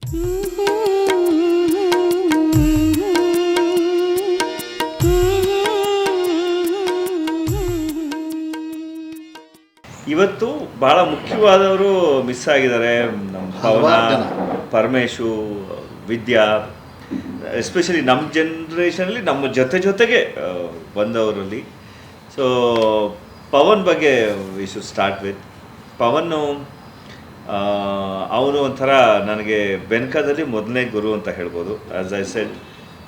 ಇವತ್ತು ಭಾಳ ಮುಖ್ಯವಾದವರು ಮಿಸ್ ಆಗಿದ್ದಾರೆ. ನಮ್ಮ ಪವನ, ಪರಮೇಶು, ವಿದ್ಯಾ, ಎಸ್ಪೆಷಲಿ ನಮ್ಮ ಜನ್ರೇಷನಲ್ಲಿ ನಮ್ಮ ಜೊತೆಗೆ ಬಂದವರಲ್ಲಿ. ಸೊ ಪವನ್ ಬಗ್ಗೆ ವಿ ಶುಡ್ ಸ್ಟಾರ್ಟ್ ವಿತ್ ಪವನ್ನು. ಅವನು ಒಂಥರ ನನಗೆ ಬೆನ್ಕಾದಲ್ಲಿ ಮೊದಲನೇ ಗುರು ಅಂತ ಹೇಳ್ಬೋದು. ಆ್ಯಸ್ ಐ ಸೆಡ್,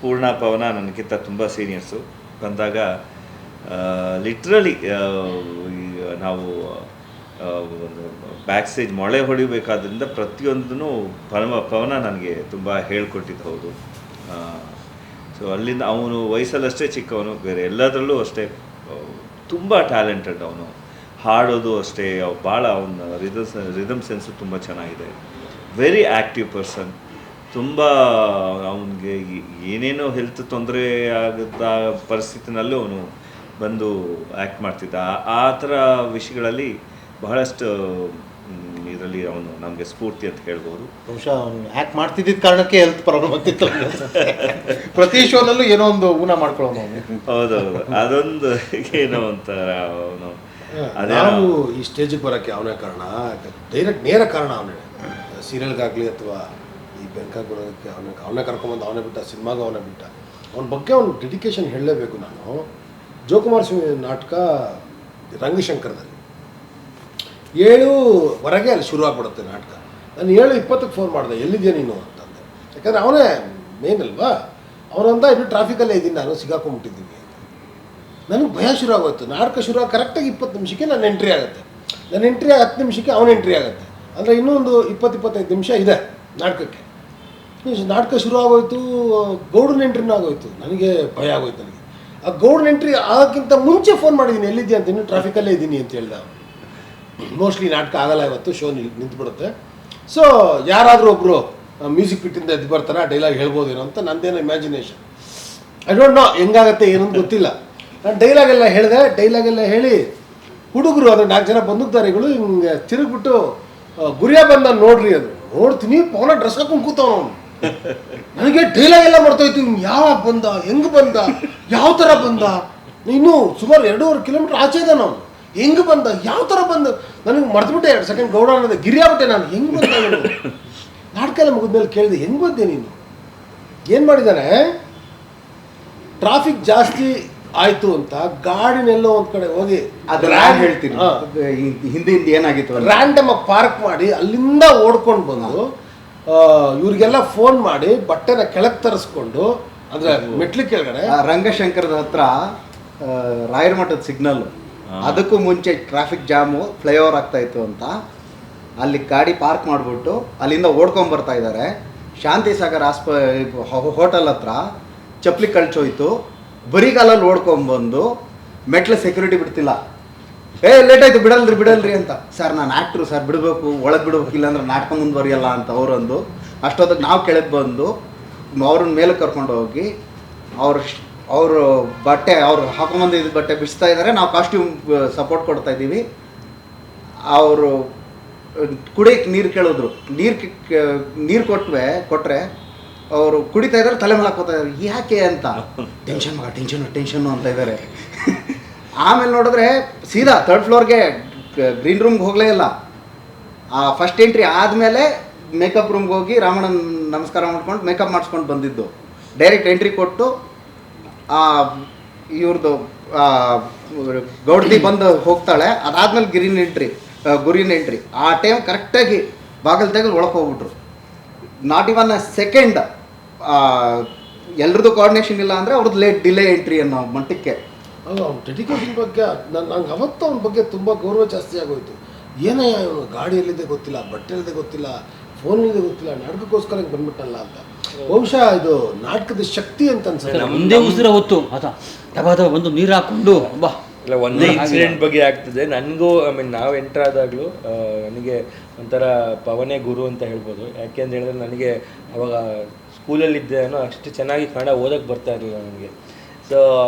ಪೂರ್ಣ, ಪವನ ನನಗಿಂತ ತುಂಬ ಸೀನಿಯರ್ಸು. ಬಂದಾಗ ಲಿಟ್ರಲಿ ನಾವು ಒಂದು ಬ್ಯಾಕ್ ಸ್ಟೇಜ್ ಮೊಳೆ ಹೊಡಿಬೇಕಾದ್ರಿಂದ ಪ್ರತಿಯೊಂದೂ ಪವನ ನನಗೆ ತುಂಬ ಹೇಳ್ಕೊಟ್ಟಿದ್ದು. ಹೌದು. ಸೊ ಅಲ್ಲಿಂದ ಅವನು ವಯಸ್ಸಲ್ಲಷ್ಟೇ ಚಿಕ್ಕವನು, ಬೇರೆ ಎಲ್ಲದರಲ್ಲೂ ಅಷ್ಟೇ ತುಂಬ ಟ್ಯಾಲೆಂಟೆಡ್. ಅವನು ಹಾಡೋದು ಅಷ್ಟೇ, ಭಾಳ ಅವನ ರಿದಮ್ ಸೆನ್ಸು ತುಂಬ ಚೆನ್ನಾಗಿದೆ. Very active person. ತುಂಬ ಅವನಿಗೆ ಏನೇನೋ ಹೆಲ್ತ್ ತೊಂದರೆ ಆಗದ ಪರಿಸ್ಥಿತಿನಲ್ಲೂ ಅವನು ಬಂದು ಆ್ಯಕ್ಟ್ ಮಾಡ್ತಿದ್ದ. ಆ ಥರ ವಿಷಯಗಳಲ್ಲಿ ಬಹಳಷ್ಟು ಇದರಲ್ಲಿ ಅವನು ನಮಗೆ ಸ್ಫೂರ್ತಿ ಅಂತ ಹೇಳ್ಬೋದು. ಬಹುಶಃ ಅವನು ಆ್ಯಕ್ಟ್ ಮಾಡ್ತಿದ್ದ ಕಾರಣಕ್ಕೆ ಹೆಲ್ತ್ ಪ್ರಾಬ್ಲಮ್ ಆಗ್ತಿತ್ತು. ಪ್ರತಿ ಶೋನಲ್ಲೂ ಏನೋ ಒಂದು ಊನ ಮಾಡ್ಕೊಳ್ಳೋನು ಅವನು. ಹೌದೌದು, ಅದೊಂದು ಏನೋ ಒಂಥರ ಅವನು. ನಾವು ಈ ಸ್ಟೇಜಿಗೆ ಬರೋಕ್ಕೆ ಅವನೇ ಕಾರಣ, ಡೈರೆಕ್ಟ್ ನೇರ ಕಾರಣ ಅವನೇ. ಸೀರಿಯಲ್ಗಾಗಲಿ ಅಥವಾ ಈ ಬ್ಯಾಂಕಾಗಿ ಬರೋದಕ್ಕೆ ಅವನೇ ಕರ್ಕೊಂಬಂದು ಅವನೇ ಬಿಟ್ಟ, ಸಿನಿಮಾಗೂ ಅವನೇ ಬಿಟ್ಟ. ಅವನ ಬಗ್ಗೆ ಅವ್ನು ಡೆಡಿಕೇಶನ್ ಹೇಳಲೇಬೇಕು. ನಾನು ಜೋಕುಮಾರ್ ಸ್ವಾಮಿ ನಾಟಕ ರಂಗಶಂಕರದಲ್ಲಿ 7:15 ಅಲ್ಲಿ ಶುರು ಆಗ್ಬಿಡುತ್ತೆ ನಾಟಕ. ನಾನು 7:20 ಫೋನ್ ಮಾಡಿದೆ, ಎಲ್ಲಿದೆಯಾ ನೀನು ಅಂತಂದೆ. ಯಾಕಂದರೆ ಅವನೇ ಮೇನ್ ಅಲ್ವಾ. ಅವನಂದ ಇನ್ನು ಟ್ರಾಫಿಕಲ್ಲೇ ಇದ್ದೀನಿ, ನಾನು ಸಿಗಾಕೊಂಡ್ಬಿಟ್ಟಿದ್ದೀನಿ ಅಂತ. ನನಗೆ ಭಯ ಶುರು ಆಗೋಯ್ತು. ನಾಟಕ ಶುರು ಆಗಿ ಕರೆಕ್ಟಾಗಿ 20 ನಿಮಿಷಕ್ಕೆ ನನ್ನ ಎಂಟ್ರಿ ಆಗುತ್ತೆ. ನನ್ನ ಎಂಟ್ರಿ 10 ನಿಮಿಷಕ್ಕೆ ಅವನ ಎಂಟ್ರಿ ಆಗುತ್ತೆ. ಅಂದರೆ ಇನ್ನೂ ಒಂದು 20-25 ನಿಮಿಷ ಇದೆ ನಾಟಕಕ್ಕೆ. ನಾಟಕ ಶುರು ಆಗೋಯ್ತು, ಗೌಡನ ಎಂಟ್ರಿನೂ ಆಗೋಯ್ತು. ನನಗೆ ಭಯ ಆಗೋಯ್ತು. ನನಗೆ ಆ ಗೌಡನ ಎಂಟ್ರಿ ಆಗೋಕ್ಕಿಂತ ಮುಂಚೆ ಫೋನ್ ಮಾಡಿದ್ದೀನಿ, ಎಲ್ಲಿದ್ದೀಯ ಅಂತ. ಇನ್ನೂ ಟ್ರಾಫಿಕಲ್ಲೇ ಇದ್ದೀನಿ ಅಂತ ಹೇಳ್ದೆ. ಮೋಸ್ಟ್ಲಿ ನಾಟಕ ಆಗಲ್ಲ ಇವತ್ತು, ಶೋ ನಿಂತುಬಿಡುತ್ತೆ. ಸೊ ಯಾರಾದರೂ ಒಬ್ಬರು ಮ್ಯೂಸಿಕ್ ಬಿಟ್ಟಿಂದ ಎದ್ದು ಬರ್ತಾರೆ, ಡೈಲಾಗ್ ಹೇಳ್ಬೋದೇನೋ ಅಂತ ನಂದೇನೋ ಇಮ್ಯಾಜಿನೇಷನ್. ಐ ಡೋಂಟ್ ನೋ ಹೆಂಗಾಗತ್ತೆ ಏನಂತ ಗೊತ್ತಿಲ್ಲ. ನಾನು ಡೈಲಾಗೆಲ್ಲ ಹೇಳಿದೆ. ಡೈಲಾಗೆಲ್ಲ ಹೇಳಿ ಹುಡುಗರು ಅಂದರೆ 4 ಜನ ಬಂದೂಕುಧಾರಿಗಳು ಹಿಂಗೆ ತಿರುಗಿಬಿಟ್ಟು ಗುರಿಯ ಬಂದ ನೋಡ್ರಿ ಅದು. ನೋಡ್ತೀನಿ ಪವನ ಡ್ರೆಸ್ ಹಾಕೊಂಡು ಕೂತವನು ಅವನು. ನನಗೆ ಡೈಲಾಗ್ ಎಲ್ಲ ಮಾಡ್ತಾಯಿತ್ತು. ಯಾವಾಗ ಬಂದ, ಹೆಂಗೆ ಬಂದ, ಯಾವ ಥರ ಬಂದ. ಇನ್ನೂ ಸುಮಾರು 2.5 ಕಿಲೋಮೀಟ್ರ್ ಆಚೆ ಇದ್ದಾನೆ ಅವನು. ಹೆಂಗೆ ಬಂದ, ಯಾವ ಥರ ಬಂದ, ನನಗೆ ಮರೆತುಬಿಟ್ಟೆ. 2 ಸೆಕೆಂಡ್ ಗೌಡ ಅನ್ನೋದು ಗಿರಿಯಾಬಿಟ್ಟೆ ನಾನು. ಹೆಂಗೆ ಬಂದ ಅವನು. ನಾಟಕ ಎಲ್ಲ ಮುಗಿದ್ಮೇಲೆ ಕೇಳಿದೆ, ಹೆಂಗೆ ಬಂದೆ ನೀನು, ಏನು ಮಾಡಿದ್ದಾನೆ. ಟ್ರಾಫಿಕ್ ಜಾಸ್ತಿ ಆಯಿತು ಅಂತ ಗಾಡಿನೆಲ್ಲೋ ಒಂದು ಕಡೆ ಹೋಗಿ ಹೇಳ್ತೀನಿ ಹಿಂದೆ ಏನಾಗಿತ್ತು, ರ್ಯಾಂಡಮ್ ಆಗಿ ಪಾರ್ಕ್ ಮಾಡಿ ಅಲ್ಲಿಂದ ಓಡ್ಕೊಂಡು ಬಂದು ಇವ್ರಿಗೆಲ್ಲ ಫೋನ್ ಮಾಡಿ ಬಟ್ಟೆನ ಕೆಳಗೆ ತರಿಸ್ಕೊಂಡು, ಅಂದರೆ ಮೆಟ್ಲು ಕೆಳಗಡೆ ರಂಗಶಂಕರದ ಹತ್ರ ರಾಯರ ಮಠದ ಸಿಗ್ನಲ್, ಅದಕ್ಕೂ ಮುಂಚೆ ಟ್ರಾಫಿಕ್ ಜಾಮು ಫ್ಲೈಓವರ್ ಆಗ್ತಾ ಇತ್ತು ಅಂತ ಅಲ್ಲಿ ಗಾಡಿ ಪಾರ್ಕ್ ಮಾಡಿಬಿಟ್ಟು ಅಲ್ಲಿಂದ ಓಡ್ಕೊಂಬರ್ತಾ ಇದ್ದಾರೆ. ಶಾಂತಿ ಸಾಗರ್ ಹೋಟೆಲ್ ಹತ್ರ ಚಪ್ಪಲಿ ಕಳ್ಚೋಯ್ತು. ಬರಿಗಾಲಲ್ಲಿ ಓಡ್ಕೊಂಬಂದು ಮೆಟ್ಲು ಸೆಕ್ಯೂರಿಟಿ ಬಿಡ್ತಿಲ್ಲ. ಲೇಟ್ ಆಯಿತು, ಬಿಡಲ್ರಿ ಅಂತ. ಸರ್ ನಾನು ಆ್ಯಕ್ಟ್ರು ಸರ್, ಬಿಡಬೇಕು, ಒಳಗೆ ಬಿಡ್ಬೇಕು, ಇಲ್ಲಾಂದ್ರೆ ನಾಟಕ ಮುಂದುವರಿಯಲ್ಲ ಅಂತ ಅವರಂದು. ಅಷ್ಟೊತ್ತಿಗೆ ನಾವು ಕೆಳಗೆ ಬಂದು ಅವ್ರನ್ನ ಮೇಲೆ ಕರ್ಕೊಂಡು ಹೋಗಿ ಅವರು ಬಟ್ಟೆ ಅವ್ರು ಹಾಕೊಂಬಂದಿದ್ದ ಬಟ್ಟೆ ಬಿಡಿಸ್ತಾ ಇದ್ದಾರೆ. ನಾವು ಕಾಸ್ಟ್ಯೂಮ್ ಸಪೋರ್ಟ್ ಕೊಡ್ತಾ ಇದ್ದೀವಿ. ಅವರು ಕುಡಿಯಕ್ಕೆ ನೀರು ಕೇಳಿದ್ರು. ನೀರು ಕೊಟ್ಟರೆ ಅವರು ಕುಡಿತಾ ಇದ್ದಾರೆ, ತಲೆ ಮೇಲೆ ಹಾಕೋತಾ ಇದ್ದಾರೆ. ಯಾಕೆ ಅಂತ, ಟೆನ್ಷನ್ನು ಅಂತ ಇದ್ದಾರೆ. ಆಮೇಲೆ ನೋಡಿದ್ರೆ ಸೀದಾ 3rd ಫ್ಲೋರ್ಗೆ ಗ್ರೀನ್ ರೂಮ್ಗೆ ಹೋಗಲೇ ಇಲ್ಲ. ಫಸ್ಟ್ ಎಂಟ್ರಿ ಆದಮೇಲೆ ಮೇಕಪ್ ರೂಮ್ಗೆ ಹೋಗಿ ರಾಮಣ್ಣನ ನಮಸ್ಕಾರ ಮಾಡ್ಕೊಂಡು ಮೇಕಪ್ ಮಾಡಿಸ್ಕೊಂಡು ಬಂದಿದ್ದು. ಡೈರೆಕ್ಟ್ ಎಂಟ್ರಿ ಕೊಟ್ಟು ಇವ್ರದ್ದು ಗೌಡ್ತಿ ಬಂದು ಹೋಗ್ತಾಳೆ. ಅದಾದಮೇಲೆ ಗುರಿನ ಎಂಟ್ರಿ. ಆ ಟೈಮ್ ಕರೆಕ್ಟಾಗಿ ಬಾಗಿಲು ತೆಗೆದು ಒಳಗೆ ಹೋಗ್ಬಿಟ್ರು. Not even a second. ಎಲ್ರದ್ದು ಕೋಆರ್ಡಿನೇಷನ್ ಇಲ್ಲ ಅಂದರೆ ಅವ್ರದ್ದು ಡಿಲೇ ಎಂಟ್ರಿ ಅನ್ನೋ ಮಟ್ಟಕ್ಕೆ. ಅವ್ನ ಡೆಡಿಕೇಶನ್ ಬಗ್ಗೆ ನಂಗೆ ಅವತ್ತು ಅವನ ಬಗ್ಗೆ ತುಂಬ ಗೌರವ ಜಾಸ್ತಿ ಆಗೋಯ್ತು. ಏನಯ್ಯ ಇವನು, ಗಾಡಿಯಲ್ಲಿದೆ ಗೊತ್ತಿಲ್ಲ, ಬಟ್ಟೆಯಲ್ಲಿದೆ ಗೊತ್ತಿಲ್ಲ, ಫೋನಲ್ಲಿದೆ ಗೊತ್ತಿಲ್ಲ, ನಾಟಕಕ್ಕೋಸ್ಕರ ಬಂದ್ಬಿಟ್ಟಲ್ಲ ಅಂತ. ಬಹುಶಃ ಇದು ನಾಟಕದ ಶಕ್ತಿ ಅಂತ ಅನ್ಸುತ್ತೆ. ನಮ್ಮದೇ ಉಸಿರ ಹೊತ್ತು ದಬಾದಬ ಬಂದು ನೀರು ಹಾಕೊಂಡು ಬಾ. ಇಲ್ಲ, ಒಂದೇ ಇನ್ಸಿಡೆಂಟ್ ಬಗ್ಗೆ ಆಗ್ತದೆ ನನಗೂ. ನಾವು ಎಂಟರ್ ಆದಾಗಲೂ ನನಗೆ ಒಂಥರ ಪವನೇ ಗುರು ಅಂತ ಹೇಳ್ಬೋದು. ಯಾಕೆ ಅಂತ ಹೇಳಿದ್ರೆ ನನಗೆ ಅವಾಗ ಸ್ಕೂಲಲ್ಲಿದ್ದೆ, ಅಷ್ಟು ಚೆನ್ನಾಗಿ ಕನ್ನಡ ಓದೋಕ್ಕೆ ಬರ್ತಾ ಇರಲಿಲ್ಲ ನನಗೆ. ಸೊ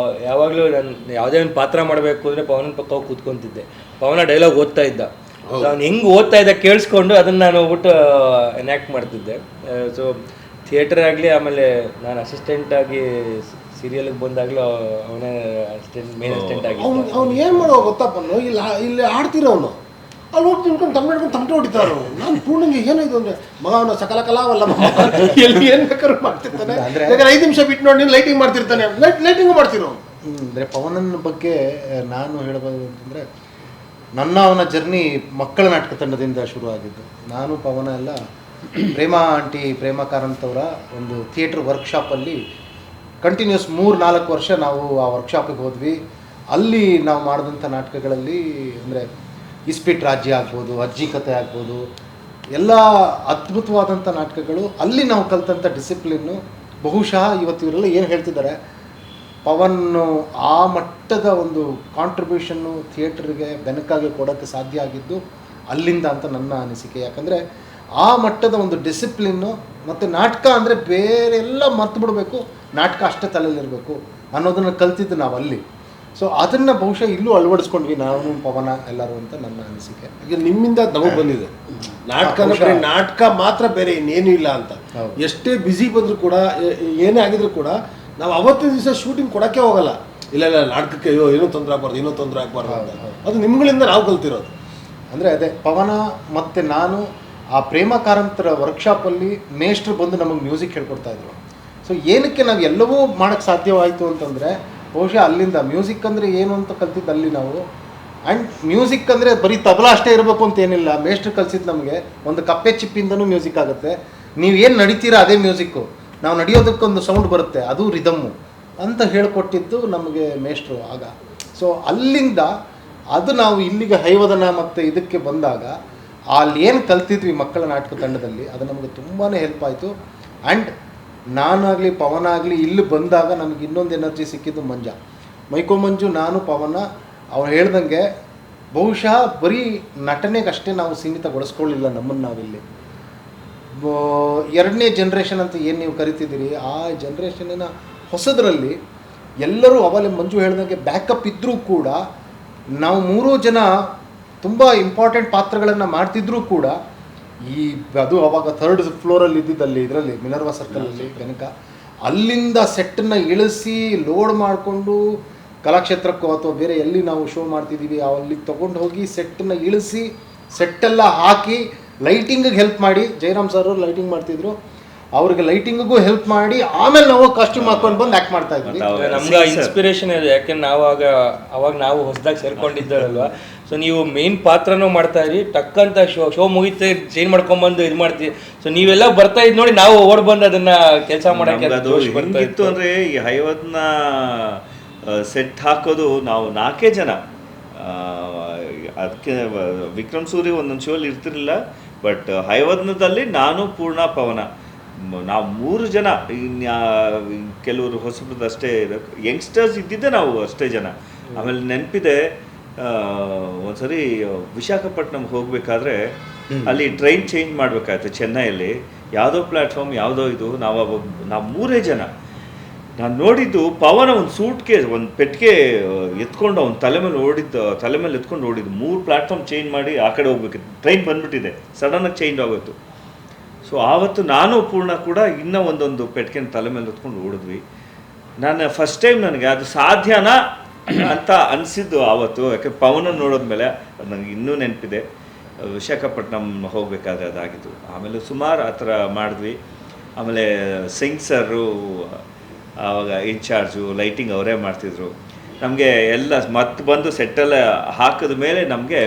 ಯಾವಾಗಲೂ ನಾನು ಯಾವುದೇ ಒಂದು ಪಾತ್ರ ಮಾಡಬೇಕು ಅಂದರೆ ಪವನ ಪಕ್ಕ ಹೋಗಿ ಕೂತ್ಕೊತಿದ್ದೆ. ಪವನ ಡೈಲಾಗ್ ಓದ್ತಾ ಇದ್ದ. ಸೊ ಅವ್ನು ಹೆಂಗೆ ಓದ್ತಾ ಇದ್ದ ಕೇಳಿಸ್ಕೊಂಡು ಅದನ್ನು ನಾನು ಹೋಗ್ಬಿಟ್ಟು ಎನ್ಯಾಕ್ಟ್ ಮಾಡ್ತಿದ್ದೆ. ಸೊ ಥಿಯೇಟರ್ ಆಗಲಿ, ಆಮೇಲೆ ನಾನು ಅಸಿಸ್ಟೆಂಟ್ ಆಗಿ ಸೀರಿಯಲ್ಗೆ ಬಂದಾಗಲೂ ಅವನೇ ಮೇನ್ ಅಸಿಸ್ಟೆಂಟ್ ಆಗಿ. ಅವ್ನು ಏನು ಮಾಡೋ ಗೊತ್ತಪ್ಪ, ಇಲ್ಲಿ ಆಡ್ತಿರೋನು ಅಲ್ಲಿ ಹೋಗಿ ತಿನ್ಕೊಂಡು ತಮಟೆ ಹೊಡಿತಾರೋ. ನಾನು ಪೂರ್ಣಂಗೆ ಏನಾಯ್ತು ಅಂದರೆ ಮಗ ಅವನು ಸಕಲ ಕಲಾವಲ್ಲ, ಎಲ್ಲಿ ಏನು ಬೇಕಾದ್ರೂ ಮಾಡ್ತಿರ್ತಾನೆ. ಯಾಕಂದ್ರೆ 5 ನಿಮಿಷ ಬಿಟ್ಟು ನೋಡಿ ನೀನು ಲೈಟಿಂಗ್ ಮಾಡ್ತಿರ್ತಾನೆ, ಲೈಟಿಂಗು ಮಾಡ್ತಿರೋ. ಅಂದರೆ ಪವನನ ಬಗ್ಗೆ ನಾನು ಹೇಳಬಹುದು ಅಂತಂದರೆ, ಅವನ ಜರ್ನಿ ಮಕ್ಕಳ ನಾಟಕ ತಂಡದಿಂದ ಶುರು ಆಗಿದ್ದು. ನಾನು ಪವನ ಎಲ್ಲ ಪ್ರೇಮಾ ಕಾರಂತ್ ಅವರ ಒಂದು ಥಿಯೇಟ್ರ್ ವರ್ಕ್ಶಾಪಲ್ಲಿ ಕಂಟಿನ್ಯೂಸ್ 3-4 ವರ್ಷ ನಾವು ಆ ವರ್ಕ್ಶಾಪಿಗೆ ಹೋದ್ವಿ. ಅಲ್ಲಿ ನಾವು ಮಾಡಿದಂಥ ನಾಟಕಗಳಲ್ಲಿ ಅಂದರೆ ಇಸ್ಪಿಟ್ ರಾಜ್ಯ ಆಗ್ಬೋದು, ಅಜ್ಜಿ ಕಥೆ ಆಗ್ಬೋದು, ಎಲ್ಲ ಅದ್ಭುತವಾದಂಥ ನಾಟಕಗಳು. ಅಲ್ಲಿ ನಾವು ಕಲಿತಂಥ ಡಿಸಿಪ್ಲಿನ್ನು ಬಹುಶಃ ಇವತ್ತು ಇವರೆಲ್ಲ ಏನು ಹೇಳ್ತಿದ್ದಾರೆ, ಪವನ್ನು ಆ ಮಟ್ಟದ ಒಂದು ಕಾಂಟ್ರಿಬ್ಯೂಷನ್ನು ಥಿಯೇಟ್ರಿಗೆ ಬೆನಕಾಗಿ ಕೊಡೋಕ್ಕೆ ಸಾಧ್ಯ ಆಗಿದ್ದು ಅಲ್ಲಿಂದ ಅಂತ ನನ್ನ ಅನಿಸಿಕೆ. ಯಾಕಂದರೆ ಆ ಮಟ್ಟದ ಒಂದು ಡಿಸಿಪ್ಲಿನ್ನು ಮತ್ತು ನಾಟಕ ಅಂದರೆ ಬೇರೆಲ್ಲ ಮರ್ತು ಬಿಡಬೇಕು, ನಾಟಕ ಅಷ್ಟೇ ತಲೆಯಲ್ಲಿರಬೇಕು ಅನ್ನೋದನ್ನು ಕಲ್ತಿದ್ದು ನಾವು ಅಲ್ಲಿ. ಸೊ ಅದನ್ನು ಬಹುಶಃ ಇಲ್ಲೂ ಅಳವಡಿಸ್ಕೊಂಡ್ವಿ ನಾವು ಪವನ ಎಲ್ಲರೂ ಅಂತ ನನ್ನ ಅನಿಸಿಕೆ. ಈಗ ನಿಮ್ಮಿಂದ ನಮಗೆ ಬಂದಿದೆ ನಾಟಕ ಮಾತ್ರ, ಬೇರೆ ಇನ್ನೇನು ಇಲ್ಲ ಅಂತ. ಎಷ್ಟೇ ಬ್ಯುಸಿ ಬಂದರೂ ಕೂಡ, ಏನೇ ಆಗಿದ್ರು ಕೂಡ ನಾವು ಅವತ್ತಿನ ದಿವಸ ಶೂಟಿಂಗ್ ಕೊಡೋಕ್ಕೆ ಹೋಗಲ್ಲ. ಇಲ್ಲ ನಾಟಕಕ್ಕೆ ಏನೂ ತೊಂದರೆ ಆಗಬಾರ್ದು ಅಂತ. ಅದು ನಿಮ್ಗಳಿಂದ ನಾವು ಕಲ್ತಿರೋದು. ಅಂದರೆ ಅದೇ ಪವನ ಮತ್ತು ನಾನು ಆ ಪ್ರೇಮ ಕಾರಂತರ ವರ್ಕ್ಶಾಪಲ್ಲಿ ಮೇಷ್ಟ್ರು ಬಂದು ನಮಗೆ ಮ್ಯೂಸಿಕ್ ಹೇಳ್ಕೊಡ್ತಾಯಿದ್ರು. ಸೊ ಏನಕ್ಕೆ ನಾವು ಎಲ್ಲವೂ ಮಾಡೋಕ್ಕೆ ಸಾಧ್ಯವಾಯಿತು ಅಂತಂದರೆ ಬಹುಶಃ ಅಲ್ಲಿಂದ ಮ್ಯೂಸಿಕ್ ಅಂದರೆ ಏನು ಅಂತ ಕಲ್ತಿದ್ದು ಅಲ್ಲಿ ನಾವು. ಆ್ಯಂಡ್ ಮ್ಯೂಸಿಕ್ ಅಂದರೆ ಬರೀ ತಬಲಾ ಅಷ್ಟೇ ಇರಬೇಕು ಅಂತ ಏನಿಲ್ಲ. ಮೇಷ್ಟ್ರು ಕಲಿಸಿದ್ದು ನಮಗೆ ಒಂದು ಕಪ್ಪೆ ಚಿಪ್ಪಿಂದನೂ ಮ್ಯೂಸಿಕ್ ಆಗುತ್ತೆ. ನೀವು ಏನು ನಡೀತೀರಾ ಅದೇ ಮ್ಯೂಸಿಕ್ಕು, ನಾವು ನಡೆಯೋದಕ್ಕೊಂದು ಸೌಂಡ್ ಬರುತ್ತೆ, ಅದು ರಿದಮ್ಮು ಅಂತ ಹೇಳಿಕೊಟ್ಟಿದ್ದು ನಮಗೆ ಮೇಷ್ಟ್ರು ಆಗ. ಸೊ ಅಲ್ಲಿಂದ ಅದು ನಾವು ಇಲ್ಲಿಗೆ ಹೈವದನ ಮತ್ತು ಇದಕ್ಕೆ ಬಂದಾಗ ಅಲ್ಲಿ ಏನು ಕಲ್ತಿದ್ವಿ ಮಕ್ಕಳ ನಾಟಕ ತಂಡದಲ್ಲಿ, ಅದು ನಮಗೆ ತುಂಬಾ ಹೆಲ್ಪ್ ಆಯಿತು. ಆ್ಯಂಡ್ ನಾನಾಗಲಿ ಪವನ ಆಗಲಿ ಇಲ್ಲಿ ಬಂದಾಗ ನಮಗೆ ಇನ್ನೊಂದು ಎನರ್ಜಿ ಸಿಕ್ಕಿದ್ದು ಮೈಕೋ ಮಂಜು, ನಾನು ಪವನ ಅವ್ರು ಹೇಳ್ದಂಗೆ ಬಹುಶಃ ಬರೀ ನಟನೆಗಷ್ಟೇ ನಾವು ಸೀಮಿತಗೊಳಿಸ್ಕೊಳ್ಳಿಲ್ಲ ನಮ್ಮನ್ನು ನಾವಿಲ್ಲಿ. 2ನೇ ಜನ್ರೇಷನ್ ಅಂತ ಏನು ನೀವು ಕರಿತಿದ್ದೀರಿ, ಆ ಜನ್ರೇಷನ್ನಿನ ಹೊಸದರಲ್ಲಿ ಎಲ್ಲರೂ ಅವಲೇ ಮಂಜು ಹೇಳ್ದಂಗೆ ಬ್ಯಾಕಪ್ ಇದ್ದರೂ ಕೂಡ ನಾವು 3 ಜನ ತುಂಬ ಇಂಪಾರ್ಟೆಂಟ್ ಪಾತ್ರಗಳನ್ನು ಮಾಡ್ತಿದ್ರೂ ಕೂಡ ಅದು ಅವಾಗ 3rd ಫ್ಲೋರಲ್ಲಿ ಇದ್ದಿದ್ದಲ್ಲಿ ಇದರಲ್ಲಿ ಮಿನರ್ವಾ ಸರ್ಕಲಲ್ಲಿ ತನಕ ಅಲ್ಲಿಂದ ಸೆಟ್ಟನ್ನು ಇಳಿಸಿ ಲೋಡ್ ಮಾಡಿಕೊಂಡು ಕಲಾಕ್ಷೇತ್ರಕ್ಕೋ ಅಥವಾ ಬೇರೆ ಎಲ್ಲಿ ನಾವು ಶೋ ಮಾಡ್ತಿದ್ದೀವಿ ಅಲ್ಲಿಗೆ ತೊಗೊಂಡು ಹೋಗಿ ಸೆಟ್ಟನ್ನು ಇಳಿಸಿ ಸೆಟ್ಟೆಲ್ಲ ಹಾಕಿ ಲೈಟಿಂಗಿಗೆ ಹೆಲ್ಪ್ ಮಾಡಿ, ಜಯರಾಮ್ ಸರ್ ಅವರು ಲೈಟಿಂಗ್ ಮಾಡ್ತಿದ್ರು, ಅವ್ರಿಗೆ ಲೈಟಿಂಗಿಗೂ ಹೆಲ್ಪ್ ಮಾಡಿ ಆಮೇಲೆ ನಾವು ಕಾಸ್ಟ್ಯೂಮ್ ಹಾಕೊಂಡು ಬಂದು ಆ್ಯಕ್ಟ್ ಮಾಡ್ತಾ ಇದ್ವಿ. ನಮ್ಗೆ ಇನ್ಸ್ಪಿರೇಷನ್ ಇದೆ, ಯಾಕೆಂದ್ರೆ ಅವಾಗ ನಾವು ಹೊಸದಾಗಿ ಸೇರ್ಕೊಂಡಿದ್ದಾರಲ್ವ. ಸೊ ನೀವು ಮೇನ್ ಪಾತ್ರನೂ ಮಾಡ್ತಾ ಇದ್ರಿ, ಟಕ್ಕಂತ ಶೋ ಮುಗಿತೆ ಚೇಂಜ್ ಮಾಡ್ಕೊಂಡ್ಬಂದು ಇದು ಮಾಡ್ತೀವಿ. ಸೊ ನೀವೆಲ್ಲ ಬರ್ತಾ ಇದ್ ನೋಡಿ ನಾವು ಓಡ್ ಬಂದು ಅದನ್ನ ಕೆಲಸ ಮಾಡಕ್ಕೆ ಇತ್ತು. ಅಂದರೆ ಈ ಹೈವದ್ನ ಸೆಟ್ ಹಾಕೋದು ನಾವು 4 ಜನ. ಅದಕ್ಕೆ ವಿಕ್ರಮ್ ಸೂರಿ ಒಂದೊಂದು ಶೋಲ್ಲಿ ಇರ್ತಿರ್ಲಿಲ್ಲ. ಬಟ್ ಹೈವದ್ನದಲ್ಲಿ ನಾನು, ಪೂರ್ಣ, ಪವನ, ನಾವು 3 ಜನ. ಕೆಲವರು ಹೊಸಬ್ರದ್ದು ಅಷ್ಟೇ ಯಂಗ್ಸ್ಟರ್ಸ್ ಇದ್ದಿದ್ದೆ ನಾವು ಅಷ್ಟೇ ಜನ. ಆಮೇಲೆ ನೆನಪಿದೆ, ಒಂದ್ಸರಿ ವಿಶಾಖಪಟ್ಟಣಂ ಹೋಗ್ಬೇಕಾದ್ರೆ ಅಲ್ಲಿ ಟ್ರೈನ್ ಚೇಂಜ್ ಮಾಡ್ಬೇಕಾಯ್ತು ಚೆನ್ನೈಯಲ್ಲಿ. ಯಾವುದೋ ಪ್ಲ್ಯಾಟ್ಫಾರ್ಮ್ ಯಾವುದೋ ಇದು, ನಾವು 3 ಜನ. ನಾನು ನೋಡಿದ್ದು ಪವನ ಒಂದು ಸೂಟ್ ಕೇಸ್, ಒಂದು ಪೆಟ್ಟಿಗೆ ಎತ್ಕೊಂಡು ಅವ್ನ ತಲೆ ಮೇಲೆ ಎತ್ಕೊಂಡು ಓಡಿದ್ದು. 3 ಪ್ಲ್ಯಾಟ್ಫಾರ್ಮ್ ಚೇಂಜ್ ಮಾಡಿ ಆ ಕಡೆ ಹೋಗ್ಬೇಕಿತ್ತು. ಟ್ರೈನ್ ಬಂದ್ಬಿಟ್ಟಿದೆ, ಸಡನ್ನಾಗಿ ಚೇಂಜ್ ಆಗೋಯ್ತು. ಸೊ ಆವತ್ತು ನಾನು ಪೂರ್ಣ ಕೂಡ ಇನ್ನೂ ಒಂದೊಂದು ಪೆಟ್ಟಿಗೆನ ತಲೆ ಮೇಲೆ ಎತ್ಕೊಂಡು ಓಡಿದ್ವಿ. ನಾನು ಫಸ್ಟ್ ಟೈಮ್ ನನಗೆ ಅದು ಸಾಧ್ಯನಾ ಅಂತ ಅನಿಸಿದ್ದು ಆವತ್ತು. ಯಾಕೆ ಪವನ ನೋಡೋದ್ಮೇಲೆ ಅದು ನನಗೆ ಇನ್ನೂ ನೆನಪಿದೆ. ವಿಶಾಖಪಟ್ಟಣಂ ಹೋಗಬೇಕಾದ್ರೆ ಅದಾಗಿತ್ತು. ಆಮೇಲೆ ಸುಮಾರು ಆ ಥರ ಮಾಡಿದ್ವಿ. ಆಮೇಲೆ ಸಿಂಗ್ ಸರು ಆವಾಗ ಇನ್ಚಾರ್ಜು, ಲೈಟಿಂಗ್ ಅವರೇ ಮಾಡ್ತಿದ್ರು. ನಮಗೆ ಎಲ್ಲ ಮತ್ತೆ ಬಂದು ಸೆಟ್ಟೆಲ್ಲ ಹಾಕಿದ ಮೇಲೆ ನಮಗೆ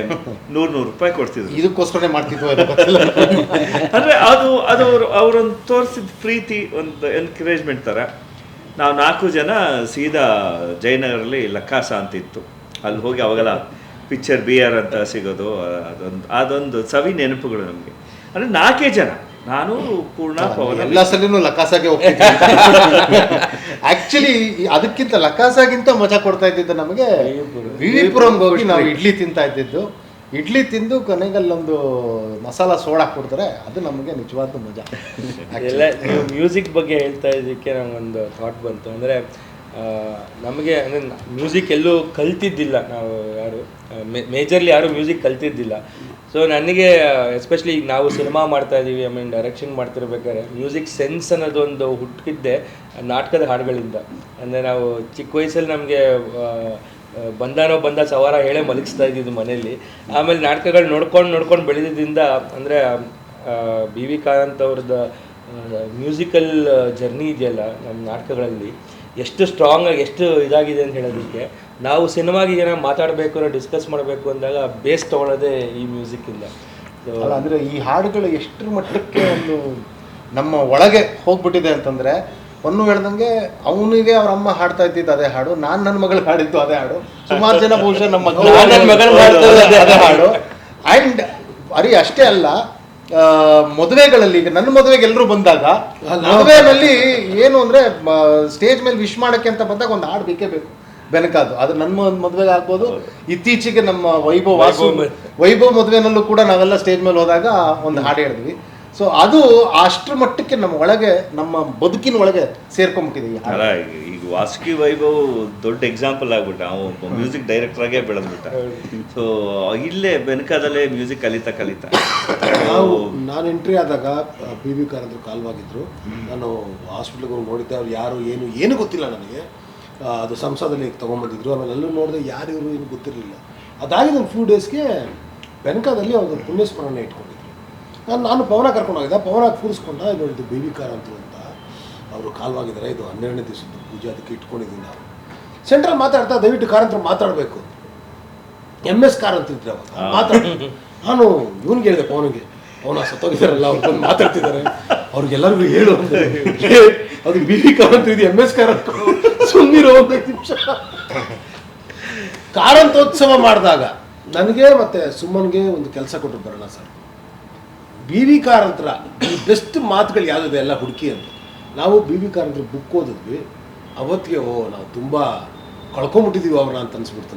100 ರೂಪಾಯಿ ಕೊಡ್ತಿದ್ರು. ಇದಕ್ಕೋಸ್ಕರ ಮಾಡ್ತಿದ್ವು. ಅಂದರೆ ಅದು ಅವರೊಂದು ತೋರಿಸಿದ ಪ್ರೀತಿ, ಒಂದು ಎನ್ಕರೇಜ್ಮೆಂಟ್ ಥರ. ನಾವು 4 ಜನ ಸೀದಾ ಜಯನಗರಲ್ಲಿ ಲಕ್ಕಾಸ ಅಂತ ಇತ್ತು, ಅಲ್ಲಿ ಹೋಗಿ ಅವಾಗೆಲ್ಲ ಪಿಕ್ಚರ್ ಬಿಯರ್ ಅಂತ ಸಿಗೋದು. ಅದೊಂದು ಸವಿ ನೆನಪುಗಳು ನಮಗೆ. ಅಂದರೆ 4 ಜನ, ನಾನು, ಪೂರ್ಣ, ಪವನ. ಎಲ್ಲ ಸಲಿನೂ ಲಕಾಸಾಗೆ ಹೋಗ್ತಿದ್ದೆ. ಆಕ್ಚುಲಿ ಅದಕ್ಕಿಂತ ಲಕಾಸಾಗಿಂತ ಮಜಾ ಕೊಡ್ತಾ ಇದ್ದಿದ್ದು ನಮಗೆ ವಿವಿಪುರಂಗೆ ಹೋಗಿ ನಾವು ಇಡ್ಲಿ ತಿಂತಾ ಇದ್ದಿದ್ದು. ಇಡ್ಲಿ ತಿಂದು ಕೊನೆಗಲ್ಲೊಂದು ಮಸಾಲ ಸೋಡಾ ಕೊಡ್ತಾರೆ, ಅದು ನಮಗೆ ನಿಜವಾದ ಮಜಾ. ಎಲ್ಲ ನೀವು ಮ್ಯೂಸಿಕ್ ಬಗ್ಗೆ ಹೇಳ್ತಾ ಇದಕ್ಕೆ ನಂಗೊಂದು ಥಾಟ್ ಬಂತು. ಅಂದರೆ ನಮಗೆ ಅಂದರೆ ಮ್ಯೂಸಿಕ್ ಎಲ್ಲೂ ಕಲ್ತಿದ್ದಿಲ್ಲ ನಾವು, ಯಾರು ಮೇಜರ್ಲಿ ಯಾರು ಮ್ಯೂಸಿಕ್ ಕಲ್ತಿದ್ದಿಲ್ಲ. ಸೊ ನನಗೆ ಎಸ್ಪೆಷಲಿ ಈಗ ನಾವು ಸಿನಿಮಾ ಮಾಡ್ತಾ ಇದ್ದೀವಿ, ಡೈರೆಕ್ಷನ್ ಮಾಡ್ತಿರ್ಬೇಕಾದ್ರೆ ಮ್ಯೂಸಿಕ್ ಸೆನ್ಸ್ ಅನ್ನೋದೊಂದು ಹುಟ್ಟಿದ್ದೆ ನಾಟಕದ ಹಾಡುಗಳಿಂದ. ಅಂದರೆ ನಾವು ಚಿಕ್ಕ ವಯಸ್ಸಲ್ಲಿ ನಮಗೆ ಬಂದ ಸವಾರ ಹೇಳೇ ಮಲಗಿಸ್ತಾ ಇದ್ದಿದ್ದು ಮನೆಯಲ್ಲಿ. ಆಮೇಲೆ ನಾಟಕಗಳು ನೋಡ್ಕೊಂಡು ಬೆಳೆದಿದ್ದರಿಂದ ಅಂದರೆ ಬಿ ವಿ ಕಾರಂತ್ ಅವ್ರದ್ದು ಮ್ಯೂಸಿಕಲ್ ಜರ್ನಿ ಇದೆಯಲ್ಲ ನಮ್ಮ ನಾಟಕಗಳಲ್ಲಿ ಎಷ್ಟು ಸ್ಟ್ರಾಂಗಾಗಿ ಎಷ್ಟು ಇದಾಗಿದೆ ಅಂತ ಹೇಳೋದಕ್ಕೆ, ನಾವು ಸಿನಿಮಾಗೆ ಏನೋ ಮಾತಾಡಬೇಕು ಡಿಸ್ಕಸ್ ಮಾಡಬೇಕು ಅಂದಾಗ ಬೇಸ್ ತೊಗೊಳ್ಳೋದೇ ಈ ಮ್ಯೂಸಿಕ್ಕಿಂದ. ಅಲ್ಲ ಅಂದರೆ ಈ ಹಾಡುಗಳು ಎಷ್ಟರ ಮಟ್ಟಕ್ಕೆ ಒಂದು ನಮ್ಮ ಒಳಗೆ ಹೋಗ್ಬಿಟ್ಟಿದೆ ಅಂತಂದರೆ, ಒಂದು ಹೇಳ್ದಂಗೆ ಅವನಿಗೆ ಅವ್ರ ಅಮ್ಮ ಹಾಡ್ತಾ ಇದ್ದಿದ್ದು ಅದೇ ಹಾಡು, ನಾನು ನನ್ನ ಮಗಳು ಹಾಡಿದ್ದು ಅದೇ ಹಾಡು, ಸುಮಾರು ಜನ ಬಹುಶಃ ನಮ್ಮ ಮಗಳು ಅದೇ ಹಾಡು. ಆ್ಯಂಡ್ ಅಷ್ಟೇ ಅಲ್ಲ, ಮದುವೆಗಳಲ್ಲಿ ಈಗ ನನ್ನ ಮದುವೆಗೆ ಎಲ್ಲರೂ ಬಂದಾಗ ಮದುವೆನಲ್ಲಿ ಏನು ಅಂದರೆ ಸ್ಟೇಜ್ ಮೇಲೆ ವಿಶ್ ಮಾಡೋಕ್ಕೆ ಅಂತ ಬಂದಾಗ ಒಂದು ಹಾಡು ಬೇಕೇ ಬೇಕು, ಬೆನಕಾದು. ಅದು ನನ್ನ ಮದುವೆಗೆ ಆಗ್ಬೋದು, ಇತ್ತೀಚೆಗೆ ನಮ್ಮ ವೈಭವ್ ಮದುವೆನಲ್ಲೂ ಕೂಡ ನಾವೆಲ್ಲ ಸ್ಟೇಜ್ ಮೇಲೆ ಹೋದಾಗ ಒಂದು ಹಾಡು ಹೇಳಿದ್ವಿ. ಸೊ ಅದು ಅಷ್ಟರ ಮಟ್ಟಕ್ಕೆ ನಮ್ಮ ಒಳಗೆ, ನಮ್ಮ ಬದುಕಿನ ಒಳಗೆ ಸೇರ್ಕೊಂಡ್ಬಿಟ್ಟಿದೆ. ಅಲ್ಲ, ಈಗ ವಾಸುಕಿ ವೈಭವ್ ದೊಡ್ಡ ಎಕ್ಸಾಂಪಲ್ ಆಗ್ಬಿಟ್ಟ. ಅವನು ಒಬ್ಬ ಮ್ಯೂಸಿಕ್ ಡೈರೆಕ್ಟರ್ ಆಗೇ ಬೆಳೆದ್ಬಿಟ್ಟ. ಸೊ ಇಲ್ಲೇ ಬೆನಕದಲ್ಲೇ ಮ್ಯೂಸಿಕ್ ಕಲಿತಾ ನಾನು ಎಂಟ್ರಿ ಆದಾಗ ಬಿ ವಿ ಕಾರಂತರು ಕಾಲ್ವಾಗಿದ್ರು. ನಾನು ಹಾಸ್ಪಿಟ್ಲಿಗೆ ಹೋಗಿ ನೋಡಿದ್ದೆ. ಅವ್ರು ಯಾರು ಏನು ಗೊತ್ತಿಲ್ಲ ನನಗೆ. ಅದು ಸಂಸದಲ್ಲಿ ತೊಗೊಂಬಂದಿದ್ರು. ಆಮೇಲೆ ಎಲ್ಲೂ ನೋಡಿದೆ, ಯಾರು ಇವರು ಏನು ಗೊತ್ತಿರಲಿಲ್ಲ. ಅದಾಗಿ ಒಂದು ಫ್ಯೂ ಡೇಸ್ಗೆ ಬೆನಕದಲ್ಲಿ ಅವ್ರದ್ದು ಪುಣ್ಯಸ್ಮರಣೆ ಇಟ್ಕೊಂಡಿದ್ರು. ನಾನು ಪವನ ಕರ್ಕೊಂಡೋಗಿದ್ದೆ. ಪವನ ಕೂರಿಸ್ಕೊಂಡ ನೋಡಿದ್ದು ಬಿ ವಿ ಕಾರಂತರು ಅಂತ, ಅವರು ಕಾಲ್ವಾಗಿದ್ದಾರೆ, ಇದು 12ನೇ ದಿವಸದ್ದು ಪೂಜೆ, ಅದಕ್ಕೆ ಇಟ್ಕೊಂಡಿದ್ದೀನಿ. ನಾವು ಸೆಂಟ್ರಲ್ ಮಾತಾಡ್ತಾ ದಯವಿಟ್ಟು ಕಾರಂತರು ಮಾತಾಡಬೇಕು, MS ಕಾರಂತ ಇದ್ರೆ ಅವಾಗ ಮಾತಾಡ. ನಾನು ಇವನಿಗೆ ಹೇಳಿದೆ, ಪವನಿಗೆ, ಅವನ ಸತ್ತೋಗಿದ್ದಾರಲ್ಲ, ಅವ್ರು ಬಂದು ಮಾತಾಡ್ತಿದ್ದಾರೆ, ಅವ್ರಿಗೆಲ್ಲರಿಗೂ ಹೇಳು ಅಂತ. ಅದು ಬಿ ವಿ ಕಾರಂತ ಇದು MS ಕಾರಂತ, ಸುಮ್ಮನಿರೋ 5 ನಿಮಿಷ. ಕಾರಂತೋತ್ಸವ ಮಾಡಿದಾಗ ನನಗೆ ಮತ್ತು ಸುಮ್ಮನ್ಗೆ ಒಂದು ಕೆಲಸ ಕೊಟ್ಟರು, ಬರೋಣ ಸರ್, ಬಿ ವಿ ಕಾರಂತರ ಈ ಬೆಸ್ಟ್ ಮಾತುಗಳು ಯಾವುದಿದೆ ಎಲ್ಲ ಹುಡುಕಿ ಅಂತ. ನಾವು ಬಿ ವಿ ಕಾರಂತರ ಬುಕ್ ಓದಿದ್ವಿ. ಅವತ್ತಿಗೆ ನಾವು ತುಂಬ ಕಳ್ಕೊಂಬಿಟ್ಟಿದ್ದೀವಿ ಅವ್ರನ್ನ ಅಂತ ಅನ್ಸ್ಬಿಡ್ತು.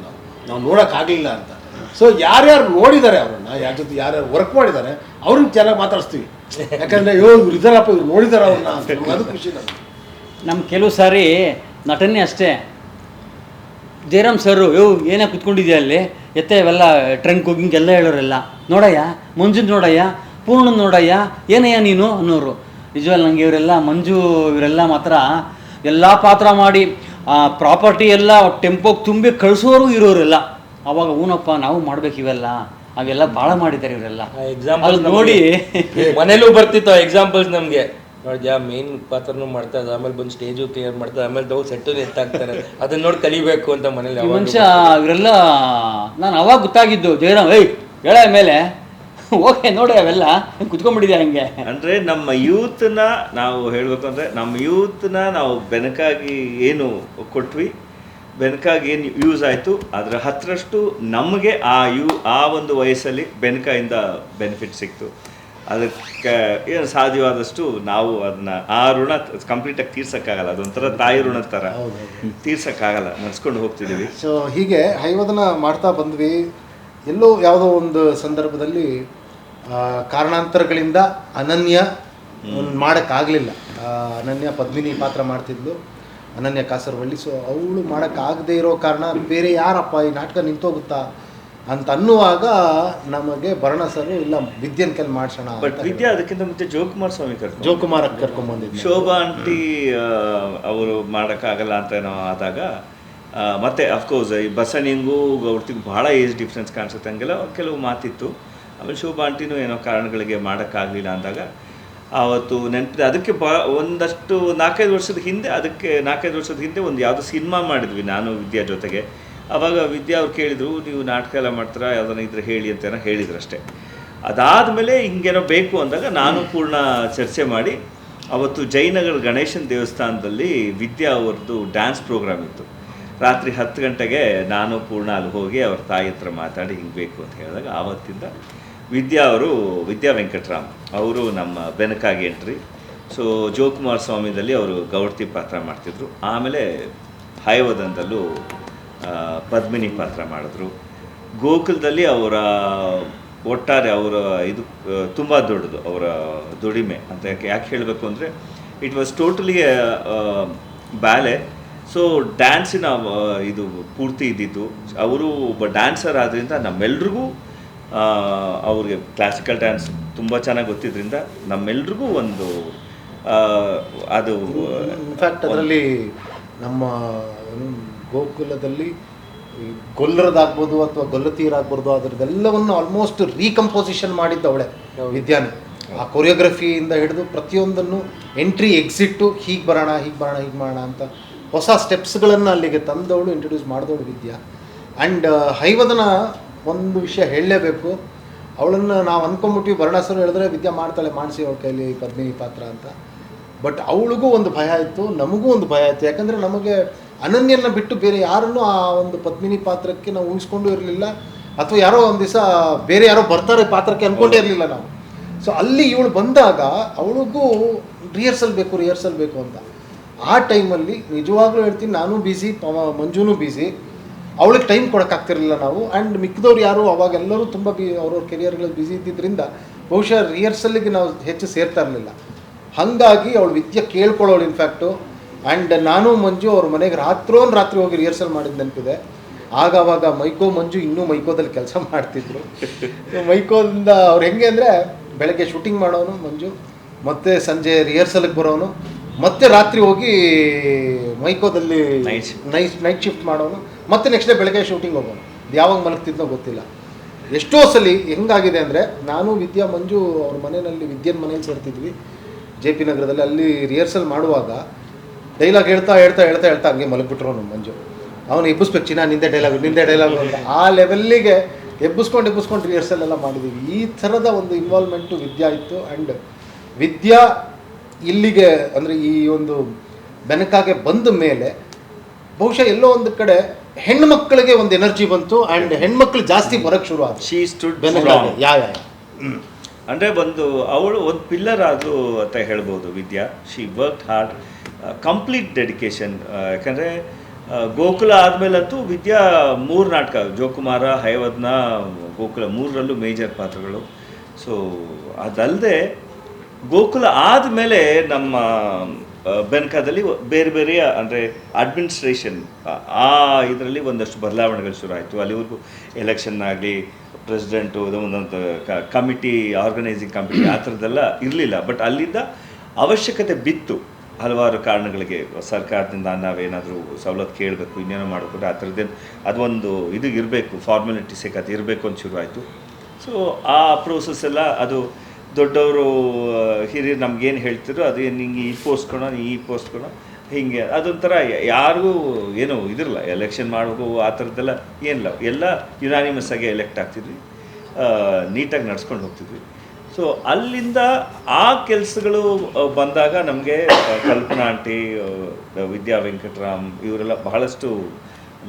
ನಾವು ನೋಡೋಕ್ಕಾಗಲಿಲ್ಲ ಅಂತ. ಸೊ ಯಾರ್ಯಾರು ನೋಡಿದ್ದಾರೆ ಅವ್ರನ್ನ, ಯಾರ ಜೊತೆ ಯಾರ್ಯಾರು ವರ್ಕ್ ಮಾಡಿದ್ದಾರೆ ಅವ್ರನ್ನ ಚೆನ್ನಾಗಿ ಮಾತಾಡಿಸ್ತೀವಿ. ಯಾಕಂದರೆ ಇವ್ರು ಇದ್ದಾರಪ್ಪ, ಇವ್ರು ನೋಡಿದಾರೆ ಅವ್ರನ್ನ ಅಂತ, ಅದು ಖುಷಿ ನಮಗೆ. ನಮ್ಮ ಕೆಲವು ಸಾರಿ ನಟನೆ ಅಷ್ಟೇ, ಜಯರಾಮ್ ಸರು ಏನೇ ಕುತ್ಕೊಂಡಿದ್ಯಾ ಅಲ್ಲಿ, ಎತ್ತ ಇವೆಲ್ಲ ಟ್ರಂಕ್ ಹಿಂಗೆಲ್ಲ ಹೇಳೋರೆಲ್ಲ, ನೋಡಯ್ಯ ಮಂಜುನ್ ನೋಡಯ್ಯ, ಪೂರ್ಣನ್ ನೋಡಯ್ಯ, ಏನಯ್ಯ ನೀನು ಅನ್ನೋರು. ನಿಜವಲ್ಲ, ನನಗೆ ಇವರೆಲ್ಲ ಮಂಜು ಇವರೆಲ್ಲ ಮಾತ್ರ ಎಲ್ಲ ಪಾತ್ರ ಮಾಡಿ ಪ್ರಾಪರ್ಟಿ ಎಲ್ಲ ಟೆಂಪೋಗೆ ತುಂಬಿ ಕಳಿಸೋರು ಇರೋರೆಲ್ಲ. ಅವಾಗ ಹೂನಪ್ಪ ನಾವು ಮಾಡ್ಬೇಕು ಇವೆಲ್ಲ, ಅವೆಲ್ಲ ಭಾಳ ಮಾಡಿದ್ದಾರೆ ಇವರೆಲ್ಲ. ಎಕ್ಸಾಂಪಲ್ ನೋಡಿ ಮನೇಲೂ ಬರ್ತಿತ್ತು ಎಕ್ಸಾಂಪಲ್ಸ್ ನಮಗೆ. ನೋಡಿದ್ಯಾ, ಮೇನ್ ಪಾತ್ರನೂ ಮಾಡ್ತಾರೆ, ಆಮೇಲೆ ಬಂದು ಸ್ಟೇಜು ಕ್ಲಿಯರ್ ಮಾಡ್ತಾರೆ, ಆಮೇಲೆ ತಗೋ ಸೆಟ್ಟು ಎತ್ತಾಕ್ತಾರೆ, ಅದನ್ನ ನೋಡಿ ಕಲಿಬೇಕು ಅಂತ ಮನೇಲಿ. ಮನುಷ್ಯ ಇವರೆಲ್ಲ ನಾನು ಅವಾಗ ಗೊತ್ತಾಗಿದ್ದು, ಜಯರಾಮ್ ಹೇಳ ಮೇಲೆ ಓಕೆ ನೋಡಿ ಅವೆಲ್ಲ ಕುತ್ಕೊಂಡ್ಬಿಟ್ಟಿದ್ಯಾ ಹಂಗೆ. ಅಂದರೆ ನಮ್ಮ ಯೂತ್ನ ನಾವು ಹೇಳಬೇಕು ಅಂದರೆ, ನಮ್ಮ ಯೂತ್ನ ನಾವು ಬೆನಕಾಗಿ ಏನು ಕೊಟ್ವಿ, ಬೆನಕಾಗಿ ಏನು ಯೂಸ್ ಆಯಿತು, ಅದರ 10ರಷ್ಟು ನಮಗೆ ಆ ಒಂದು ವಯಸ್ಸಲ್ಲಿ ಬೆನಕಾಯಿಂದ ಬೆನಿಫಿಟ್ ಸಿಕ್ತು. ಅದಕ್ಕೆ ಏನು ಸಾಧ್ಯವಾದಷ್ಟು ನಾವು ಅದನ್ನ ಆ ಋಣ ಕಂಪ್ಲೀಟಾಗಿ ತೀರ್ಸೋಕ್ಕಾಗಲ್ಲ. ಅದೊಂಥರ ತಾಯಿ ಋಣದ ಥರ ತೀರ್ಸೋಕ್ಕಾಗಲ್ಲ, ನಡೆಸ್ಕೊಂಡು ಹೋಗ್ತಿದ್ದೀವಿ. ಸೊ ಹೀಗೆ ಹೈವದನ ಮಾಡ್ತಾ ಬಂದ್ವಿ. ಎಲ್ಲೋ ಯಾವುದೋ ಒಂದು ಸಂದರ್ಭದಲ್ಲಿ ಕಾರಣಾಂತರಗಳಿಂದ ಅನನ್ಯ ಮಾಡೋಕ್ಕಾಗಲಿಲ್ಲ. ಅನನ್ಯ ಪದ್ಮಿನಿ ಪಾತ್ರ ಮಾಡ್ತಿದ್ಲು, ಅನನ್ಯ ಕಾಸರವಳ್ಳಿ. ಸೊ ಅವಳು ಮಾಡೋಕ್ಕಾಗದೇ ಇರೋ ಕಾರಣ, ಬೇರೆ ಯಾರಪ್ಪ ಈ ನಾಟಕ ನಿಂತೋಗುತ್ತಾ ಅಂತ ಅನ್ನುವಾಗ ನಮಗೆ ಭರಣ ಸರ್ ಇಲ್ಲ ವಿದ್ಯನ್ ಕೆಲ್ ಮಾಡ್ಸೋಣ. ಬಟ್ ವಿದ್ಯಾ ಅದಕ್ಕಿಂತ ಮುಂಚೆ ಜೋಕುಮಾರ್ ಸ್ವಾಮಿ ಜೋಕುಮಾರ್ ಕರ್ಕೊಂಡ್ಬಂದಿದ್ದೆ. ಶೋಭಾ ಆಂಟಿ ಅವರು ಮಾಡೋಕ್ಕಾಗಲ್ಲ ಅಂತ ಏನೋ ಆದಾಗ, ಮತ್ತು ಅಫ್ಕೋರ್ಸ್ ಈ ಬಸನಿಂಗೂ ಅವ್ರತಿಗೂ ಭಾಳ ಏಜ್ ಡಿಫ್ರೆನ್ಸ್ ಕಾಣಿಸುತ್ತೆ, ಹಂಗೆಲ್ಲ ಕೆಲವು ಮಾತಿತ್ತು. ಆಮೇಲೆ ಶೋಭಾ ಆಂಟಿನೂ ಏನೋ ಕಾರಣಗಳಿಗೆ ಮಾಡೋಕ್ಕಾಗಲಿಲ್ಲ ಅಂದಾಗ ಆವತ್ತು ನೆನಪಿದೆ. ಅದಕ್ಕೆ ಒಂದಷ್ಟು 4-5 ವರ್ಷದ ಹಿಂದೆ ಒಂದು ಯಾವುದೋ ಸಿನಿಮಾ ಮಾಡಿದ್ವಿ ನಾನು ವಿದ್ಯಾ ಜೊತೆಗೆ. ಆವಾಗ ವಿದ್ಯಾ ಅವ್ರು ಕೇಳಿದರು, ನೀವು ನಾಟಕ ಎಲ್ಲ ಮಾಡ್ತೀರಾ, ಯಾವುದನ್ನ ಇದ್ರೆ ಹೇಳಿ ಅಂತೇನೋ ಹೇಳಿದ್ರು ಅಷ್ಟೇ. ಅದಾದಮೇಲೆ ಹಿಂಗೇನೋ ಬೇಕು ಅಂದಾಗ ನಾನು ಪೂರ್ಣ ಚರ್ಚೆ ಮಾಡಿ, ಅವತ್ತು ಜಯನಗರ ಗಣೇಶನ ದೇವಸ್ಥಾನದಲ್ಲಿ ವಿದ್ಯಾ ಅವ್ರದ್ದು ಡ್ಯಾನ್ಸ್ ಪ್ರೋಗ್ರಾಮ್ ಇತ್ತು. ರಾತ್ರಿ 10 ಗಂಟೆಗೆ ನಾನು ಪೂರ್ಣ ಅಲ್ಲಿ ಹೋಗಿ ಅವ್ರ ತಾಯಿ ಹತ್ರ ಮಾತಾಡಿ ಹಿಂಗೆ ಬೇಕು ಅಂತ ಹೇಳಿದಾಗ, ಆವತ್ತಿಂದ ವಿದ್ಯಾ ವೆಂಕಟರಾಮ್ ಅವರು ನಮ್ಮ ಬೆನಕಾಗಿ ಎಂಟ್ರಿ. ಸೊ ಜೋಕುಮಾರ್ ಸ್ವಾಮಿದಲ್ಲಿ ಅವರು ಗೌಡ್ತಿ ಪಾತ್ರ ಮಾಡ್ತಿದ್ರು. ಆಮೇಲೆ ಹೈವದನದಲ್ಲೂ ಪದ್ಮಿನಿ ಪಾತ್ರ ಮಾಡಿದ್ರು. ಗೋಕುಲದಲ್ಲಿ ಅವರ ಒಟ್ಟಾರೆ ಅವರ ಇದು ತುಂಬ ದೊಡ್ಡದು, ಅವರ ದುಡಿಮೆ ಅಂತ ಯಾಕೆ ಹೇಳಬೇಕು ಅಂದರೆ, it was totally ballet. So ಡ್ಯಾನ್ಸಿನ ಇದು ಪೂರ್ತಿ ಇದ್ದಿದ್ದು. ಅವರು ಒಬ್ಬ ಡ್ಯಾನ್ಸರ್ ಆದ್ದರಿಂದ ನಮ್ಮೆಲ್ರಿಗೂ ಅವ್ರಿಗೆ ಕ್ಲಾಸಿಕಲ್ ಡ್ಯಾನ್ಸ್ ತುಂಬ ಚೆನ್ನಾಗಿ ಗೊತ್ತಿದ್ದರಿಂದ ನಮ್ಮೆಲ್ರಿಗೂ ಒಂದು ಅದು ಇನ್ಫ್ಯಾಕ್ಟ್ ಅದರಲ್ಲಿ ನಮ್ಮ ಗೋಕುಲದಲ್ಲಿ ಈ ಗೊಲ್ಲರದಾಗ್ಬೋದು ಅಥವಾ ಗೊಲ್ಲತೀರಾಗ್ಬೋದು ಅದರದ್ದೆಲ್ಲವನ್ನು ಆಲ್ಮೋಸ್ಟ್ ರೀಕಂಪೋಸಿಷನ್ ಮಾಡಿದ್ದು ಅವಳೆ ವಿದ್ಯಾನೆ. ಆ ಕೊರಿಯೋಗ್ರಫಿಯಿಂದ ಹಿಡಿದು ಪ್ರತಿಯೊಂದನ್ನು ಎಂಟ್ರಿ ಎಕ್ಸಿಟ್ಟು ಹೀಗೆ ಬರೋಣ ಹೀಗೆ ಮಾಡೋಣ ಅಂತ ಹೊಸ ಸ್ಟೆಪ್ಸ್ಗಳನ್ನು ಅಲ್ಲಿಗೆ ತಂದವಳು, ಇಂಟ್ರೊಡ್ಯೂಸ್ ಮಾಡಿದವಳು ವಿದ್ಯಾ. ಆ್ಯಂಡ್ ಹೈವದನ ಒಂದು ವಿಷಯ ಹೇಳಲೇಬೇಕು, ಅವಳನ್ನು ನಾವು ಅಂದ್ಕೊಂಬಿಟ್ವಿ ಭರಣಾಸುರ ಹೇಳಿದ್ರೆ ವಿದ್ಯಾ ಮಾಡ್ತಾಳೆ, ಮಾಡಿಸಿ ಅವಳ ಕೈಲಿ ಪದ್ಮಿನಿ ಪಾತ್ರ ಅಂತ. ಬಟ್ ಅವಳಿಗೂ ಒಂದು ಭಯ ಇತ್ತು, ನಮಗೂ ಒಂದು ಭಯ ಇತ್ತು. ಯಾಕಂದರೆ ನಮಗೆ ಅನನ್ಯನ ಬಿಟ್ಟು ಬೇರೆ ಯಾರನ್ನೂ ಆ ಒಂದು ಪದ್ಮಿನಿ ಪಾತ್ರಕ್ಕೆ ನಾವು ಊಹಿಸ್ಕೊಂಡು ಇರಲಿಲ್ಲ, ಅಥವಾ ಯಾರೋ ಒಂದು ದಿವಸ ಬೇರೆ ಯಾರೋ ಬರ್ತಾರೆ ಪಾತ್ರಕ್ಕೆ ಅಂದ್ಕೊಂಡೇ ಇರಲಿಲ್ಲ ನಾವು. ಸೊ ಅಲ್ಲಿ ಇವಳು ಬಂದಾಗ ಅವಳಿಗೂ ರಿಹರ್ಸಲ್ ಬೇಕು ಅಂತ. ಆ ಟೈಮಲ್ಲಿ ನಿಜವಾಗ್ಲೂ ಹೇಳ್ತೀನಿ, ನಾನು ಬ್ಯುಸಿ, ಮಂಜುನೂ ಬ್ಯುಸಿ, ಅವಳಿಗೆ ಟೈಮ್ ಕೊಡೋಕ್ಕಾಗ್ತಿರಲಿಲ್ಲ ನಾವು. ಆ್ಯಂಡ್ ಮಿಕ್ಕಿದವ್ರು ಯಾರು ಅವಾಗೆಲ್ಲರೂ ತುಂಬ ಅವ್ರವ್ರ ಕೆರಿಯರ್ಗಳಲ್ಲಿ ಬ್ಯುಸಿ ಇದ್ದಿದ್ದರಿಂದ ಬಹುಶಃ ರಿಹರ್ಸಲ್ಗೆ ನಾವು ಹೆಚ್ಚು ಸೇರ್ತಾ ಇರಲಿಲ್ಲ. ಹಾಗಾಗಿ ಅವಳು ವಿದ್ಯೆ ಕೇಳ್ಕೊಳ್ಳೋಳು ಇನ್ಫ್ಯಾಕ್ಟು. ಆ್ಯಂಡ್ ನಾನು ಮಂಜು ಅವ್ರ ಮನೆಗೆ ರಾತ್ರಿ ಹೋಗಿ ರಿಹರ್ಸಲ್ ಮಾಡಿದ ನೆನಪಿದೆ. ಆವಾಗ ಮೈಕೋ ಮಂಜು ಇನ್ನೂ ಮೈಕೋದಲ್ಲಿ ಕೆಲಸ ಮಾಡ್ತಿದ್ರು. ಮೈಕೋದಿಂದ ಅವ್ರು ಹೆಂಗೆ ಅಂದರೆ ಬೆಳಗ್ಗೆ ಶೂಟಿಂಗ್ ಮಾಡೋನು ಮಂಜು, ಮತ್ತು ಸಂಜೆ ರಿಹರ್ಸಲ್ಗೆ ಬರೋನು, ಮತ್ತೆ ರಾತ್ರಿ ಹೋಗಿ ಮೈಕೋದಲ್ಲಿ ನೈಟ್ ಶಿಫ್ಟ್ ಮಾಡೋನು, ಮತ್ತೆ ನೆಕ್ಸ್ಟ್ ಡೇ ಬೆಳಗ್ಗೆ ಶೂಟಿಂಗ್ ಹೋಗೋನು. ಯಾವಾಗ ಮಲಗ್ತಿದ್ನೋ ಗೊತ್ತಿಲ್ಲ. ಎಷ್ಟೋ ಸಲ ಹೆಂಗಾಗಿದೆ ಅಂದರೆ, ನಾನು ವಿದ್ಯಾ ಮಂಜು ಅವ್ರ ಮನೆಯಲ್ಲಿ ವಿದ್ಯನ ಮನೇಲಿ ಸೇರ್ತಿದ್ವಿ JP ನಗರದಲ್ಲಿ. ಅಲ್ಲಿ ರಿಹರ್ಸಲ್ ಮಾಡುವಾಗ ಡೈಲಾಗ್ ಹೇಳ್ತಾ ಹಂಗೆ ಮಲಗಿಬಿಟ್ರು ನಮ್ಮ ಮಂಜು. ಅವನು ಎಬ್ಬಿಸ್ಬೇಕು, ಚಿನ್ನ ನಿಂದೆ ಡೈಲಾಗು ಅಂತ. ಆ ಲೆವೆಲ್ಲಿಗೆ ಎಬ್ಬಿಸ್ಕೊಂಡು ರಿಹರ್ಸಲ್ ಎಲ್ಲ ಮಾಡಿದ್ದೀವಿ. ಈ ಥರದ ಒಂದು ಇನ್ವಾಲ್ವ್ಮೆಂಟು ವಿದ್ಯಾ ಇತ್ತು. ಆ್ಯಂಡ್ ವಿದ್ಯಾ ಇಲ್ಲಿಗೆ ಅಂದರೆ ಈ ಒಂದು ಬೆನಕಾಗೆ ಬಂದ ಮೇಲೆ ಬಹುಶಃ ಎಲ್ಲೋ ಒಂದು ಕಡೆ ಹೆಣ್ಣು ಮಕ್ಕಳಿಗೆ ಒಂದು ಎನರ್ಜಿ ಬಂತು. ಆ್ಯಂಡ್ ಹೆಣ್ಮಕ್ಳು ಜಾಸ್ತಿ ಬರೋಕ್ಕೆ ಶುರು ಆಯ್ತು. ಶೀ ಸ್ಟುಡ್ ಬೆನಕಾಗೆ ಅಂದರೆ ಅವಳು ಒಂದು ಪಿಲ್ಲರ್ ಆದರೂ ಅಂತ ಹೇಳ್ಬೋದು Vidya. She work hard, complete dedication. ಯಾಕಂದರೆ ಗೋಕುಲ ಆದಮೇಲಂತೂ ವಿದ್ಯಾ 3 ನಾಟಕ, ಜೋಕುಮಾರ, ಹೈವದ್ನ, ಗೋಕುಲ 3ರಲ್ಲೂ ಮೇಜರ್ ಪಾತ್ರಗಳು. ಸೊ ಅದಲ್ಲದೆ ಗೋಕುಲ ಆದಮೇಲೆ ನಮ್ಮ ಬೆನಕಾದಲ್ಲಿ ಬೇರೆ ಅಂದರೆ ಅಡ್ಮಿನಿಸ್ಟ್ರೇಷನ್ ಆ ಇದರಲ್ಲಿ ಒಂದಷ್ಟು ಬದಲಾವಣೆಗಳು ಶುರು ಆಯಿತು. ಅಲ್ಲಿವರೆಗೂ ಎಲೆಕ್ಷನ್ ಆಗಲಿ, ಪ್ರೆಸಿಡೆಂಟು, ಒಂದೊಂದು ಕಮಿಟಿ, ಆರ್ಗನೈಸಿಂಗ್ ಕಮಿಟಿ ಆ ಥರದ್ದೆಲ್ಲ ಇರಲಿಲ್ಲ. ಬಟ್ ಅಲ್ಲಿದ್ದ ಅವಶ್ಯಕತೆ ಬಿತ್ತು ಹಲವಾರು ಕಾರಣಗಳಿಗೆ. ಸರ್ಕಾರದಿಂದ ನಾವೇನಾದರೂ ಸವಲತ್ತು ಕೇಳಬೇಕು, ಇನ್ನೇನೋ ಮಾಡಿಕೊಂಡ್ರೆ ಆ ಥರದ್ದೇನು ಅದೊಂದು ಇದು ಇರಬೇಕು, ಫಾರ್ಮಾಲಿಟೀಸಿಗೆ ಅದು ಇರಬೇಕು ಅಂತ ಶುರು ಆಯಿತು. ಸೊ ಆ ಪ್ರೋಸೆಸ್ ಎಲ್ಲ ಅದು ದೊಡ್ಡವರು ಹಿರಿಯರು ನಮಗೇನು ಹೇಳ್ತಿದ್ರು, ಅದು ನಿಂಗೆ ಈ ಪೋಸ್ಟ್ ಕೊಡೋ ಹೀಗೆ ಅದೊಂಥರ ಯಾರಿಗೂ ಏನೂ ಇದಿರಲ್ಲ. ಎಲೆಕ್ಷನ್ ಮಾಡೋದು ಆ ಥರದ್ದೆಲ್ಲ ಏನಿಲ್ಲ, ಎಲ್ಲ ಯುನಾನಿಮಸ್ ಆಗಿ ಎಲೆಕ್ಟ್ ಆಗ್ತಿದ್ವಿ, ನೀಟಾಗಿ ನಡ್ಸ್ಕೊಂಡು ಹೋಗ್ತಿದ್ವಿ. ಸೊ ಅಲ್ಲಿಂದ ಆ ಕೆಲಸಗಳು ಬಂದಾಗ ನಮಗೆ ಕಲ್ಪನಾ ಆಂಟಿ, ವಿದ್ಯಾ ವೆಂಕಟರಾಮ್ ಇವರೆಲ್ಲ ಬಹಳಷ್ಟು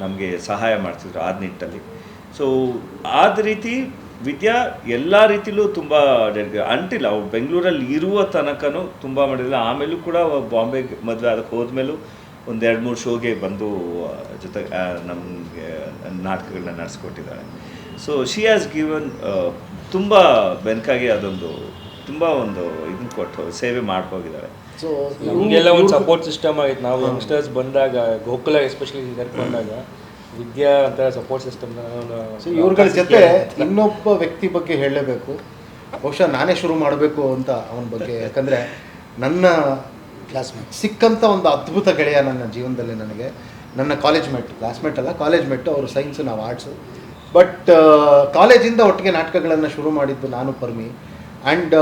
ನಮಗೆ ಸಹಾಯ ಮಾಡ್ತಿದ್ರು ಆದ ನಿಟ್ಟಲ್ಲಿ. ಸೊ ಆದ ರೀತಿ ವಿದ್ಯಾ ಎಲ್ಲ ರೀತಿಲೂ ತುಂಬ ಅಂಟಿಲ್ಲ. ಅವ್ರು ಬೆಂಗಳೂರಲ್ಲಿ ಇರುವ ತನಕನೂ ತುಂಬ ಮಾಡಿಲ್ಲ. ಆಮೇಲೂ ಕೂಡ ಬಾಂಬೆಗೆ ಮದುವೆ ಅದಕ್ಕೆ ಹೋದ್ಮೇಲೂ 1-2-3 ಶೋಗೆ ಬಂದು ಜೊತೆ ನಮಗೆ ನಾಟಕಗಳನ್ನ ನಡೆಸ್ಕೊಟ್ಟಿದ್ದಾಳೆ. ಸೊ ಶಿ ಹ್ಯಾಸ್ ಗಿವನ್ ತುಂಬ ಬೆನಕಾಗಿ ಅದೊಂದು ತುಂಬ ಒಂದು ಇದನ್ನು ಕೊಟ್ಟು ಸೇವೆ ಮಾಡ್ಕೋಗಿದ್ದಾಳೆ. ಸೊ ನಮಗೆಲ್ಲ ಒಂದು ಸಪೋರ್ಟ್ ಸಿಸ್ಟಮ್ ಆಗಿತ್ತು. ನಾವು ಯಂಗ್ಸ್ಟರ್ಸ್ ಬಂದಾಗ, ಗೋಕುಲ ಎಸ್ಪೆಷಲಿ ಇದಕ್ಕೆ ಬಂದಾಗ ವಿದ್ಯಾ ಅಂತ ಸಪೋರ್ಟ್ ಸಿಸ್ಟಮ್. ಸೊ ಇವ್ರಗಳ ಜೊತೆ ಇನ್ನೊಬ್ಬ ವ್ಯಕ್ತಿ ಬಗ್ಗೆ ಹೇಳಲೇಬೇಕು. ಬಹುಶಃ ನಾನೇ ಶುರು ಮಾಡಬೇಕು ಅಂತ ಅವನ ಬಗ್ಗೆ. ಯಾಕಂದರೆ ನನ್ನ ಕ್ಲಾಸ್ಮೇಟ್ ಸಿಕ್ಕಂಥ ಒಂದು ಅದ್ಭುತ ಗೆಳೆಯ ನನ್ನ ಜೀವನದಲ್ಲಿ ನನಗೆ. ನನ್ನ ಕ್ಲಾಸ್ಮೇಟ್ ಅಲ್ಲ, ಕಾಲೇಜ್ ಮೇಟು. ಅವರು ಸೈನ್ಸು, ನಾವು ಆರ್ಟ್ಸು. ಬಟ್ ಕಾಲೇಜಿಂದ ಒಟ್ಟಿಗೆ ನಾಟಕಗಳನ್ನು ಶುರು ಮಾಡಿದ್ದು ನಾನು, ಪರ್ಮಿ. ಆ್ಯಂಡ್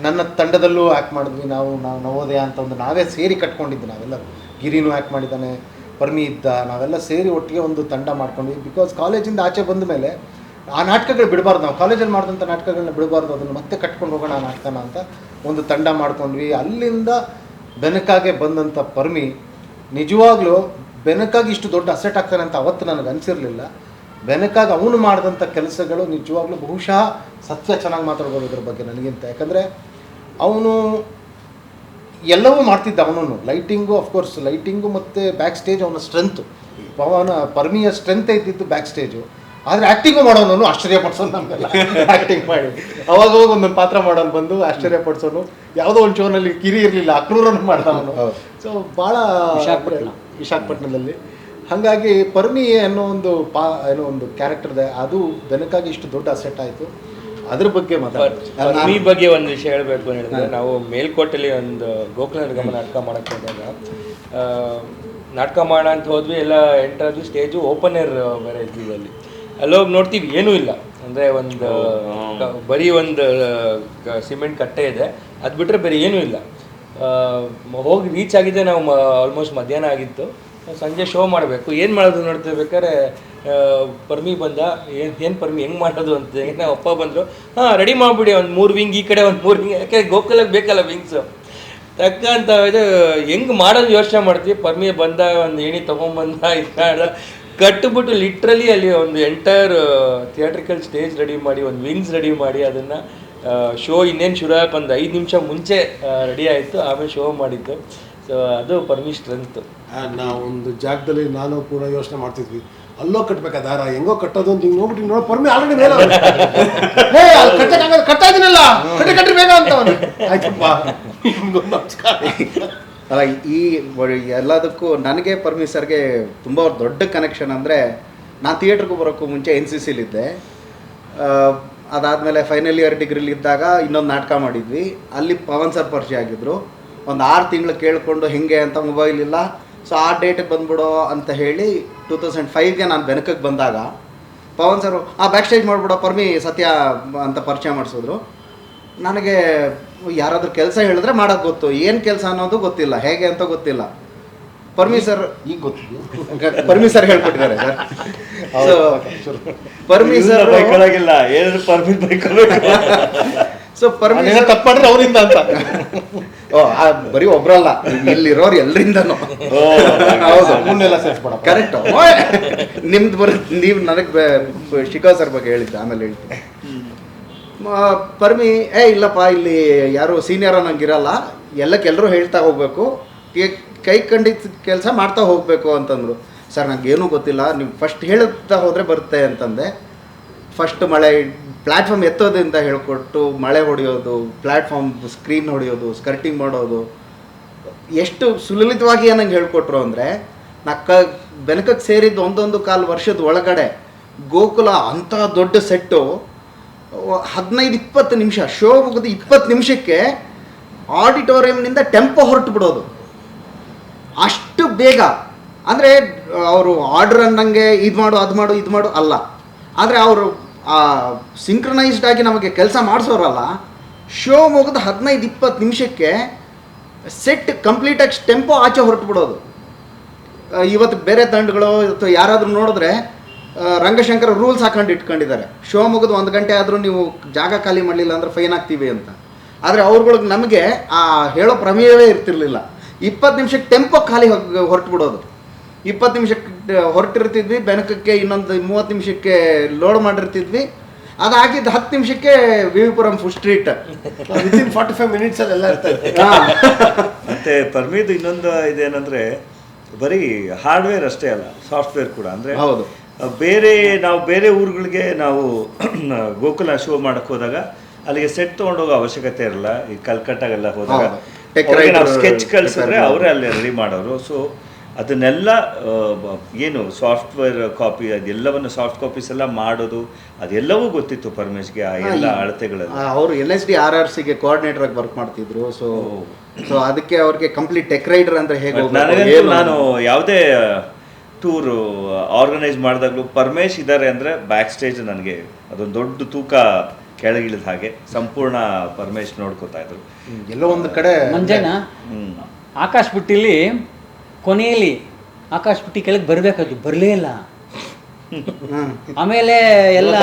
ನನ್ನ ತಂಡದಲ್ಲೂ ಆ್ಯಕ್ಟ್ ಮಾಡಿದ್ವಿ ನಾವು ನವೋದಯ ಅಂತ ಒಂದು ನಾವೇ ಸೇರಿ ಕಟ್ಕೊಂಡಿದ್ದು ನಾವೆಲ್ಲರೂ. ಗಿರಿನೂ ಆ್ಯಕ್ಟ್ ಮಾಡಿದ್ದಾನೆ, ಪರ್ಮಿ ಇದ್ದ, ನಾವೆಲ್ಲ ಸೇರಿ ಒಟ್ಟಿಗೆ ಒಂದು ತಂಡ ಮಾಡ್ಕೊಂಡ್ವಿ. ಬಿಕಾಸ್ ಕಾಲೇಜಿಂದ ಆಚೆ ಬಂದ ಮೇಲೆ ಆ ನಾಟಕಗಳು ಬಿಡಬಾರ್ದು, ನಾವು ಕಾಲೇಜಲ್ಲಿ ಮಾಡಿದಂಥ ನಾಟಕಗಳನ್ನ ಬಿಡಬಾರ್ದು, ಅದನ್ನು ಮತ್ತೆ ಕಟ್ಕೊಂಡು ಹೋಗೋಣ ಆ ನಾಟಕನ ಅಂತ ಒಂದು ತಂಡ ಮಾಡ್ಕೊಂಡ್ವಿ. ಅಲ್ಲಿಂದ ಬೆನಕಾಗೆ ಬಂದಂಥ ಪರ್ಮಿ ನಿಜವಾಗ್ಲೂ ಬೆನಕಾಗಿ ಇಷ್ಟು ದೊಡ್ಡ ಅಸೆಟ್ ಆಗ್ತಾನೆ ಅಂತ ಅವತ್ತು ನನಗೆ ಅನಿಸಿರಲಿಲ್ಲ. ಬೆನಕಾಗಿ ಅವನು ಮಾಡಿದಂಥ ಕೆಲಸಗಳು ನಿಜವಾಗ್ಲೂ ಬಹುಶಃ ಸತ್ಯ ಚೆನ್ನಾಗಿ ಮಾತಾಡ್ಬೋದು ಇದ್ರ ಬಗ್ಗೆ ನನಗಿಂತ. ಯಾಕಂದರೆ ಅವನು ಎಲ್ಲವೂ ಮಾಡ್ತಿದ್ದ. ಅವನನ್ನು ಲೈಟಿಂಗು, ಅಫ್ಕೋರ್ಸ್ ಲೈಟಿಂಗು ಮತ್ತು ಬ್ಯಾಕ್ ಸ್ಟೇಜ್ ಅವನ ಸ್ಟ್ರೆಂತು. ಪರ್ಮಿಯ ಸ್ಟ್ರೆಂತ್ ಇದ್ದಿದ್ದು ಬ್ಯಾಕ್ ಸ್ಟೇಜು. ಆದರೆ ಆ್ಯಕ್ಟಿಂಗು ಮಾಡೋನು ಆಶ್ಚರ್ಯಪಡಿಸೋನು ನಮಗೆಲ್ಲ. ಆ್ಯಕ್ಟಿಂಗ್ ಮಾಡಿ ಅವಾಗ ಒಂದೊಂದು ಪಾತ್ರ ಮಾಡೋನು ಬಂದು ಆಶ್ಚರ್ಯಪಡಿಸೋನು. ಯಾವುದೋ ಒಂದು ಶೋನಲ್ಲಿ ಕಿರಿ ಇರಲಿಲ್ಲ, ಅಕ್ರೂರನ್ನು ಮಾಡ್ದ ಅವನು. ಸೊ ಭಾಳ ವಿಶಾಖಪಟ್ಟಣದಲ್ಲಿ ಹಾಗಾಗಿ ಪರ್ಮಿ ಅನ್ನೋ ಒಂದು ಏನೋ ಒಂದು ಕ್ಯಾರೆಕ್ಟರ್ ಇದೆ, ಅದು ಬೆನಕಾಗಿ ಇಷ್ಟು ದೊಡ್ಡ ಅಸೆಟ್ ಆಯಿತು. ಅದ್ರ ಬಗ್ಗೆ ಪರ್ಮಿ ಬಗ್ಗೆ ಒಂದು ವಿಷಯ ಹೇಳಬೇಕು ಅಂತ ಹೇಳಿದ್ರೆ, ನಾವು ಮೇಲ್ಕೋಟೆಯಲ್ಲಿ ಒಂದು ಗೋಕುಲ ನಿರ್ಗಮ ನಾಟಕ ಮಾಡಕ್ಕೆ ಹೋದಾಗ ನಾಟಕ ಮಾಡೋಣ ಅಂತ ಹೋದ್ವಿ, ಎಲ್ಲ ಎಂಟ್ರಾದ್ವಿ, ಸ್ಟೇಜು ಓಪನ್ ಏರ್ ಬೇರೆ ಇದ್ವಿ. ಅಲ್ಲೋಗಿ ನೋಡ್ತೀವಿ ಏನೂ ಇಲ್ಲ, ಅಂದರೆ ಒಂದು ಬರೀ ಒಂದು ಸಿಮೆಂಟ್ ಕಟ್ಟೆ ಇದೆ, ಅದು ಬಿಟ್ಟರೆ ಬೇರೆ ಏನೂ ಇಲ್ಲ. ಹೋಗಿ ರೀಚ್ ಆಗಿದೆ ನಾವು ಆಲ್ಮೋಸ್ಟ್ ಮಧ್ಯಾಹ್ನ ಆಗಿತ್ತು. ಸಂಜೆ ಶೋ ಮಾಡಬೇಕು, ಏನು ಮಾಡೋದು ನೋಡ್ತಿರ್ಬೇಕಾದ್ರೆ ಪರ್ಮಿ ಬಂದ. ಏನು ಪರ್ಮಿ ಹೆಂಗೆ ಮಾಡೋದು ಅಂತ ನಾವು ಅಪ್ಪ ಬಂದರು, ಹಾಂ ರೆಡಿ ಮಾಡಿಬಿಡಿ, ಒಂದು 3 ವಿಂಗ್ ಈ ಕಡೆ, ಒಂದು 3 ವಿಂಗ್, ಯಾಕೆ ಗೋಕುಲಕ್ಕೆ ಬೇಕಲ್ಲ ವಿಂಗ್ಸು ತಕ್ಕ ಅಂತ. ಇದು ಹೆಂಗೆ ಮಾಡೋದು ಯೋಚನೆ ಮಾಡ್ತೀವಿ. ಪರ್ಮಿ ಬಂದ, ಒಂದು ಏಣಿ ತೊಗೊಂಬಂದ, ಇದು ಕಟ್ಟಿಬಿಟ್ಟು ಲಿಟ್ರಲಿ ಅಲ್ಲಿ ಒಂದು ಎಂಟೈರ್ ಥಿಯೇಟ್ರಿಕಲ್ ಸ್ಟೇಜ್ ರೆಡಿ ಮಾಡಿ, ಒಂದು ವಿಂಗ್ಸ್ ರೆಡಿ ಮಾಡಿ, ಅದನ್ನು ಶೋ ಇನ್ನೇನು ಶುರು ಆಗಕ್ಕೆ ಒಂದು 5 ನಿಮಿಷ ಮುಂಚೆ ರೆಡಿ ಆಯಿತು, ಆಮೇಲೆ ಶೋ ಮಾಡಿದ್ದು. ಸೊ ಅದು ಪರ್ಮಿ ಸ್ಟ್ರೆಂತು. ನಾವು ಒಂದು ಜಾಗದಲ್ಲಿ ನಾನು ಕೂಡ ಯೋಚನೆ ಮಾಡ್ತಿದ್ವಿ, ಅಲ್ಲೋ ಕಟ್ಬೇಕಾ ದಾರ, ಹೆಂಗೋ ಕಟ್ಟೋದು ಅಂತ ಹಿಂಗೆ ನೋಡ್ಬಿಟ್ಟು ನೋಡಿ ಪರ್ಮಿ ಆಲ್ರೆಡಿ ಮೇಲೆ ಕಟ್ತಾ ಇದೀನಲ್ಲ, ಕಟ್ಟಿ ಬೇಗ ಅಂತ ಆಯ್ತಪ್ಪ. ಅಲ್ಲ, ಈ ಎಲ್ಲದಕ್ಕೂ ನನಗೆ ಪರ್ಮಿ ಸರ್ಗೆ ತುಂಬ ದೊಡ್ಡ ಕನೆಕ್ಷನ್ ಅಂದರೆ, ನಾನು ಥಿಯೇಟ್ರಿಗೂ ಬರೋಕ್ಕೂ ಮುಂಚೆ NCCಲಿದ್ದೆ. ಅದಾದಮೇಲೆ ಫೈನಲ್ ಇಯರ್ ಡಿಗ್ರಿಲಿದ್ದಾಗ ಇನ್ನೊಂದು ನಾಟಕ ಮಾಡಿದ್ವಿ, ಅಲ್ಲಿ ಪವನ್ ಸರ್ ಪರಿಚಯ ಆಗಿದ್ದರು. ಒಂದು 6 ತಿಂಗಳು ಕೇಳಿಕೊಂಡು ಹಿಂಗೆ ಅಂತ ಮೊಬೈಲ್ ಇಲ್ಲ, ಸೊ ಆ ಡೇಟಿಗೆ ಬಂದ್ಬಿಡೋ ಅಂತ ಹೇಳಿ 2005ಗೆ ನಾನು ಬೆನಕಕ್ಕೆ ಬಂದಾಗ ಪವನ್ ಸರ್ ಬ್ಯಾಕ್ ಸ್ಟೇಜ್ ಮಾಡಿಬಿಡೋ ಪರ್ಮಿ ಸತ್ಯ ಅಂತ ಪರಿಚಯ ಮಾಡಿಸಿದ್ರು. ನನಗೆ ಯಾರಾದರೂ ಕೆಲಸ ಹೇಳಿದ್ರೆ ಮಾಡೋದು ಗೊತ್ತು, ಏನು ಕೆಲಸ ಅನ್ನೋದು ಗೊತ್ತಿಲ್ಲ, ಹೇಗೆ ಅಂತ ಗೊತ್ತಿಲ್ಲ. ಪರ್ಮಿ ಸರ್ ಈಗ ಗೊತ್ತಿದ್ದು ಪರ್ಮಿ ಸರ್ ಹೇಳ್ಕೊಟ್ಟಿದ್ದಾರೆ ಸರ್. ಸೊ ಪರ್ಮಿ ಸರ್ ಬೈಕೊಳ್ಳೋಗಿಲ್ಲ, ಏನಾದ್ರು ಪರ್ಮಿ ಬೈಕೊಳ್ಬೇಕು. ಸೊ ಪರ್ಮಿ ತಪ್ಪಾಡ್ರೆ ಅವರಿಂದ ಅಂತ. ಬರೀ ಒಬ್ರಲ್ಲ, ಇಲ್ಲಿರೋರು ಎಲ್ಲರಿಂದನೂ. ಹೌದು, ಮುನ್ನೆಲ್ಲ ಸೇರಿಸ್ಬೇಡ. ಕರೆಕ್ಟು. ನಿಮ್ದು ಬರುತ್ತೆ, ನೀವು ನನಗೆ ಶಿಖಾ ಸರ್ ಬಗ್ಗೆ ಹೇಳಿದ್ದೆ, ಆಮೇಲೆ ಹೇಳ್ತೀನಿ. ಪರ್ಮಿ ಇಲ್ಲಪ್ಪ, ಇಲ್ಲಿ ಯಾರು ಸೀನಿಯರ್ ಅನ್ನೋಂಗಿರಲ್ಲ, ಎಲ್ಲರೂ ಹೇಳ್ತಾ ಹೋಗಬೇಕು, ಕೈ ಖಂಡಿತ ಕೆಲಸ ಮಾಡ್ತಾ ಹೋಗಬೇಕು ಅಂತಂದರು. ಸರ್ ನನಗೇನೂ ಗೊತ್ತಿಲ್ಲ, ನೀವು ಫಸ್ಟ್ ಹೇಳ್ತಾ ಹೋದರೆ ಬರುತ್ತೆ ಅಂತಂದೆ. ಫಸ್ಟ್ ಮಳೆ ಪ್ಲ್ಯಾಟ್ಫಾರ್ಮ್ ಎತ್ತೋದ್ರಿಂದ ಹೇಳ್ಕೊಟ್ಟು, ಮಳೆ ಹೊಡೆಯೋದು, ಪ್ಲ್ಯಾಟ್ಫಾರ್ಮ್ ಸ್ಕ್ರೀನ್ ಹೊಡೆಯೋದು, ಸ್ಕರ್ಟಿಂಗ್ ಮಾಡೋದು, ಎಷ್ಟು ಸುಲಲಿತವಾಗಿ ನಂಗೆ ಹೇಳ್ಕೊಟ್ರು ಅಂದರೆ, ಬೆನಕಕ್ಕೆ ಸೇರಿದ್ದು 1.25 ವರ್ಷದ ಒಳಗಡೆ ಗೋಕುಲ ಅಂಥ ದೊಡ್ಡ ಸೆಟ್ಟು 15-20 ನಿಮಿಷ ಶೋ ಮುಗಿದು 20 ನಿಮಿಷಕ್ಕೆ ಆಡಿಟೋರಿಯಂನಿಂದ ಟೆಂಪೋ ಹೊರಟು ಬಿಡೋದು, ಅಷ್ಟು ಬೇಗ. ಅಂದರೆ ಅವರು ಆರ್ಡರ್ ಅನ್ನಂಗೆ ಇದು ಮಾಡು ಅದು ಮಾಡು ಇದು ಮಾಡು ಅಲ್ಲ, ಆದರೆ ಅವರು ಸಿಂಕ್ರನೈಸ್ಡ್ ಆಗಿ ನಮಗೆ ಕೆಲಸ ಮಾಡಿಸೋರಲ್ಲ. ಶೋ ಮುಗಿದು 15-20 ನಿಮಿಷಕ್ಕೆ ಸೆಟ್ ಕಂಪ್ಲೀಟಾಗಿ ಟೆಂಪೋ ಆಚೆ ಹೊರಟು ಬಿಡೋದು. ಇವತ್ತು ಬೇರೆ ತಂಡಗಳು ಇವತ್ತು ಯಾರಾದರೂ ನೋಡಿದ್ರೆ ರಂಗಶಂಕರ ರೂಲ್ಸ್ ಹಾಕೊಂಡು ಇಟ್ಕೊಂಡಿದ್ದಾರೆ, ಶೋ ಮುಗಿದು 1 ಗಂಟೆ ಆದರೂ ನೀವು ಜಾಗ ಖಾಲಿ ಮಾಡಲಿಲ್ಲ ಅಂದರೆ ಫೈನ್ ಆಗ್ತೀವಿ ಅಂತ. ಆದರೆ ಅವ್ರುಗಳಿಗೆ ನಮಗೆ ಆ ಹೇಳೋ ಪ್ರಮೇಯವೇ ಇರ್ತಿರ್ಲಿಲ್ಲ. 20 ನಿಮಿಷಕ್ಕೆ ಟೆಂಪೋ ಖಾಲಿ ಹೊರಟು ಬಿಡೋದು. 20 ನಿಮಿಷಕ್ಕೆ ಹೊರಟಿರ್ತಿದ್ವಿ, ಬೆನಕಕ್ಕೆ ಇನ್ನೊಂದು 30 ನಿಮಿಷಕ್ಕೆ ಲೋಡ್ ಮಾಡಿರ್ತಿದ್ವಿ. ಅದಾಗಿದ್ದು 10 ನಿಮಿಷಕ್ಕೆ VV Puram food street, within 45 minutes ಅಲ್ಲೆಲ್ಲ ಇರ್ತದೆ. ಮತ್ತು ಪರ್ಮಿದು ಇನ್ನೊಂದು ಇದೇನೆಂದರೆ, ಬರೀ ಹಾರ್ಡ್ವೇರ್ ಅಷ್ಟೇ ಅಲ್ಲ, ಸಾಫ್ಟ್ವೇರ್ ಕೂಡ. ಅಂದರೆ ಹೌದು, ನಾವು ಬೇರೆ ಊರುಗಳಿಗೆ ನಾವು ಗೋಕುಲ ಶೋ ಮಾಡೋಕ್ಕೆ ಹೋದಾಗ ಅಲ್ಲಿಗೆ ಸೆಟ್ ತೊಗೊಂಡೋಗೋ ಅವಶ್ಯಕತೆ ಇರಲ್ಲ. ಈ ಕಲ್ಕಟ್ಟಾಗೆಲ್ಲ ಹೋದಾಗ ನಾವು ಸ್ಕೆಚ್ ಕಳಿಸಿದ್ರೆ ಅವರೇ ಅಲ್ಲಿ ರೆಡಿ ಮಾಡೋರು. ಸೊ ಅದನ್ನೆಲ್ಲ ಏನು ಸಾಫ್ಟ್ವೇರ್ ಕಾಪಿ ಅದೆಲ್ಲವನ್ನು ಸಾಫ್ಟ್ ಕಾಪೀಸ್ ಎಲ್ಲ ಮಾಡೋದು ಅದೆಲ್ಲವೂ ಗೊತ್ತಿತ್ತು ಪರಮೇಶ್ಗೆ, ಆ ಎಲ್ಲ ಅಳತೆಗಳೆಲ್ಲ. ಅವರು NSD RRCಗೆ ಕೋಆರ್ಡಿನೇಟರ್ ಆಗಿ ವರ್ಕ್ ಮಾಡ್ತಿದ್ರು. ಸೊ ಅದಕ್ಕೆ ಅವ್ರಿಗೆ ಕಂಪ್ಲೀಟ್ ಟೆಕ್ ರೈಡರ್ ಅಂದರೆ ಹೇಗೆ. ನಾನು ಯಾವುದೇ ಟೂರ್ ಆರ್ಗನೈಸ್ ಮಾಡಿದಾಗಲೂ ಪರಮೇಶ್ ಇದ್ದಾರೆ ಅಂದರೆ ಬ್ಯಾಕ್ ಸ್ಟೇಜ್ ನನಗೆ ಅದೊಂದು ದೊಡ್ಡ ತೂಕ ಕೆಳಗಿಳಿದ ಹಾಗೆ ಸಂಪೂರ್ಣ ಪರಮೇಶ್ ನೋಡ್ಕೋತಾ ಇದ್ರು. ಎಲ್ಲೋ ಒಂದು ಕಡೆ ಮಂಜಣ್ಣ ಆಕಾಶ್ ಬುಟ್ಟಿಲಿ ಕೊನೆಯಲ್ಲಿ ಆಕಾಶ್ ಬುಟ್ಟಿ ಕೆಳಗೆ ಬರಬೇಕಾದ್ರು ಬರಲೇ ಇಲ್ಲ. ಆಮೇಲೆ ಎಲ್ಲ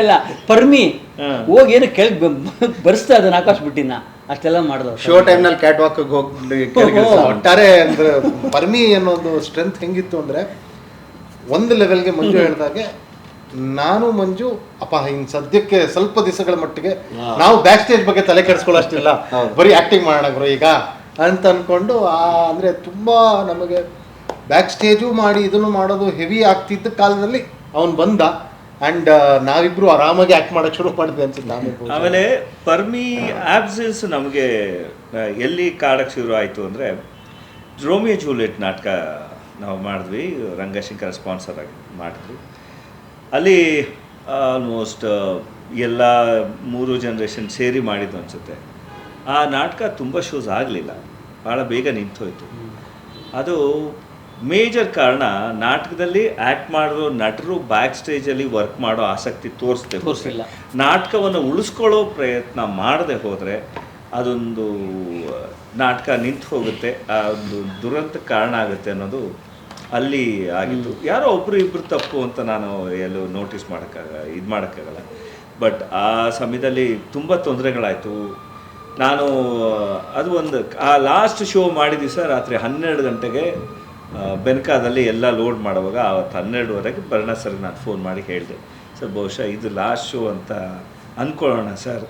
ಇಲ್ಲ ಪರ್ಮಿ ಹೋಗಿ ಏನು ಕೆಳಗೆ ಬರ್ಸ್ತಾ ಅದನ್ನ ಆಕಾಶ್ ಬುಟ್ಟಿನ ಅಷ್ಟೆಲ್ಲ ಮಾಡಿದವು. ಶೋ ಟೈಮ್ನಲ್ಲಿ ಕ್ಯಾಟ್ ವಾಕ್ಗೆ ಹೋಗಿ ಒಟ್ಟಾರೆ ಅಂದ್ರೆ ಪರ್ಮಿ ಅನ್ನೋದು ಸ್ಟ್ರೆಂತ್ ಹೆಂಗಿತ್ತು ಅಂದರೆ, ಒಂದು ಲೆವೆಲ್ಗೆ ಮಂಜು ಹೇಳಿದಾಗೆ ನಾನು ಮಂಜು ಅಪ್ಪ ಇನ್ನು ಸದ್ಯಕ್ಕೆ ಸ್ವಲ್ಪ ದಿವಸಗಳ ಮಟ್ಟಿಗೆ ನಾವು ಬ್ಯಾಕ್ ಸ್ಟೇಜ್ ಬಗ್ಗೆ ತಲೆ ಕೆಡಿಸ್ಕೊಳ್ಳೋಷ್ಟಿಲ್ಲ, ಬರೀ ಆ್ಯಕ್ಟಿಂಗ್ ಮಾಡೋಣ ಗುರು ಈಗ ಅಂತ ಅಂದ್ಕೊಂಡು ಅಂದರೆ ತುಂಬ ನಮಗೆ ಬ್ಯಾಕ್ ಸ್ಟೇಜು ಮಾಡಿ ಇದನ್ನು ಮಾಡೋದು ಹೆವಿ ಆಗ್ತಿದ್ದ ಕಾಲದಲ್ಲಿ ಅವನು ಬಂದ. ಆ್ಯಂಡ್ ನಾವಿಬ್ರು ಆರಾಮಾಗಿ ಆ್ಯಕ್ಟ್ ಮಾಡೋಕ್ಕೆ ಶುರು ಮಾಡಿದ್ವಿ ಅನ್ಸುತ್ತೆ. ಆಮೇಲೆ ಪರ್ಮಿ ಆಬ್ಸೆನ್ಸ್ ನಮಗೆ ಎಲ್ಲಿ ಕಾಡಕ್ಕೆ ಶುರು ಆಯಿತು ಅಂದರೆ, ರೋಮಿಯೋ ಜೂಲಿಯಟ್ ನಾಟಕ ನಾವು ಮಾಡಿದ್ವಿ, ರಂಗಶಂಕರ ಸ್ಪಾನ್ಸರ್ ಆಗಿ ಮಾಡಿದ್ವಿ. ಅಲ್ಲಿ ಆಲ್ಮೋಸ್ಟ್ ಎಲ್ಲ 3 ಜನರೇಷನ್ ಸೇರಿ ಮಾಡಿದ್ದು ಅನಿಸುತ್ತೆ. ಆ ನಾಟಕ ತುಂಬ ಶೋಸ್ ಆಗಲಿಲ್ಲ, ಭಾಳ ಬೇಗ ನಿಂತೋಯ್ತು. ಅದು ಮೇಜರ್ ಕಾರಣ, ನಾಟಕದಲ್ಲಿ ಆ್ಯಕ್ಟ್ ಮಾಡಿರೋ ನಟರು ಬ್ಯಾಕ್ ಸ್ಟೇಜಲ್ಲಿ ವರ್ಕ್ ಮಾಡೋ ಆಸಕ್ತಿ ತೋರಿಸ್ತಿಲ್ಲ. ನಾಟಕವನ್ನು ಉಳಿಸ್ಕೊಳ್ಳೋ ಪ್ರಯತ್ನ ಮಾಡದೆ ಹೋದರೆ ಅದೊಂದು ನಾಟಕ ನಿಂತು ಹೋಗುತ್ತೆ, ಆ ಒಂದು ದುರಂತ ಕಾರಣ ಆಗುತ್ತೆ ಅನ್ನೋದು ಅಲ್ಲಿ ಆಗಿತ್ತು. ಯಾರೋ ಒಬ್ಬರು ಇಬ್ಬರು ತಪ್ಪು ಅಂತ ನಾನು ಎಲ್ಲೂ ನೋಟಿಸ್ ಮಾಡೋಕ್ಕಾಗಲ್ಲ. ಬಟ್ ಆ ಸಮಯದಲ್ಲಿ ತುಂಬ ತೊಂದರೆಗಳಾಯಿತು. ನಾನು ಅದು ಒಂದು ಆ ಲಾಸ್ಟ್ ಶೋ ಮಾಡಿದ ದಿವಸ ರಾತ್ರಿ 12 ಗಂಟೆಗೆ ಬೆನ್ಕಾದಲ್ಲಿ ಎಲ್ಲ ಲೋಡ್ ಮಾಡುವಾಗ ಆವತ್ತು 12ವರೆಗೆ ಬರ್ಣ ಸರ್ಗೆ ನಾನು ಫೋನ್ ಮಾಡಿ ಹೇಳಿದೆ, ಸರ್ ಬಹುಶಃ ಇದು ಲಾಸ್ಟ್ ಶೋ ಅಂತ ಅಂದ್ಕೊಳ್ಳೋಣ ಸರ್,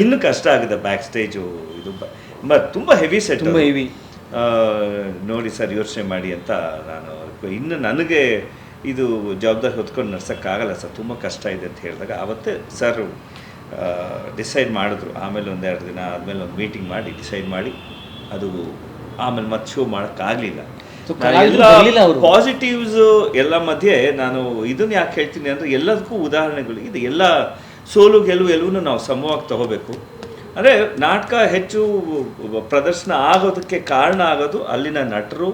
ಇನ್ನೂ ಕಷ್ಟ ಆಗಿದೆ ಬ್ಯಾಕ್ ಸ್ಟೇಜು, ಇದು ತುಂಬ ಹೆವಿ ಸೆಟ್, ತುಂಬ ಹೆವಿ, ನೋಡಿ ಸರ್ ಯೋಚನೆ ಮಾಡಿ ಅಂತ ನಾನು ಇನ್ನು ನನಗೆ ಇದು ಜವಾಬ್ದಾರಿ ಹೊತ್ಕೊಂಡು ನಡ್ಸೋಕ್ಕಾಗಲ್ಲ ಸರ್, ತುಂಬ ಕಷ್ಟ ಇದೆ ಅಂತ ಹೇಳಿದಾಗ ಆವತ್ತೇ ಸರ್ ಡಿಸೈಡ್ ಮಾಡಿದ್ರು. ಆಮೇಲೆ 1-2 ದಿನ ಆದಮೇಲೆ ಒಂದು ಮೀಟಿಂಗ್ ಮಾಡಿ ಡಿಸೈಡ್ ಮಾಡಿ ಅದು ಆಮೇಲೆ ಮತ್ತೆ ಶೋ ಮಾಡೋಕ್ಕಾಗಲಿಲ್ಲ. ಎಲ್ಲ ಪಾಸಿಟಿವ್ಸ್ ಎಲ್ಲ ಮಧ್ಯೆ ನಾನು ಇದನ್ನು ಯಾಕೆ ಹೇಳ್ತೀನಿ ಅಂದರೆ ಎಲ್ಲದಕ್ಕೂ ಉದಾಹರಣೆಗಳು ಇದು. ಎಲ್ಲ ಸೋಲು ಗೆಲುವು ನಾವು ಸಮವಾಗಿ ತಗೋಬೇಕು. ಅಂದರೆ ನಾಟಕ ಹೆಚ್ಚು ಪ್ರದರ್ಶನ ಆಗೋದಕ್ಕೆ ಕಾರಣ ಆಗೋದು ಅಲ್ಲಿನ ನಟರು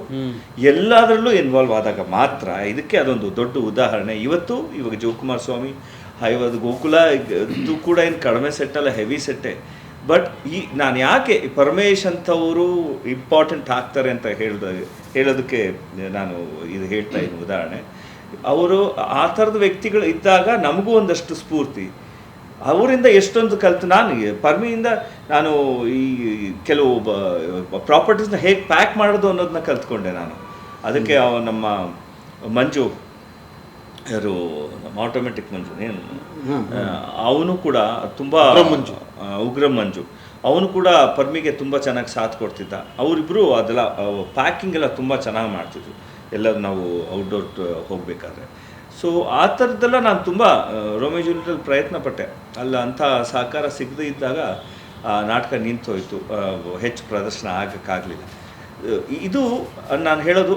ಎಲ್ಲದರಲ್ಲೂ ಇನ್ವಾಲ್ವ್ ಆದಾಗ ಮಾತ್ರ. ಇದಕ್ಕೆ ಅದೊಂದು ದೊಡ್ಡ ಉದಾಹರಣೆ. ಇವಾಗ ಜೋಕುಮಾರ್ ಸ್ವಾಮಿ, ಇವತ್ತು ಗೋಕುಲ ಇದು ಕೂಡ ಏನು ಕಡಿಮೆ ಸೆಟ್ಟಲ್ಲ, ಹೆವಿ ಸೆಟ್ಟೆ. ಬಟ್ ನಾನು ಯಾಕೆ ಪರಮೇಶ್ ಅಂಥವರು ಇಂಪಾರ್ಟೆಂಟ್ ಆಗ್ತಾರೆ ಅಂತ ಹೇಳೋದಕ್ಕೆ ನಾನು ಇದು ಹೇಳ್ತಾ ಇದ್ದೀನಿ ಉದಾಹರಣೆ. ಅವರು ಆ ಥರದ ವ್ಯಕ್ತಿಗಳು ಇದ್ದಾಗ ನಮಗೂ ಒಂದಷ್ಟು ಸ್ಫೂರ್ತಿ, ಅವರಿಂದ ಎಷ್ಟೊಂದು ಕಲಿತು. ನಾನು ಪರ್ಮಿಯಿಂದ ನಾನು ಈ ಕೆಲವು ಪ್ರಾಪರ್ಟೀಸ್ನ ಹೇಗೆ ಪ್ಯಾಕ್ ಮಾಡೋದು ಅನ್ನೋದನ್ನ ಕಲ್ತ್ಕೊಂಡೆ ನಾನು. ಅದಕ್ಕೆ ನಮ್ಮ ಮಂಜು, ಯಾರು ನಮ್ಮ ಆಟೋಮೆಟಿಕ್ ಮಂಜು ಏನು, ಅವನು ಕೂಡ ತುಂಬ ಉಗ್ರಂ ಮಂಜು, ಅವನು ಕೂಡ ಪರ್ಮಿಗೆ ತುಂಬ ಚೆನ್ನಾಗಿ ಸಾಥ್ ಕೊಡ್ತಿದ್ದ. ಅವರಿಬ್ಬರು ಅದೆಲ್ಲ ಪ್ಯಾಕಿಂಗ್ ಎಲ್ಲ ತುಂಬ ಚೆನ್ನಾಗಿ ಮಾಡ್ತಿದ್ರು ಎಲ್ಲರೂ ನಾವು ಔಟ್ಡೋರ್ ಹೋಗಬೇಕಾದ್ರೆ. ಸೊ ಆ ಥರದ್ದೆಲ್ಲ ನಾನು ತುಂಬ ರೋಮಿಯೋ ಜೂಲಿಯೆಟ್ ಪ್ರಯತ್ನ ಪಟ್ಟೆ. ಅಲ್ಲ ಅಂಥ ಸಹಕಾರ ಸಿಗದೇ ಇದ್ದಾಗ ಆ ನಾಟಕ ನಿಂತೋಯ್ತು, ಹೆಚ್ಚು ಪ್ರದರ್ಶನ ಆಗೋಕ್ಕಾಗಲಿಲ್ಲ. ಇದು ನಾನು ಹೇಳೋದು,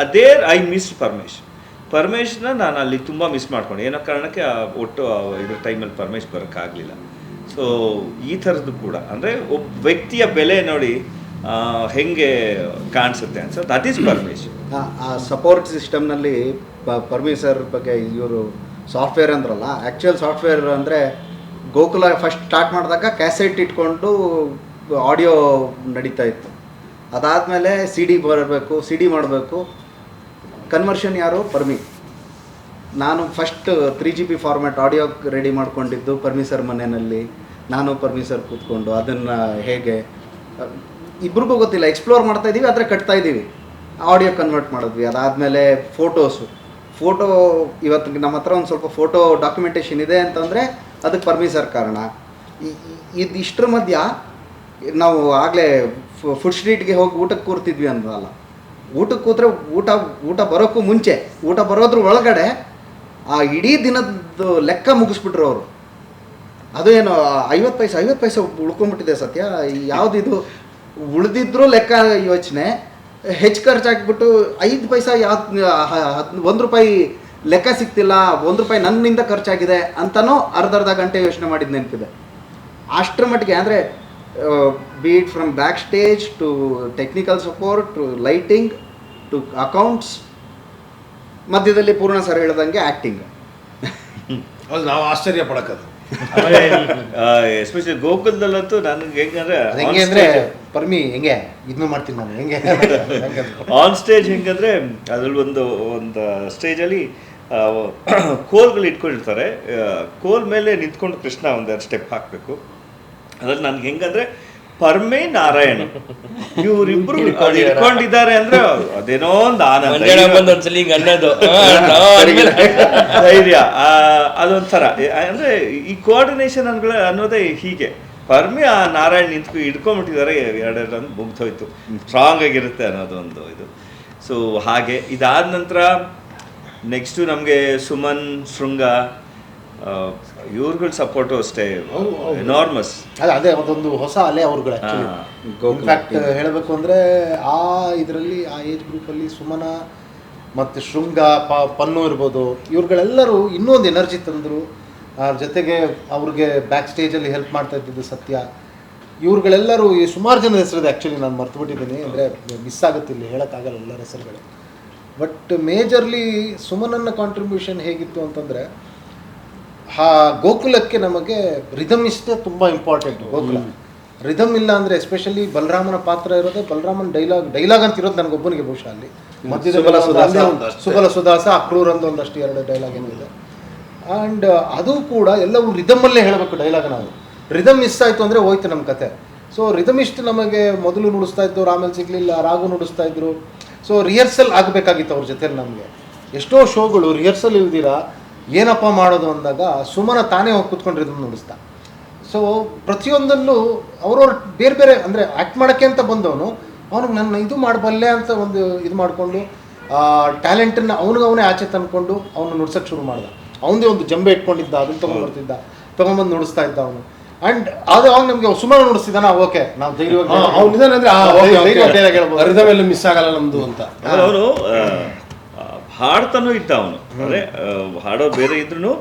ಅದೇ ಐ ಮಿಸ್ ಪರಮೇಶ್ನ ನಾನು ಅಲ್ಲಿ ತುಂಬ ಮಿಸ್ ಮಾಡ್ಕೊಂಡೆ. ಏನೋ ಕಾರಣಕ್ಕೆ ಒಟ್ಟು ಇದ್ರ ಟೈಮಲ್ಲಿ ಪರಮೇಶ್ ಬರೋಕ್ಕಾಗಲಿಲ್ಲ. ಸೊ ಈ ಥರದ್ದು ಕೂಡ ಅಂದರೆ ಒಬ್ಬ ವ್ಯಕ್ತಿಯ ಬೆಲೆ ನೋಡಿ ಹೆಂಗೆ ಕಾಣಿಸುತ್ತೆ ಅನ್ಸುತ್ತೆ, ದಟ್ ಈಸ್ ಪರಮೇಶ್. ಆ ಸಪೋರ್ಟ್ ಸಿಸ್ಟಮ್ನಲ್ಲಿ ಪರ್ಮೀಶ್ ಸರ್ ಬಗ್ಗೆ ಇವರು ಸಾಫ್ಟ್ವೇರ್ ಅಂದ್ರಲ್ಲ, ಆ್ಯಕ್ಚುಯಲ್ ಸಾಫ್ಟ್ವೇರ್ ಅಂದರೆ ಗೋಕುಲ ಫಸ್ಟ್ ಸ್ಟಾರ್ಟ್ ಮಾಡಿದಾಗ ಕ್ಯಾಸೆಟ್ ಇಟ್ಕೊಂಡು ಆಡಿಯೋ ನಡೀತಾ ಇತ್ತು. ಅದಾದಮೇಲೆ ಸಿ ಡಿ ಮಾಡಬೇಕು. ಕನ್ವರ್ಷನ್ ಯಾರು? ಪರ್ಮಿ. ನಾನು first 3GB format audio ready ಮಾಡ್ಕೊಂಡಿದ್ದು ಪರ್ಮೀಶ್ ಸರ್ ಮನೆಯಲ್ಲಿ. ನಾನು ಪರ್ಮೀಶ್ ಸರ್ ಕೂತ್ಕೊಂಡು ಅದನ್ನು ಹೇಗೆ ಇಬ್ರಿಗೂ ಗೊತ್ತಿಲ್ಲ, ಎಕ್ಸ್ಪ್ಲೋರ್ ಮಾಡ್ತಾಯಿದ್ದೀವಿ, ಆದರೆ ಕಟ್ತಾಯಿದ್ದೀವಿ, ಆಡಿಯೋ ಕನ್ವರ್ಟ್ ಮಾಡಿದ್ವಿ. ಅದಾದಮೇಲೆ ಫೋಟೋ ಇವತ್ತು ನಮ್ಮ ಹತ್ರ ಒಂದು ಸ್ವಲ್ಪ ಫೋಟೋ ಡಾಕ್ಯುಮೆಂಟೇಷನ್ ಇದೆ ಅಂತಂದರೆ ಅದಕ್ಕೆ ಪರ್ಮೀಶ್ ಸರ್ ಕಾರಣ. ಇಷ್ಟರ ಮಧ್ಯ ನಾವು ಆಗಲೇ ಫುಡ್ ಸ್ಟ್ರೀಟ್ಗೆ ಹೋಗಿ ಊಟಕ್ಕೆ ಕೂರ್ತಿದ್ವಿ ಅಂದಲ್ಲ, ಊಟಕ್ಕೆ ಕೂತ್ರೆ ಊಟ ಬರೋಕ್ಕೂ ಮುಂಚೆ, ಊಟ ಬರೋದ್ರ ಒಳಗಡೆ ಆ ಇಡೀ ದಿನದ್ದು ಲೆಕ್ಕ ಮುಗಿಸ್ಬಿಟ್ರು ಅವರು. ಅದು ಏನು 50 ಪೈಸೆ ಉಳ್ಕೊಂಬಿಟ್ಟಿದೆ ಸತ್ಯ. ಯಾವುದಿದು ಉಳಿದಿದ್ರೂ ಲೆಕ್ಕ ಯೋಚನೆ, ಹೆಚ್ಚು ಖರ್ಚಾಗಿಬಿಟ್ಟು 5 ಪೈಸೆ ₹1 ಲೆಕ್ಕ ಸಿಗ್ತಿಲ್ಲ, ₹1 ನನ್ನಿಂದ ಖರ್ಚಾಗಿದೆ ಅಂತನೂ ಅರ್ಧ ಗಂಟೆ ಯೋಚನೆ ಮಾಡಿದ್ದು ನೆನಪಿದೆ. ಅಷ್ಟರ ಮಟ್ಟಿಗೆ ಅಂದರೆ be it from backstage to technical support to lighting to accounts, ಮಧ್ಯದಲ್ಲಿ ಪೂರ್ಣ ಸರ್ ಹೇಳ್ದಂಗೆ ಆ್ಯಕ್ಟಿಂಗ್. ಅದು ನಾವು ಆಶ್ಚರ್ಯ ಪಡೋಕ್ಕದು. ಎಸ್ಪೆಷಲಿ ಗೋಕುಲದಲ್ಲಂತೂ ನನಗೆ ಹೆಂಗೆ ಅಂದರೆ ಪರ್ಮಿ ಹೆಂಗೆ ಇದನ್ನು ಮಾಡ್ತೀನಿ ನಾನು ಹೆಂಗೆ ಆನ್ ಸ್ಟೇಜ್ ಹೆಂಗಂದರೆ ಅದ್ರಲ್ಲಿ ಒಂದು ಸ್ಟೇಜಲ್ಲಿ ಕೋಲ್ಗಳು ಇಟ್ಕೊಂಡಿರ್ತಾರೆ, ಕೋಲ್ ಮೇಲೆ ನಿಂತ್ಕೊಂಡು ಕೃಷ್ಣ 1-2 ಸ್ಟೆಪ್ ಹಾಕಬೇಕು. ಅದ್ರಲ್ಲಿ ನನಗೆ ಹೆಂಗಂದರೆ ಪರ್ಮೆ ನಾರಾಯಣ ಇವರಿಬ್ರು ಇಟ್ಕೊಂಡಿದ್ದಾರೆ ಅಂದ್ರೆ ಅದೇನೋ ಒಂದು ಆನಂದ, ಧೈರ್ಯ, ಅದೊಂಥರ ಅಂದರೆ ಈ ಕೋಆರ್ಡಿನೇಷನ್ ಅನ್ನೋದೇ ಹೀಗೆ. ಪರ್ಮಿ ಆ ನಾರಾಯಣ್ ಇಟ್ಕೊಂಡ್ಬಿಟ್ಟಿದ್ದಾರೆ, 2 ಮುಗ್ದೋಯ್ತು, ಸ್ಟ್ರಾಂಗ್ ಆಗಿರುತ್ತೆ ಅನ್ನೋದೊಂದು ಇದು. ಸೊ ಹಾಗೆ ಇದಾದ ನಂತರ ನೆಕ್ಸ್ಟು ನಮಗೆ ಸುಮನ್, ಶೃಂಗ, ಇವ್ರುಗಳ ಸಪೋರ್ಟು ಅಷ್ಟೇ ಎನಾರ್ಮಸ್. ಅದೇ ಅದೊಂದು ಹೊಸ ಅಲೆ ಅವ್ರುಗಳು. ಇನ್ಫ್ಯಾಕ್ಟ್ ಹೇಳಬೇಕು ಅಂದರೆ ಆ ಇದರಲ್ಲಿ ಆ ಏಜ್ ಗ್ರೂಪಲ್ಲಿ ಸುಮನ ಮತ್ತು ಶೃಂಗ ಪನ್ನು ಇರ್ಬೋದು, ಇವ್ರುಗಳೆಲ್ಲರೂ ಇನ್ನೊಂದು ಎನರ್ಜಿ ತಂದರು. ಜೊತೆಗೆ ಅವ್ರಿಗೆ ಬ್ಯಾಕ್ ಸ್ಟೇಜಲ್ಲಿ ಹೆಲ್ಪ್ ಮಾಡ್ತಾ ಇದ್ದಿದ್ದು ಸತ್ಯ. ಇವ್ರುಗಳೆಲ್ಲರೂ ಈ ಸುಮಾರು ಜನದ ಹೆಸರಿದೆ, ಆ್ಯಕ್ಚುಲಿ ನಾನು ಮರ್ತುಬಿಟ್ಟಿದ್ದೀನಿ, ಅಂದರೆ ಮಿಸ್ ಆಗುತ್ತೆ ಇಲ್ಲಿ ಹೇಳೋಕ್ಕಾಗಲ್ಲ ಎಲ್ಲರ ಹೆಸರುಗಳು. ಬಟ್ ಮೇಜರ್ಲಿ ಸುಮನನ್ನ ಕಾಂಟ್ರಿಬ್ಯೂಷನ್ ಹೇಗಿತ್ತು ಅಂತಂದರೆ, ಗೋಕುಲಕ್ಕೆ ನಮಗೆ ರಿದಮಿಸ್ಟೇ ತುಂಬ ಇಂಪಾರ್ಟೆಂಟ್. ಗೋಕುಲ ರಿದಮ್ ಇಲ್ಲ ಅಂದರೆ, ಎಸ್ಪೆಷಲಿ ಬಲರಾಮನ ಪಾತ್ರ ಇರೋದೇ, ಬಲರಾಮನ ಡೈಲಾಗ್ ಅಂತ ಇರೋದು ನನಗೊಬ್ಬನಿಗೆ ಬಹುಶಃ ಅಲ್ಲಿ ಮಧ್ಯದಲ್ಲಿ ಸುಬಲ ಸುದಾಸ ಅಕ್ರೂರ್ ಅಂತ ಒಂದಷ್ಟು 2 ಡೈಲಾಗ್ ಏನಿದೆ. ಆ್ಯಂಡ್ ಅದು ಕೂಡ ಎಲ್ಲವೂ ರಿದಮಲ್ಲೇ ಹೇಳಬೇಕು ಡೈಲಾಗ್. ನಾವು ರಿದಮ್ ಮಿಸ್ ಆಯಿತು ಅಂದರೆ ಹೋಯ್ತು ನಮ್ಮ ಕತೆ. ಸೊ ರಿದಮಿಸ್ಟ್ ನಮಗೆ ಮೊದಲು ನುಡಿಸ್ತಾ ಇದ್ದು, ಆಮೇಲೆ ಸಿಗಲಿಲ್ಲ, ರಾಗು ನುಡಿಸ್ತಾ ಇದ್ರು. ಸೊ ರಿಹರ್ಸಲ್ ಆಗಬೇಕಾಗಿತ್ತು ಅವ್ರ ಜೊತೆಲಿ. ನಮಗೆ ಎಷ್ಟೋ ಶೋಗಳು ರಿಹರ್ಸಲ್ ಇಲ್ದಿರಾ ಏನಪ್ಪ ಮಾಡೋದು ಅಂದಾಗ ಸುಮನ ತಾನೇ ಹೋಗಿ ಕೂತ್ಕೊಂಡು ರಿದಮ್ ನುಡಿಸ್ತಾ. ಸೊ ಪ್ರತಿಯೊಂದಲ್ಲೂ ಅವ್ರವ್ರ ಬೇರೆ ಬೇರೆ, ಅಂದರೆ ಆ್ಯಕ್ಟ್ ಮಾಡೋಕ್ಕೆ ಅಂತ ಬಂದವನು ಅವನಿಗೆ ನನ್ನ ಇದು ಮಾಡಬಲ್ಲೆ ಅಂತ ಒಂದು ಇದು ಮಾಡಿಕೊಂಡು ಟ್ಯಾಲೆಂಟನ್ನು ಅವನಿಗೆ ಆಚೆ ತಂದ್ಕೊಂಡು ಅವನು ನುಡ್ಸೋಕ್ಕೆ ಶುರು ಮಾಡ್ದ. ಅವನದೇ ಒಂದು ಜಂಬೆ ಇಟ್ಕೊಂಡಿದ್ದ, ಅದನ್ನು ತೊಗೊಂಬಂದು ನುಡಿಸ್ತಾ ಇದ್ದ ಅವನು. ಆ್ಯಂಡ್ ಅದು ಅವಾಗ ನಮಗೆ ಸುಮಾರು ನುಡಿಸ್ತಿದ್ದಾನ, ಓಕೆ ನಾವು ಧೈರ್ಯವಾಗಿ ರಿದಮ್ ಮಿಸ್ ಆಗಲ್ಲ ನಮ್ಮದು ಅಂತ. ಅವನು ಹಾಡ್ತಾನೂ ಇದ್ದ, ಅವನು ಅಂದರೆ ಹಾಡೋ ಬೇರೆ ಇದ್ರೂ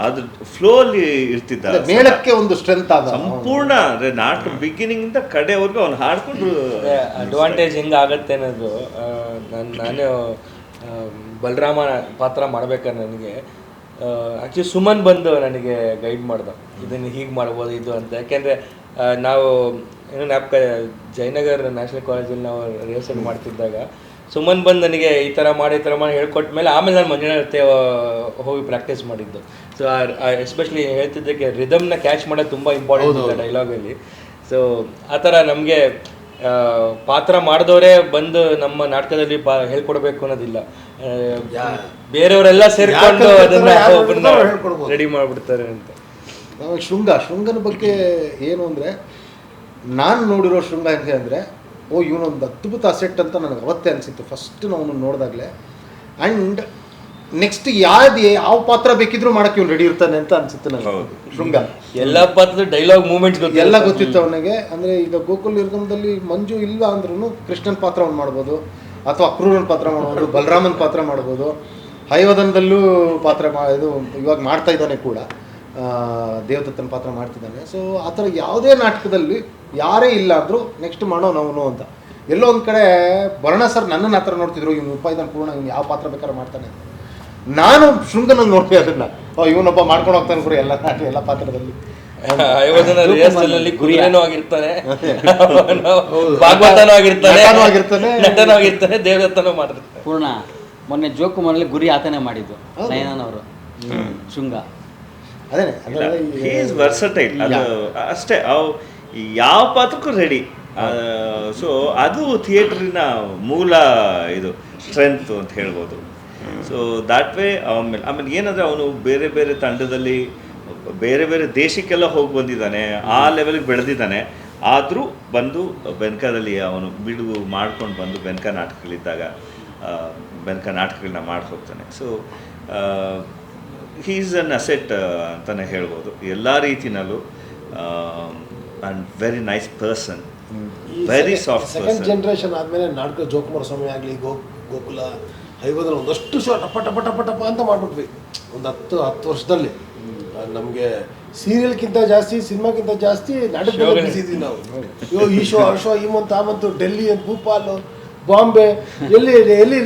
ಅದ್ರ ಫ್ಲೋ ಅಲ್ಲಿ ಇರ್ತಿದ್ದ. ಮೇಳಕ್ಕೆ ಒಂದು ಸ್ಟ್ರೆಂತ್ ಆದ ಸಂಪೂರ್ಣ, ಅಂದರೆ ನಾಟಕ ಬಿಗಿನಿಂಗ್ ಇಂದ ಕಡೆವರೆಗೂ ಅವ್ನು ಹಾಡ್ಕೊಂಡು. ಅಡ್ವಾಂಟೇಜ್ ಹೆಂಗೆ ಆಗತ್ತೆ ಅನ್ನೋದು, ನಾನು ಬಲರಾಮ ಪಾತ್ರ ಮಾಡ್ಬೇಕಾದ್ರೆ ನನಗೆ ಆ್ಯಕ್ಚುಲಿ ಸುಮನ್ ಬಂದು ನನಗೆ ಗೈಡ್ ಮಾಡ್ದ, ಇದನ್ನು ಹೀಗೆ ಮಾಡ್ಬೋದು ಇದು ಅಂತ. ಯಾಕೆಂದರೆ ನಾವು ಏನೋ ಜ್ಞಾಪಕ, ಜಯನಗರ್ ನ್ಯಾಷನಲ್ ಕಾಲೇಜಲ್ಲಿ ನಾವು ರಿಹರ್ಸಲ್ ಮಾಡ್ತಿದ್ದಾಗ ಸುಮನ್ ಬಂದು ನನಗೆ ಈ ಥರ ಮಾಡಿ ಹೇಳ್ಕೊಟ್ಮೇಲೆ ಆಮೇಲೆ ನಾನು ಮಂಜುನಾಥ್ ಜೊತೆ ಹೋಗಿ ಪ್ರಾಕ್ಟೀಸ್ ಮಾಡಿದ್ದು. ಸೊ ಎಸ್ಪೆಷಲಿ ಹೇಳ್ತಿದ್ದಕ್ಕೆ ರಿದಮ್ನ ಕ್ಯಾಚ್ ಮಾಡೋದು ತುಂಬ ಇಂಪಾರ್ಟೆಂಟ್ ಇದೆ ಡೈಲಾಗಲ್ಲಿ. ಸೊ ಆ ಥರ ನಮಗೆ ಪಾತ್ರ ಮಾಡಿದವರೇ ಬಂದು ನಮ್ಮ ನಾಟಕದಲ್ಲಿ ಹೇಳ್ಕೊಡ್ಬೇಕು ಅನ್ನೋದಿಲ್ಲ, ಬೇರೆಯವರೆಲ್ಲ ಸೇರಿಕೊಂಡು ಅದನ್ನ ರೆಡಿ ಮಾಡಿಬಿಡ್ತಾರೆ ಅಂತ. ಶೃಂಗನ ಬಗ್ಗೆ ಏನು ಅಂದರೆ, ನಾನು ನೋಡಿರೋ ಶೃಂಗ ಹೆಂಗೆ ಅಂದರೆ, ಇವನೊಂದು ಅದ್ಭುತ ಅಸೆಟ್ ಅಂತ ನನಗೆ ಅವತ್ತೇ ಅನಿಸಿತ್ತು ಫಸ್ಟ್ ನಾವು ನೋಡಿದಾಗಲೇ. ಆ್ಯಂಡ್ ನೆಕ್ಸ್ಟ್ ಯಾವ ಪಾತ್ರ ಬೇಕಿದ್ರೂ ಮಾಡೋಕ್ಕೆ ಇವ್ನು ರೆಡಿ ಇರ್ತಾನೆ ಅಂತ ಅನಿಸುತ್ತೆ ನನಗೆ. ಶೃಂಗ ಎಲ್ಲ ಪಾತ್ರದ ಡೈಲಾಗ್ ಮೂಮೆಂಟ್ಸ್ ಎಲ್ಲ ಗೊತ್ತಿತ್ತು ಅವನಿಗೆ. ಅಂದರೆ ಈಗ ಗೋಕುಲ್ ನಿರ್ಗಮದಲ್ಲಿ ಮಂಜು ಇಲ್ಲ ಅಂದ್ರೂ ಕೃಷ್ಣನ್ ಪಾತ್ರ ಅವ್ನು ಮಾಡ್ಬೋದು, ಅಥವಾ ಅಕ್ರೂರನ ಪಾತ್ರ ಮಾಡ್ಬೋದು, ಬಲರಾಮನ ಪಾತ್ರ ಮಾಡ್ಬೋದು, ಹೈವದನದಲ್ಲೂ ಪಾತ್ರ ಇದು ಇವಾಗ ಮಾಡ್ತಾ ಇದ್ದಾನೆ ಕೂಡ, ದೇವದತ್ತನ ಪಾತ್ರ ಮಾಡ್ತಿದ್ದಾನೆ. ಸೊ ಆ ಥರ ಯಾವುದೇ ನಾಟಕದಲ್ಲಿ ಯಾರೇ ಇಲ್ಲ ಅಂದರೂ ನೆಕ್ಸ್ಟ್ ಮಾಡೋ ನಾವು ಅಂತ. ಎಲ್ಲೋ ಒಂದು ಕಡೆ ಭರಣ ಸರ್ ನನ್ನನ್ನು ಆ ಥರ ನೋಡ್ತಿದ್ರು, ಇವನು ಇದ್ದಾನೆ ಪೂರ್ಣ, ಇವ್ನು ಯಾವ ಪಾತ್ರ ಬೇಕಾದ್ರೆ ಮಾಡ್ತಾನೆ ಅಂತ. ನಾನು ಶೃಂಗನಲ್ಲಿ ನೋಡ್ತೀವಿ ಅದನ್ನು, ಇವನೊಬ್ಬ ಮಾಡ್ಕೊಂಡು ಹೋಗ್ತಾನೆ ಕೂಡ ಎಲ್ಲ ಪಾತ್ರದಲ್ಲಿ. ಗುರಿಯೇನೂ ಆಗಿರ್ತಾನೆ, ಭಾಗವತನೂ ಆಗಿರ್ತಾನೆ, ನಟನೂ ಆಗಿರ್ತಾನೆ, ದೇವದತ್ತನೂ ಮಾಡಿರ್ತಾನೆ. ಪೂರ್ಣ ಮೊನ್ನೆ ಜೋಕುಮಾರಲ್ಲಿ ಗುರಿ ಆತನೇ ಮಾಡಿದ್ದು ನಯನನವರು ಶೃಂಗ. ಈಸ್ ವರ್ಸಟೈಲ್, ಅದು ಅಷ್ಟೇ. ಅವು ಯಾವ ಪಾತ್ರಕ್ಕೂ ರೆಡಿ. ಸೊ ಅದು ಥಿಯೇಟ್ರಿನ ಮೂಲ ಇದು ಸ್ಟ್ರೆಂತ್ ಅಂತ ಹೇಳ್ಬೋದು. ಸೊ ದಾಟ್ ವೇ ಆಮೇಲೆ ಏನಂದರೆ ಅವನು ಬೇರೆ ಬೇರೆ ತಂಡದಲ್ಲಿ ಬೇರೆ ಬೇರೆ ದೇಶಕ್ಕೆಲ್ಲ ಹೋಗಿ ಬಂದಿದ್ದಾನೆ, ಆ ಲೆವೆಲ್ಗೆ ಬೆಳೆದಿದ್ದಾನೆ. ಆದರೂ ಬಂದು ಬೆನ್ಕಾದಲ್ಲಿ ಅವನು ಬಿಡುಗು ಮಾಡ್ಕೊಂಡು ಬಂದು ಬೆನ್ಕ ನಾಟಕಗಳಿದ್ದಾಗ ಬೆನ್ಕ ನಾಟಕಗಳನ್ನ ಮಾಡಿ ಹೋಗ್ತಾನೆ. So he is an asset ಅಂತಲೇ ಹೇಳ್ಬೋದು ಎಲ್ಲ ರೀತಿನಲ್ಲೂ. And very nice person, very soft person. Second generation ಆದಮೇಲೆ ನಾಟಕ ಜೋಕುಮಾರ ಸ್ವಾಮಿ ಆಗಲಿ, ಗೋಕುಲ, ಹೈವದಲ್ಲಿ ಒಂದಷ್ಟು ಶೋ ಟಪ ಅಂತ ಮಾಡಿಬಿಟ್ವಿ ಒಂದು 10 ವರ್ಷದಲ್ಲಿ. ನಮಗೆ ಸೀರಿಯಲ್ಗಿಂತ ಜಾಸ್ತಿ, ಸಿನಿಮಾಗಿಂತ ಜಾಸ್ತಿ ನಾಟಕ ಬಿಸಿದ್ವಿ ನಾವು. ಈ ಶೋ ಆ ಶೋ, ಈ ಮಂತ್ ಆ ಮಂತು, ಡೆಲ್ಲಿ ಅಂತ, ಭೂಪಾಲ್, ಬಾಂಬೆ, ಎಲ್ಲಿ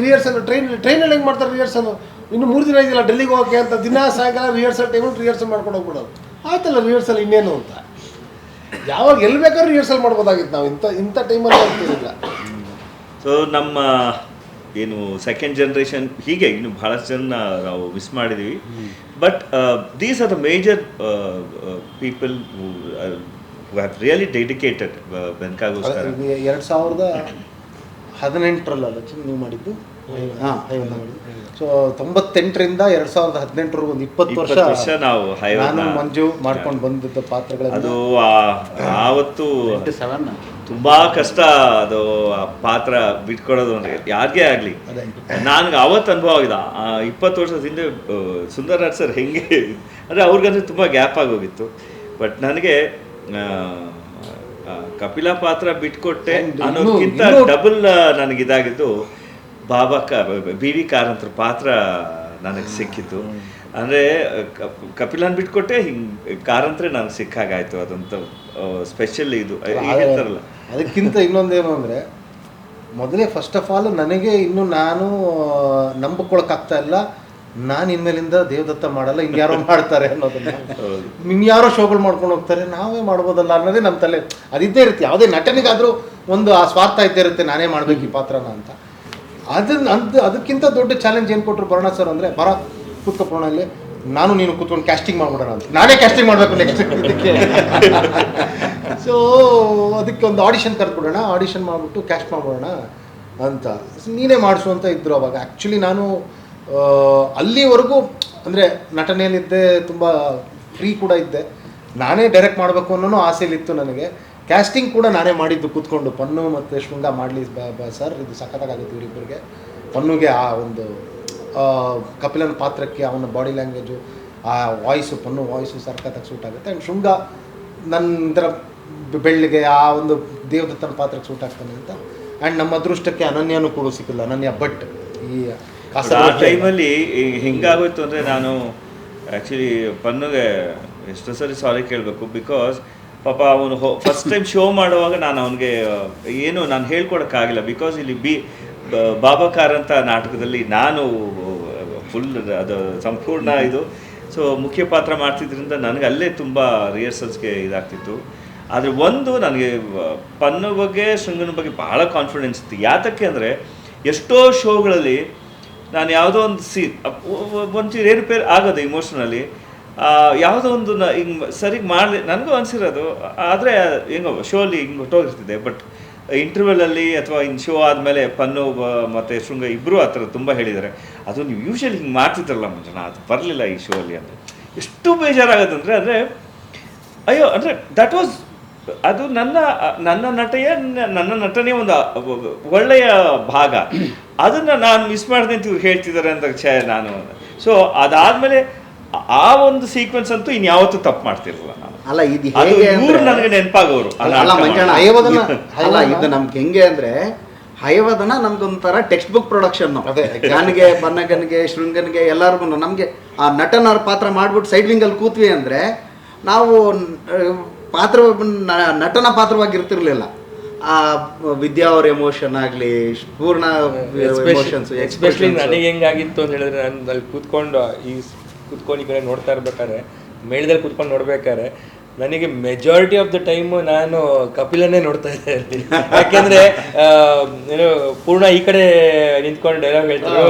ರಿಹರ್ಸಲ್, ಟ್ರೈನಲ್ಲಿ ಹೆಂಗೆ ಮಾಡ್ತಾರೆ ರಿಹರ್ಸಲ್, ಇನ್ನು 3 ದಿನ ಇದೆಯಲ್ಲ ಡೆಲ್ಲಿಗೆ ಹೋಗೋಕ್ಕೆ ಅಂತ ದಿನ ಸಾಯಂಕಾಲ ರಿಹರ್ಸಲ್ ಟೈಮಲ್ಲಿ ರಿಹರ್ಸಲ್ ಮಾಡ್ಕೊಂಡು ಹೋಗ್ಬಿಡೋದು. ಆಯ್ತಲ್ಲ ರಿಹರ್ಸಲ್ ಇನ್ನೇನು ಅಂತ. ಯಾವಾಗ ಎಲ್ಲಿ ಬೇಕಾದ್ರೂ ರಿಹರ್ಸಲ್ ಮಾಡ್ಬೋದಾಗಿತ್ತು ನಾವು, ಇಂಥ ಟೈಮಲ್ಲಿ ಆಗ್ತಿರಲಿಲ್ಲ. ಸೊ ನಮ್ಮ ಏನು ಸೆಕೆಂಡ್ ಜನ್ರೇಷನ್ ಹೀಗೆ ಇನ್ನು ಭಾಳಷ್ಟು ಜನ ನಾವು ಮಿಸ್ ಮಾಡಿದ್ದೀವಿ. But these are the major people who have really dedicated ಬೆನ್ಕಾಗೋಸ್ಕರ. 2018ರಲ್ಲಿ ಅಲ್ಲ ನೀವು ಮಾಡಿದ್ದು? ಹಾಂ, ಸೊ 98ರಿಂದ 2018 ಒಂದು 20 ವರ್ಷ ನಾವು ನಾನು ಮಂಜು ಮಾಡ್ಕೊಂಡು ಬಂದಿದ್ದ ಪಾತ್ರಗಳು. ಅದು ಆವತ್ತು ತುಂಬ ಕಷ್ಟ ಅದು ಪಾತ್ರ ಬಿಟ್ಕೊಡೋದು ಅಂದರೆ ಯಾರಿಗೇ ಆಗಲಿ. ನನಗೆ ಆವತ್ತು ಅನುಭವ ಆಗಿದೆ. 20 ವರ್ಷದ ಹಿಂದೆ ಸುಂದರರಾಜ್ ಸರ್ ಹೆಂಗೆ ಅಂದರೆ ಅವ್ರಿಗಂದ್ರೆ ತುಂಬ ಗ್ಯಾಪ್ ಆಗೋಗಿತ್ತು. ಬಟ್ ನನಗೆ ಕಪಿಲ ಪಾತ್ರ ಬಿಟ್ಕೊಟ್ಟೆ ಅನ್ನೋದಕ್ಕಿಂತ ಡಬಲ್ ನನಗಿದಾಗಿದ್ದು ಬಿ ವಿ ಕಾರಂತರ ಪಾತ್ರ ನನಗೆ ಸಿಕ್ಕಿತ್ತು. ಅಂದರೆ ಕಪಿಲನ್ ಬಿಟ್ಕೊಟ್ಟೆ ಹಿಂಗೆ ಕಾರಂತರೇ ನನಗೆ ಸಿಕ್ಕಾಗಾಯ್ತು. ಅದಂತ ಸ್ಪೆಷಲ್ ಇದು ಹೇಳ್ತಾರಲ್ಲ. ಅದಕ್ಕಿಂತ ಇನ್ನೊಂದೇನು ಅಂದರೆ, ಮೊದಲೇ ಫಸ್ಟ್ ಆಫ್ ಆಲ್ ನನಗೆ ಇನ್ನು ನಾನು ನಂಬಿಕೊಳಕ್ಕಾಗ್ತಾ ಇಲ್ಲ, ನಾನು ಇನ್ಮೇಲಿಂದ ದೇವದತ್ತ ಮಾಡಲ್ಲ, ಇನ್ಯಾರೋ ಮಾಡ್ತಾರೆ ಅನ್ನೋದನ್ನ. ಇನ್ಯಾರೋ ಶೋಗಳು ಮಾಡ್ಕೊಂಡು ಹೋಗ್ತಾರೆ, ನಾವೇ ಮಾಡ್ಬೋದಲ್ಲ ಅನ್ನೋದೇ ನಮ್ಮ ತಲೆ. ಅದಿದ್ದೇ ಇರುತ್ತೆ, ಯಾವುದೇ ನಟನಿಗಾದರೂ ಒಂದು ಆ ಸ್ವಾರ್ಥ ಇದ್ದೇ ಇರುತ್ತೆ, ನಾನೇ ಮಾಡ್ಬೇಕು ಈ ಪಾತ್ರನ ಅಂತ. ಅದಕ್ಕಿಂತ ದೊಡ್ಡ ಚಾಲೆಂಜ್ ಏನು ಕೊಟ್ಟರು ಭರಣ ಸರ್ ಅಂದರೆ, ಬರ ಕೂತ್ಕೊಳಲ್ಲಿ ನಾನು ನೀನು ಕೂತ್ಕೊಂಡು ಕ್ಯಾಸ್ಟಿಂಗ್ ಮಾಡ್ಬಿಡೋಣ ಅಂತ. ನಾನೇ ಕ್ಯಾಸ್ಟಿಂಗ್ ಮಾಡಬೇಕು ನೆಕ್ಸ್ಟ್ ಇದಕ್ಕೆ. ಸೊ ಅದಕ್ಕೆ ಒಂದು ಆಡಿಷನ್ ಕರೆದ್ಬಿಡೋಣ, ಆಡಿಷನ್ ಮಾಡಿಬಿಟ್ಟು ಕ್ಯಾಸ್ಟ್ ಮಾಡ್ಬಿಡೋಣ ಅಂತ ನೀನೇ ಮಾಡಿಸು ಅಂತ ಇದ್ದರು ಅವಾಗ. ಆ್ಯಕ್ಚುಲಿ ನಾನು ಅಲ್ಲಿವರೆಗೂ ಅಂದರೆ ನಟನೆಯಲ್ಲಿದ್ದೆ, ತುಂಬ ಫ್ರೀ ಕೂಡ ಇದ್ದೆ, ನಾನೇ ಡೈರೆಕ್ಟ್ ಮಾಡಬೇಕು ಅನ್ನೋ ಆಸೆಯಲ್ಲಿತ್ತು ನನಗೆ. ಕ್ಯಾಸ್ಟಿಂಗ್ ಕೂಡ ನಾನೇ ಮಾಡಿದ್ದು ಕೂತ್ಕೊಂಡು, ಪನ್ನು ಮತ್ತು ಶೃಂಗ ಮಾಡಲಿ ಸರ್, ಇದು ಸಖತ್ತಾಗುತ್ತೆ ಇವರಿಬ್ಬರಿಗೆ. ಪನ್ನುಗೆ ಆ ಒಂದು ಕಪಿಲನ ಪಾತ್ರಕ್ಕೆ ಅವನ ಬಾಡಿ ಲ್ಯಾಂಗ್ವೇಜು, ಆ ವಾಯ್ಸು, ಪನ್ನು ವಾಯ್ಸು ಸಖತ್ತಾಗಿ ಸೂಟ್ ಆಗುತ್ತೆ. ಆ್ಯಂಡ್ ಶೃಂಗ ನನ್ನ ಥರ ಬೆಳ್ಳಿಗೆ ಆ ಒಂದು ದೇವದತ್ತನ ಪಾತ್ರಕ್ಕೆ ಸೂಟ್ ಆಗ್ತಾನೆ ಅಂತ. ಆ್ಯಂಡ್ ನಮ್ಮ ಅದೃಷ್ಟಕ್ಕೆ ಅನನ್ಯನೂ ಕೂಡ ಸಿಕ್ಕಿಲ್ಲ, ಅನನ್ಯ ಭಟ್. ಈ ಆ ಟೈಮಲ್ಲಿ ಹಿಂಗಾಗೋಯ್ತು ಅಂದರೆ ನಾನು ಆ್ಯಕ್ಚುಲಿ ಪನ್ನುಗೆ ಎಷ್ಟೋ ಸರಿ ಸಾರಿ ಕೇಳಬೇಕು. ಬಿಕಾಸ್ ಪಾಪ ಅವನು ಫಸ್ಟ್ ಟೈಮ್ ಶೋ ಮಾಡುವಾಗ ನಾನು ಅವನಿಗೆ ಏನು ನಾನು ಹೇಳ್ಕೊಡೋಕ್ಕಾಗಿಲ್ಲ. ಬಿಕಾಸ್ ಇಲ್ಲಿ ಬಾಬಾಕಾರ್ ಅಂತ ನಾಟಕದಲ್ಲಿ ನಾನು ಫುಲ್ ಅದು ಸಂಪೂರ್ಣ ಇದು ಸೊ ಮುಖ್ಯ ಪಾತ್ರ ಮಾಡ್ತಿದ್ರಿಂದ ನನಗೆ ಅಲ್ಲೇ ತುಂಬ ರಿಹರ್ಸಲ್ಸ್ಗೆ ಇದಾಗ್ತಿತ್ತು. ಆದರೆ ಒಂದು ನನಗೆ ಪನ್ನು ಬಗ್ಗೆ, ಶೃಂಗನ ಬಗ್ಗೆ ಭಾಳ ಕಾನ್ಫಿಡೆನ್ಸ್ ಇತ್ತು. ಯಾತಕ್ಕೆ ಅಂದರೆ ಎಷ್ಟೋ ಶೋಗಳಲ್ಲಿ ನಾನು ಯಾವುದೋ ಒಂದು ಒಂಚೂರು ಏರುಪೇರು ಆಗೋದು ಇಮೋಷ್ನಲಿ, ಯಾವುದೋ ಒಂದು ಹಿಂಗೆ ಸರಿಗೆ ಮಾಡಲಿ ನನಗೂ ಅನಿಸಿರೋದು. ಆದರೆ ಹೆಂಗೋ ಶೋಲಿ ಹಿಂಗೆ ಹೊಟ್ಟೋಗಿರ್ತಿದೆ. ಬಟ್ ಇಂಟರ್ವ್ಯೂಲಲ್ಲಿ ಅಥವಾ ಇನ್ನು ಶೋ ಆದಮೇಲೆ ಪನ್ನು ಮತ್ತು ಶೃಂಗ ಇಬ್ಬರು ಆ ಥರ ತುಂಬ ಹೇಳಿದ್ದಾರೆ, ಅದು ನೀವು ಯೂಶ್ವಲಿ ಹಿಂಗೆ ಮಾಡ್ತಿದ್ರಲ್ಲ ಮುಂಚೆ, ಅದು ಬರಲಿಲ್ಲ ಈ ಶೋ ಅಲ್ಲಿ ಅಂದರೆ ಎಷ್ಟು ಬೇಜಾರಾಗೋದಂದರೆ. ಅಂದರೆ ಅಯ್ಯೋ ಅಂದರೆ ದಟ್ ವಾಸ್ ಅದು ನನ್ನ ನಟನೆಯ ಒಂದು ಒಳ್ಳೆಯ ಭಾಗ. ಅದನ್ನು ನಾನು ಮಿಸ್ ಮಾಡಿದೆ ಅಂತ ಇವ್ರು ಹೇಳ್ತಿದ್ದಾರೆ ಅಂತ ನಾನು. ಸೊ ಅದಾದಮೇಲೆ ಆ ಒಂದು ಸೀಕ್ವೆನ್ಸ್ ಅಂತೂ ಇನ್ಯಾವತ್ತೂ ತಪ್ಪು ಮಾಡ್ತಿರಲಿಲ್ಲ ನಾನು. ಅಲ್ಲ ಇದು ಹೇಗೆ ಇವ್ರು ನನಗೆ ನೆನಪಾಗೋರು. ಅಲ್ಲ ಇದು ನಮ್ಗೆ ಹೆಂಗೆ ಅಂದ್ರೆ, ಹಯವದನ ನಮ್ಗೊಂಥರ ಟೆಕ್ಸ್ಟ್ ಬುಕ್ ಪ್ರೊಡಕ್ಷನ್. ನನಗೆ ಪನ್ನಗನಿಗೆ ಶೃಂಗನಿಗೆ ಎಲ್ಲರಿಗೂ ನಮಗೆ ಆ ನಟನ ಪಾತ್ರ ಮಾಡ್ಬಿಟ್ಟು ಸೈಡ್ ವಿಂಗಲ್ಲಿ ಕೂತ್ವಿ ಅಂದ್ರೆ ನಾವು ಪಾತ್ರ ನಟನ ಪಾತ್ರವಾಗಿರ್ತಿರ್ಲಿಲ್ಲ. ಆ ವಿದ್ಯಾ ಅವ್ರ ಎಮೋಷನ್ ಆಗಲಿ, ಪೂರ್ಣ ಎಮೋಷನ್ಸ್. ಎಸ್ಪೆಷಲಿ ನನಗೆ ಹೆಂಗಾಗಿತ್ತು ಅಂತ ಹೇಳಿದ್ರೆ, ನಾನು ಅಲ್ಲಿ ಕೂತ್ಕೊಂಡು ಈ ಕಡೆ ನೋಡ್ತಾ ಇರ್ಬೇಕಾದ್ರೆ, ಮೇಳದಲ್ಲಿ ಕೂತ್ಕೊಂಡು ನೋಡ್ಬೇಕಾದ್ರೆ ನನಗೆ ಮೆಜಾರಿಟಿ ಆಫ್ ದ ಟೈಮು ನಾನು ಕಪಿಲನ್ನೇ ನೋಡ್ತಾ ಇದ್ದೆ ಅಲ್ಲಿ. ಯಾಕೆಂದರೆ ಏನು ಪೂರ್ಣ ಈ ಕಡೆ ನಿಂತ್ಕೊಂಡು ಡೈಲಾಗ್ ಹೇಳ್ತಾರೆ,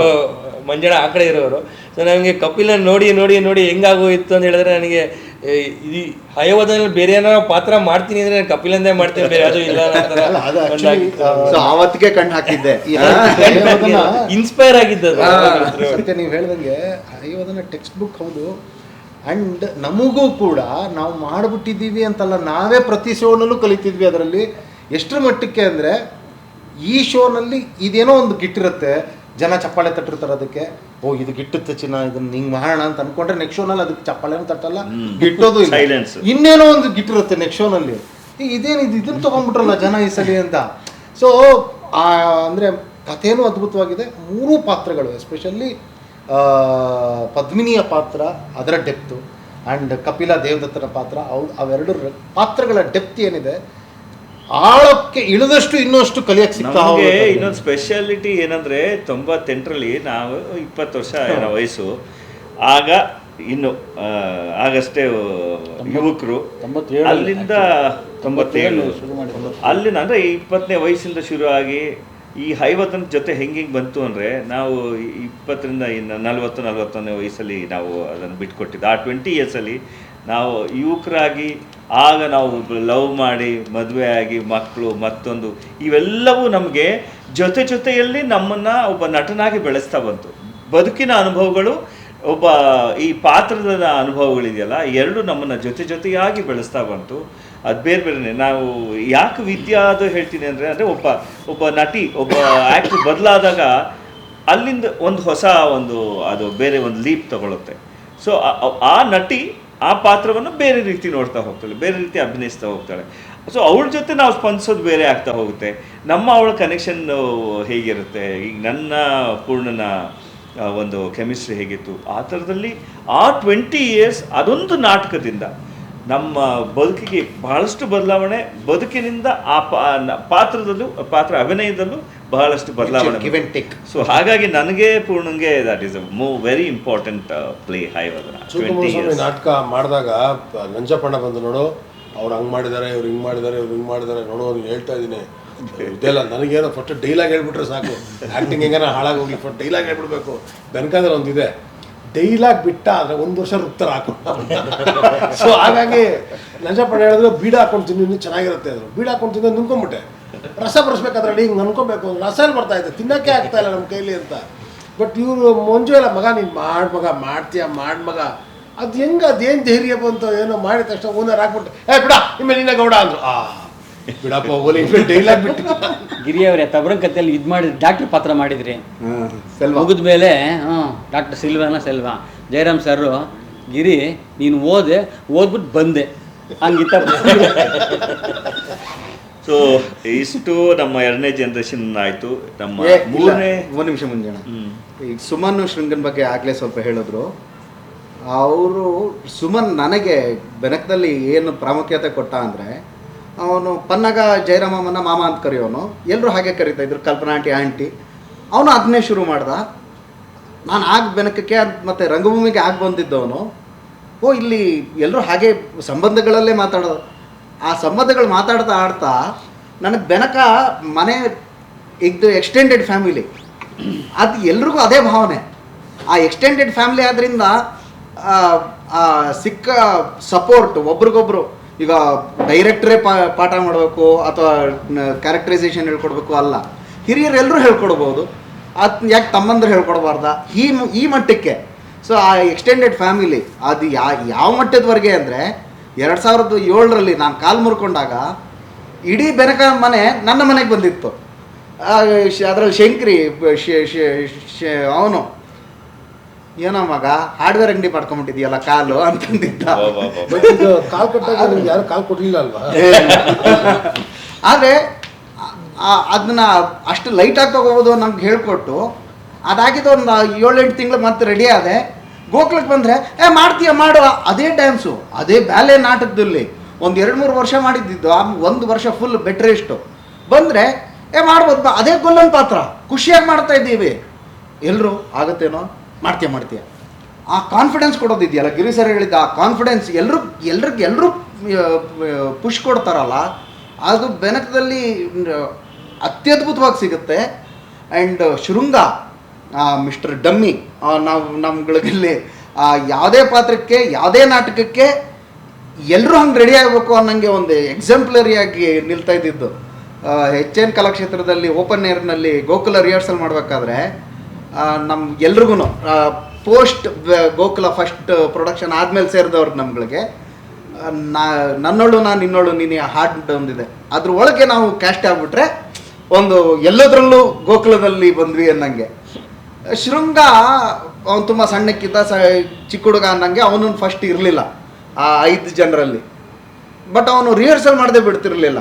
ಮಂಜಣ್ಣ ಆ ಕಡೆ ಇರೋರು. ಸೊ ನನಗೆ ಕಪಿಲನ್ ನೋಡಿ ನೋಡಿ ನೋಡಿ ಹೆಂಗಾಗೋಯಿತ್ತು ಅಂತ ಹೇಳಿದ್ರೆ, ನನಗೆ ಈ ಹಯವದಲ್ಲಿ ಬೇರೆ ಏನೋ ಪಾತ್ರ ಮಾಡ್ತೀನಿ ಅಂದರೆ ನಾನು ಕಪಿಲಂದೇ ಮಾಡ್ತೀನಿ, ಬೇರೆ ಅದು ಇಲ್ಲ. ಆವತ್ತಿಗೆ ಕಣ್ಣು ಹಾಕಿದ್ದೆ, ಇನ್ಸ್ಪೈರ್ ಆಗಿದ್ದದು. ಸತ್ಯ ನೀವು ಹೇಳ್ದಂಗೆ ಹಯವದನ ಟೆಕ್ಸ್ಟ್ ಬುಕ್ ಹೌದು. ಆ್ಯಂಡ್ ನಮಗೂ ಕೂಡ ನಾವು ಮಾಡಿಬಿಟ್ಟಿದ್ದೀವಿ ಅಂತಲ್ಲ, ನಾವೇ ಪ್ರತಿ ಶೋನಲ್ಲೂ ಕಲಿತಿದ್ವಿ ಅದರಲ್ಲಿ. ಎಷ್ಟರ ಮಟ್ಟಕ್ಕೆ ಅಂದರೆ, ಈ ಶೋನಲ್ಲಿ ಇದೇನೋ ಒಂದು ಗಿಟ್ಟಿರುತ್ತೆ, ಜನ ಚಪ್ಪಾಳೆ ತಟ್ಟಿರ್ತಾರೆ ಅದಕ್ಕೆ, ಓ ಇದು ಗಿಟ್ಟುತ್ತೆ ಚಿನ್ನ, ಇದನ್ನ ಹಿಂಗೆ ಮಾಡೋಣ ಅಂತ ಅನ್ಕೊಂಡ್ರೆ ನೆಕ್ಸ್ಟ್ ಶೋನಲ್ಲಿ ಅದಕ್ಕೆ ಚಪ್ಪಾಳೆನೂ ತಟ್ಟಲ್ಲ, ಗಿಟ್ಟೋದು ಇಲ್ಲ. ಇನ್ನೇನೋ ಒಂದು ಗಿಟ್ಟಿರುತ್ತೆ ನೆಕ್ಸ್ಟ್ ಶೋನಲ್ಲಿ, ಇದೇನಿದು ಇದನ್ನು ತೊಗೊಂಡ್ಬಿಟ್ರಲ್ಲ ಜನ ಈ ಸಲ ಅಂತ. ಸೊ ಅಂದರೆ ಕಥೆನೂ ಅದ್ಭುತವಾಗಿದೆ. ಮೂರೂ ಪಾತ್ರಗಳು, ಎಸ್ಪೆಷಲಿ ಪದ್ಮಿನಿಯ ಪಾತ್ರ, ಅದರ ಡೆಪ್ತು, ಆ್ಯಂಡ್ ಕಪಿಲ ದೇವದತ್ತನ ಪಾತ್ರ, ಅವೆರಡು ಪಾತ್ರಗಳ ಡೆಪ್ತ್ ಏನಿದೆ, ಆಳಕ್ಕೆ ಇಳಿದಷ್ಟು ಇನ್ನಷ್ಟು ಕಲಿಯಕ್ಕೆ ಸಿಗ್ತಾ. ಇನ್ನೊಂದು ಸ್ಪೆಷಾಲಿಟಿ ಏನಂದರೆ, 98ರಲ್ಲಿ ನಾವು 20 ವರ್ಷ ಏನೋ ವಯಸ್ಸು, ಆಗ ಇನ್ನು ಆಗಷ್ಟೇ ಯುವಕರು. ಅಲ್ಲಿಂದ 97 ಅಲ್ಲಿಂದ ಅಂದರೆ 20ನೇ ವಯಸ್ಸಿಂದ ಶುರು ಆಗಿ ಈ ಹೈವತ್ತನ ಜೊತೆ ಹೆಂಗೆ ಬಂತು ಅಂದರೆ, ನಾವು 20ರಿಂದ ಇನ್ನು 40-41ನೇ ವಯಸ್ಸಲ್ಲಿ ನಾವು ಅದನ್ನು ಬಿಟ್ಕೊಟ್ಟಿದ್ದು. ಆ 20 ಇಯರ್ಸಲ್ಲಿ ನಾವು ಯುವಕರಾಗಿ, ಆಗ ನಾವು ಲವ್ ಮಾಡಿ ಮದುವೆ ಆಗಿ ಮಕ್ಕಳು ಮತ್ತೊಂದು, ಇವೆಲ್ಲವೂ ನಮಗೆ ಜೊತೆಯಲ್ಲಿ ನಮ್ಮನ್ನು ಒಬ್ಬ ನಟನಾಗಿ ಬೆಳೆಸ್ತಾ ಬಂತು. ಬದುಕಿನ ಅನುಭವಗಳು, ಒಬ್ಬ ಈ ಪಾತ್ರದ ಅನುಭವಗಳಿದೆಯಲ್ಲ, ಎರಡು ನಮ್ಮನ್ನು ಜೊತೆಯಾಗಿ ಬೆಳೆಸ್ತಾ ಬಂತು. ಅದು ಬೇರೆ ನಾವು ಯಾಕೆ ವಿದ್ಯಾ ಅದು ಹೇಳ್ತೀನಿ ಅಂದರೆ ಒಬ್ಬ ನಟಿ, ಒಬ್ಬ ಆ್ಯಕ್ಟ್ರ್ ಬದಲಾದಾಗ ಅಲ್ಲಿಂದ ಒಂದು ಹೊಸ ಅದು ಬೇರೆ ಒಂದು ಲೀಪ್ ತಗೊಳುತ್ತೆ. ಸೊ ಆ ನಟಿ ಆ ಪಾತ್ರವನ್ನು ಬೇರೆ ರೀತಿ ನೋಡ್ತಾ ಹೋಗ್ತಾಳೆ, ಬೇರೆ ರೀತಿ ಅಭಿನಯಿಸ್ತಾ ಹೋಗ್ತಾಳೆ. ಸೊ ಅವಳ ಜೊತೆ ನಾವು ಸ್ಪಂದಿಸೋದು ಬೇರೆ ಆಗ್ತಾ ಹೋಗುತ್ತೆ. ಅವಳ ಕನೆಕ್ಷನ್ ಹೇಗಿರುತ್ತೆ, ಈಗ ನನ್ನ ಪೂರ್ಣನ ಒಂದು ಕೆಮಿಸ್ಟ್ರಿ ಹೇಗಿತ್ತು, ಆ ಥರದಲ್ಲಿ ಆ 20 years ಅದೊಂದು ನಾಟಕದಿಂದ ನಮ್ಮ ಬದುಕಿಗೆ ಬಹಳಷ್ಟು ಬದಲಾವಣೆ, ಬದುಕಿನಿಂದ ಆ ಪಾತ್ರ ಅಭಿನಯದಲ್ಲೂ ಬಹಳಷ್ಟು ಬದಲಾವಣೆ. Give and take. ಸೊ ಹಾಗಾಗಿ ನನಗೆ ಪೂರ್ಣಂಗೆ that is a very important play Hayavadana. Shivakumara ನಾಟಕ ಮಾಡಿದಾಗ ನಂಜಪ್ಪಣ್ಣ ಬಂದು ನೋಡು, ಅವ್ರು ಹಂಗೆ ಮಾಡಿದ್ದಾರೆ, ಇವ್ರು ಹಿಂಗೆ ಮಾಡಿದ್ದಾರೆ, ಇವ್ರು ಹಿಂಗೆ ಮಾಡಿದ್ದಾರೆ, ನೋಡು ಅವ್ರಿಗೆ ಹೇಳ್ತಾ ಇದ್ದೀನಿ ಇದೆಲ್ಲ ನನಗೇನೋ ಫಸ್ಟ್ ಡೈಲಾಗ್ ಹೇಳ್ಬಿಟ್ರೆ ಸಾಕು, ಆ್ಯಕ್ಟಿಂಗ್ ಹೆಂಗಾರ ಹಾಳಾಗೋಗಿ ಫಸ್ಟ್ ಡೈಲಾಗ್ ಹೇಳ್ಬಿಡ್ಬೇಕು. ಬೆನಕಾದ್ರೆ ಒಂದಿದೆ, ಡೈಲಾಗ್ ಬಿಟ್ಟ ಅಂದರೆ 1 ವರ್ಷ ರುಕ್ತರ ಹಾಕೊಂಡು. ಸೊ ಹಾಗಾಗಿ ನಂಜಪ್ಪಣ್ಣ ಹೇಳಿದ್ರು ಬೀಡ ಹಾಕೊಂಡು ತಿನ್ನು ಇನ್ನೂ ಚೆನ್ನಾಗಿರುತ್ತೆ ಅಂದರು. ಬೀಡ ಹಾಕೊಂಡು ತಿನ್ನೋ ನುಂಕೊಂಬಿಟ್ಟೆ, ರಸ ಬರ್ಸ್ಬೇಕಾದ್ರೆ ಹಿಂಗೆ ಅನ್ಕೊಬೇಕು, ರಸ ಬರ್ತಾ ಇದೆ, ತಿನ್ನೋಕ್ಕೆ ಆಗ್ತಾ ಇಲ್ಲ ನಮ್ಮ ಕೈಲಿ ಅಂತ. ಬಟ್ ಇವರು ಮಂಜು ಎಲ್ಲ ಮಗ ನೀನು ಮಾಡಿ ಮಗ ಮಾಡ್ತೀಯ ಮಾಡಿ ಮಗ, ಅದು ಹೆಂಗೆ ಅದೇನು ಧೈರ್ಯ ಬಂತು, ಏನೋ ಮಾಡಿದ ತಕ್ಷಣ ಓನರ್ ಹಾಕ್ಬಿಟ್ಟು ಬಿಡ ನಿಮ್ಮೆ ನೀನೇ ಗೌಡ ಅಂದರು. ಬಿಡಪ್ಪ ಹೋಗಲಿ ಡೈಲಾಗ್ ಬಿಟ್ಟು. ಗಿರಿ ಅವರೇ ತಬರಂಗ್ ಕಥೆಯಲ್ಲಿ ಇದು ಮಾಡಿ ಡಾಕ್ಟರ್ ಪಾತ್ರ ಮಾಡಿದ್ರಿ, ಸೆಲ್ವ ಮುಗಿದ ಮೇಲೆ ಡಾಕ್ಟರ್ ಸೆಲ್ವಾ ಜಯರಾಮ್ ಸರ್, ಗಿರಿ ನೀನು ಓದ್ಬಿಟ್ಟು ಬಂದೆ ಹಂಗಿತ್ತ. ಸೊ ಇಷ್ಟು ನಮ್ಮ 2ನೇ ಜನರೇಷನ್ ಆಯಿತು. ನಮ್ಮ 3ನೇ 1 ನಿಮಿಷ ಮುಂಜಾನೆ ಈಗ ಸುಮನ್ ಶೃಂಗನ್ ಬಗ್ಗೆ ಆಗಲೇ ಸ್ವಲ್ಪ ಹೇಳಿದ್ರು. ಅವರು ಸುಮನ್ ನನಗೆ ಬೆನಕದಲ್ಲಿ ಏನು ಪ್ರಾಮುಖ್ಯತೆ ಕೊಟ್ಟ ಅಂದರೆ, ಅವನು ಪನ್ನಗ ಜಯರಾಮಮ್ಮನ ಮಾಮ ಅಂತ ಕರೆಯೋನು, ಎಲ್ಲರೂ ಹಾಗೆ ಕರೀತಾ ಇದ್ರು, ಕಲ್ಪನಾ ಆಂಟಿ. ಅವನು ಅದನ್ನೇ ಶುರು ಮಾಡ್ದ. ನಾನು ಬೆನಕಕ್ಕೆ ಮತ್ತು ರಂಗಭೂಮಿಗೆ ಬಂದಿದ್ದವನು. ಇಲ್ಲಿ ಎಲ್ಲರೂ ಹಾಗೆ ಸಂಬಂಧಗಳಲ್ಲೇ ಮಾತಾಡೋದು. ಆ ಸಂಬಂಧಗಳು ಮಾತಾಡ್ತಾ ಆಡ್ತಾ ನನಗೆ ಬೆನಕ ಮನೆ ಇದು ಎಕ್ಸ್ಟೆಂಡೆಡ್ ಫ್ಯಾಮಿಲಿ, ಅದು ಎಲ್ರಿಗೂ ಅದೇ ಭಾವನೆ. ಆ ಎಕ್ಸ್ಟೆಂಡೆಡ್ ಫ್ಯಾಮಿಲಿ ಆದ್ದರಿಂದ ಸಿಕ್ಕ ಸಪೋರ್ಟ್ ಒಬ್ರಿಗೊಬ್ರು. ಈಗ ಡೈರೆಕ್ಟ್ರೇ ಪಾಠ ಮಾಡಬೇಕು ಅಥವಾ ಕ್ಯಾರೆಕ್ಟರೈಸೇಷನ್ ಹೇಳ್ಕೊಡ್ಬೇಕು ಅಲ್ಲ, ಹಿರಿಯರು ಎಲ್ಲರೂ ಹೇಳ್ಕೊಡ್ಬೋದು. ಅದು ಯಾಕೆ ತಮ್ಮಂದ್ರೆ ಹೇಳ್ಕೊಡ್ಬಾರ್ದ ಈ ಮಟ್ಟಕ್ಕೆ. ಸೊ ಆ ಎಕ್ಸ್ಟೆಂಡೆಡ್ ಫ್ಯಾಮಿಲಿ ಅದು ಯಾವ ಮಟ್ಟದವರೆಗೆ ಅಂದರೆ 2007ರಲ್ಲಿ ನಾನು ಕಾಲು ಮುರ್ಕೊಂಡಾಗ ಇಡೀ ಬೆನಕ ಮನೆ ನನ್ನ ಮನೆಗೆ ಬಂದಿತ್ತು. ಅದರಲ್ಲಿ ಶಂಕ್ರಿ ಅವನು ಏನೋ ಮಗ ಹಾರ್ಡ್ವೇರ್ ಅಂಗಡಿ ಮಾಡ್ಕೊಂಬಿಟ್ಟಿದ್ಯಲ್ಲ ಕಾಲು ಅಂತಂದಿದ್ದ. ಕಾಲು ಕೊಟ್ಟಾಗ ಯಾರು ಕಾಲು ಕೊಡಲಿಲ್ಲ ಅಲ್ವಾ? ಆದರೆ ಅದನ್ನ ಅಷ್ಟು ಲೈಟಾಗಿ ತಗೋಬೋದು ನಮ್ಗೆ ಹೇಳ್ಕೊಟ್ಟು ಅದಾಗಿದ್ದು ಒಂದು 7-8 ತಿಂಗಳು ಮತ್ತೆ ರೆಡಿ ಆದೆ. ಗೋಕುಲಕ್ಕೆ ಬಂದರೆ ಮಾಡ್ತೀಯ ಮಾಡು, ಅದೇ ಡ್ಯಾನ್ಸು, ಅದೇ ಬ್ಯಾಲೆ ನಾಟಕದಲ್ಲಿ ಒಂದು 2-3 ವರ್ಷ ಮಾಡಿದ್ದಿದ್ದು. 1 ವರ್ಷ ಫುಲ್ ಬೆಡ್ ರೆಸ್ಟು. ಬಂದರೆ ಮಾಡ್ಬೋದು, ಅದೇ ಗೊಲ್ಲನ್ ಪಾತ್ರ ಖುಷಿಯಾಗಿ ಮಾಡ್ತಾ ಇದ್ದೀವಿ. ಎಲ್ಲರೂ ಆಗುತ್ತೇನೋ, ಮಾಡ್ತೀಯ ಆ ಕಾನ್ಫಿಡೆನ್ಸ್ ಕೊಡೋದಿದೆಯಲ್ಲ, ಗಿರಿ ಸರ್ ಹೇಳಿದ್ದ ಆ ಕಾನ್ಫಿಡೆನ್ಸ್ ಎಲ್ಲರೂ ಪುಷ್ ಕೊಡ್ತಾರಲ್ಲ, ಅದು ಬೆನಕದಲ್ಲಿ ಅತ್ಯದ್ಭುತವಾಗಿ ಸಿಗುತ್ತೆ. ಆ್ಯಂಡ್ ಶೃಂಗ ಮಿಸ್ಟರ್ ಡಮ್ಮಿ, ನಮ್ಗಳಿಗೆ ಯಾವುದೇ ಪಾತ್ರಕ್ಕೆ ಯಾವುದೇ ನಾಟಕಕ್ಕೆ ಎಲ್ಲರೂ ಹಂಗೆ ರೆಡಿ ಆಗಬೇಕು ಅನ್ನೋಂಗೆ ಒಂದು ಎಕ್ಸಾಂಪ್ಲರಿಯಾಗಿ ನಿಲ್ತಾ ಇದ್ದಿದ್ದು. HN ಕಲಾಕ್ಷೇತ್ರದಲ್ಲಿ ಓಪನ್ ಏರ್ನಲ್ಲಿ ಗೋಕುಲ ರಿಹರ್ಸಲ್ ಮಾಡಬೇಕಾದ್ರೆ ಎಲ್ರಿಗೂ ಪೋಸ್ಟ್ ಗೋಕುಲ ಫಸ್ಟ್ ಪ್ರೊಡಕ್ಷನ್ ಆದಮೇಲೆ ಸೇರಿದವ್ರು ನಮ್ಗಳಿಗೆ ನನ್ನೋಳು ನಾನು ಇನ್ನೋಳು ನೀನು ಹಾಡ್ ಒಂದಿದೆ, ಅದ್ರ ಒಳಗೆ ನಾವು ಕ್ಯಾಸ್ಟ್ ಆಗಿಬಿಟ್ರೆ ಒಂದು ಎಲ್ಲದರಲ್ಲೂ ಗೋಕುಲದಲ್ಲಿ ಬಂದ್ವಿ ಅನ್ನಂಗೆ. ಶೃಂಗ ಅವನು ತುಂಬ ಸಣ್ಣಕ್ಕಿದ್ದ, ಚಿಕ್ಕ ಹುಡುಗ ಅನ್ನಂಗೆ ಅವನನ್ನು ಫಸ್ಟ್ ಇರಲಿಲ್ಲ ಆ 5 ಜನರಲ್ಲಿ. ಬಟ್ ಅವನು ರಿಹರ್ಸಲ್ ಮಾಡದೆ ಬಿಡ್ತಿರ್ಲಿಲ್ಲ.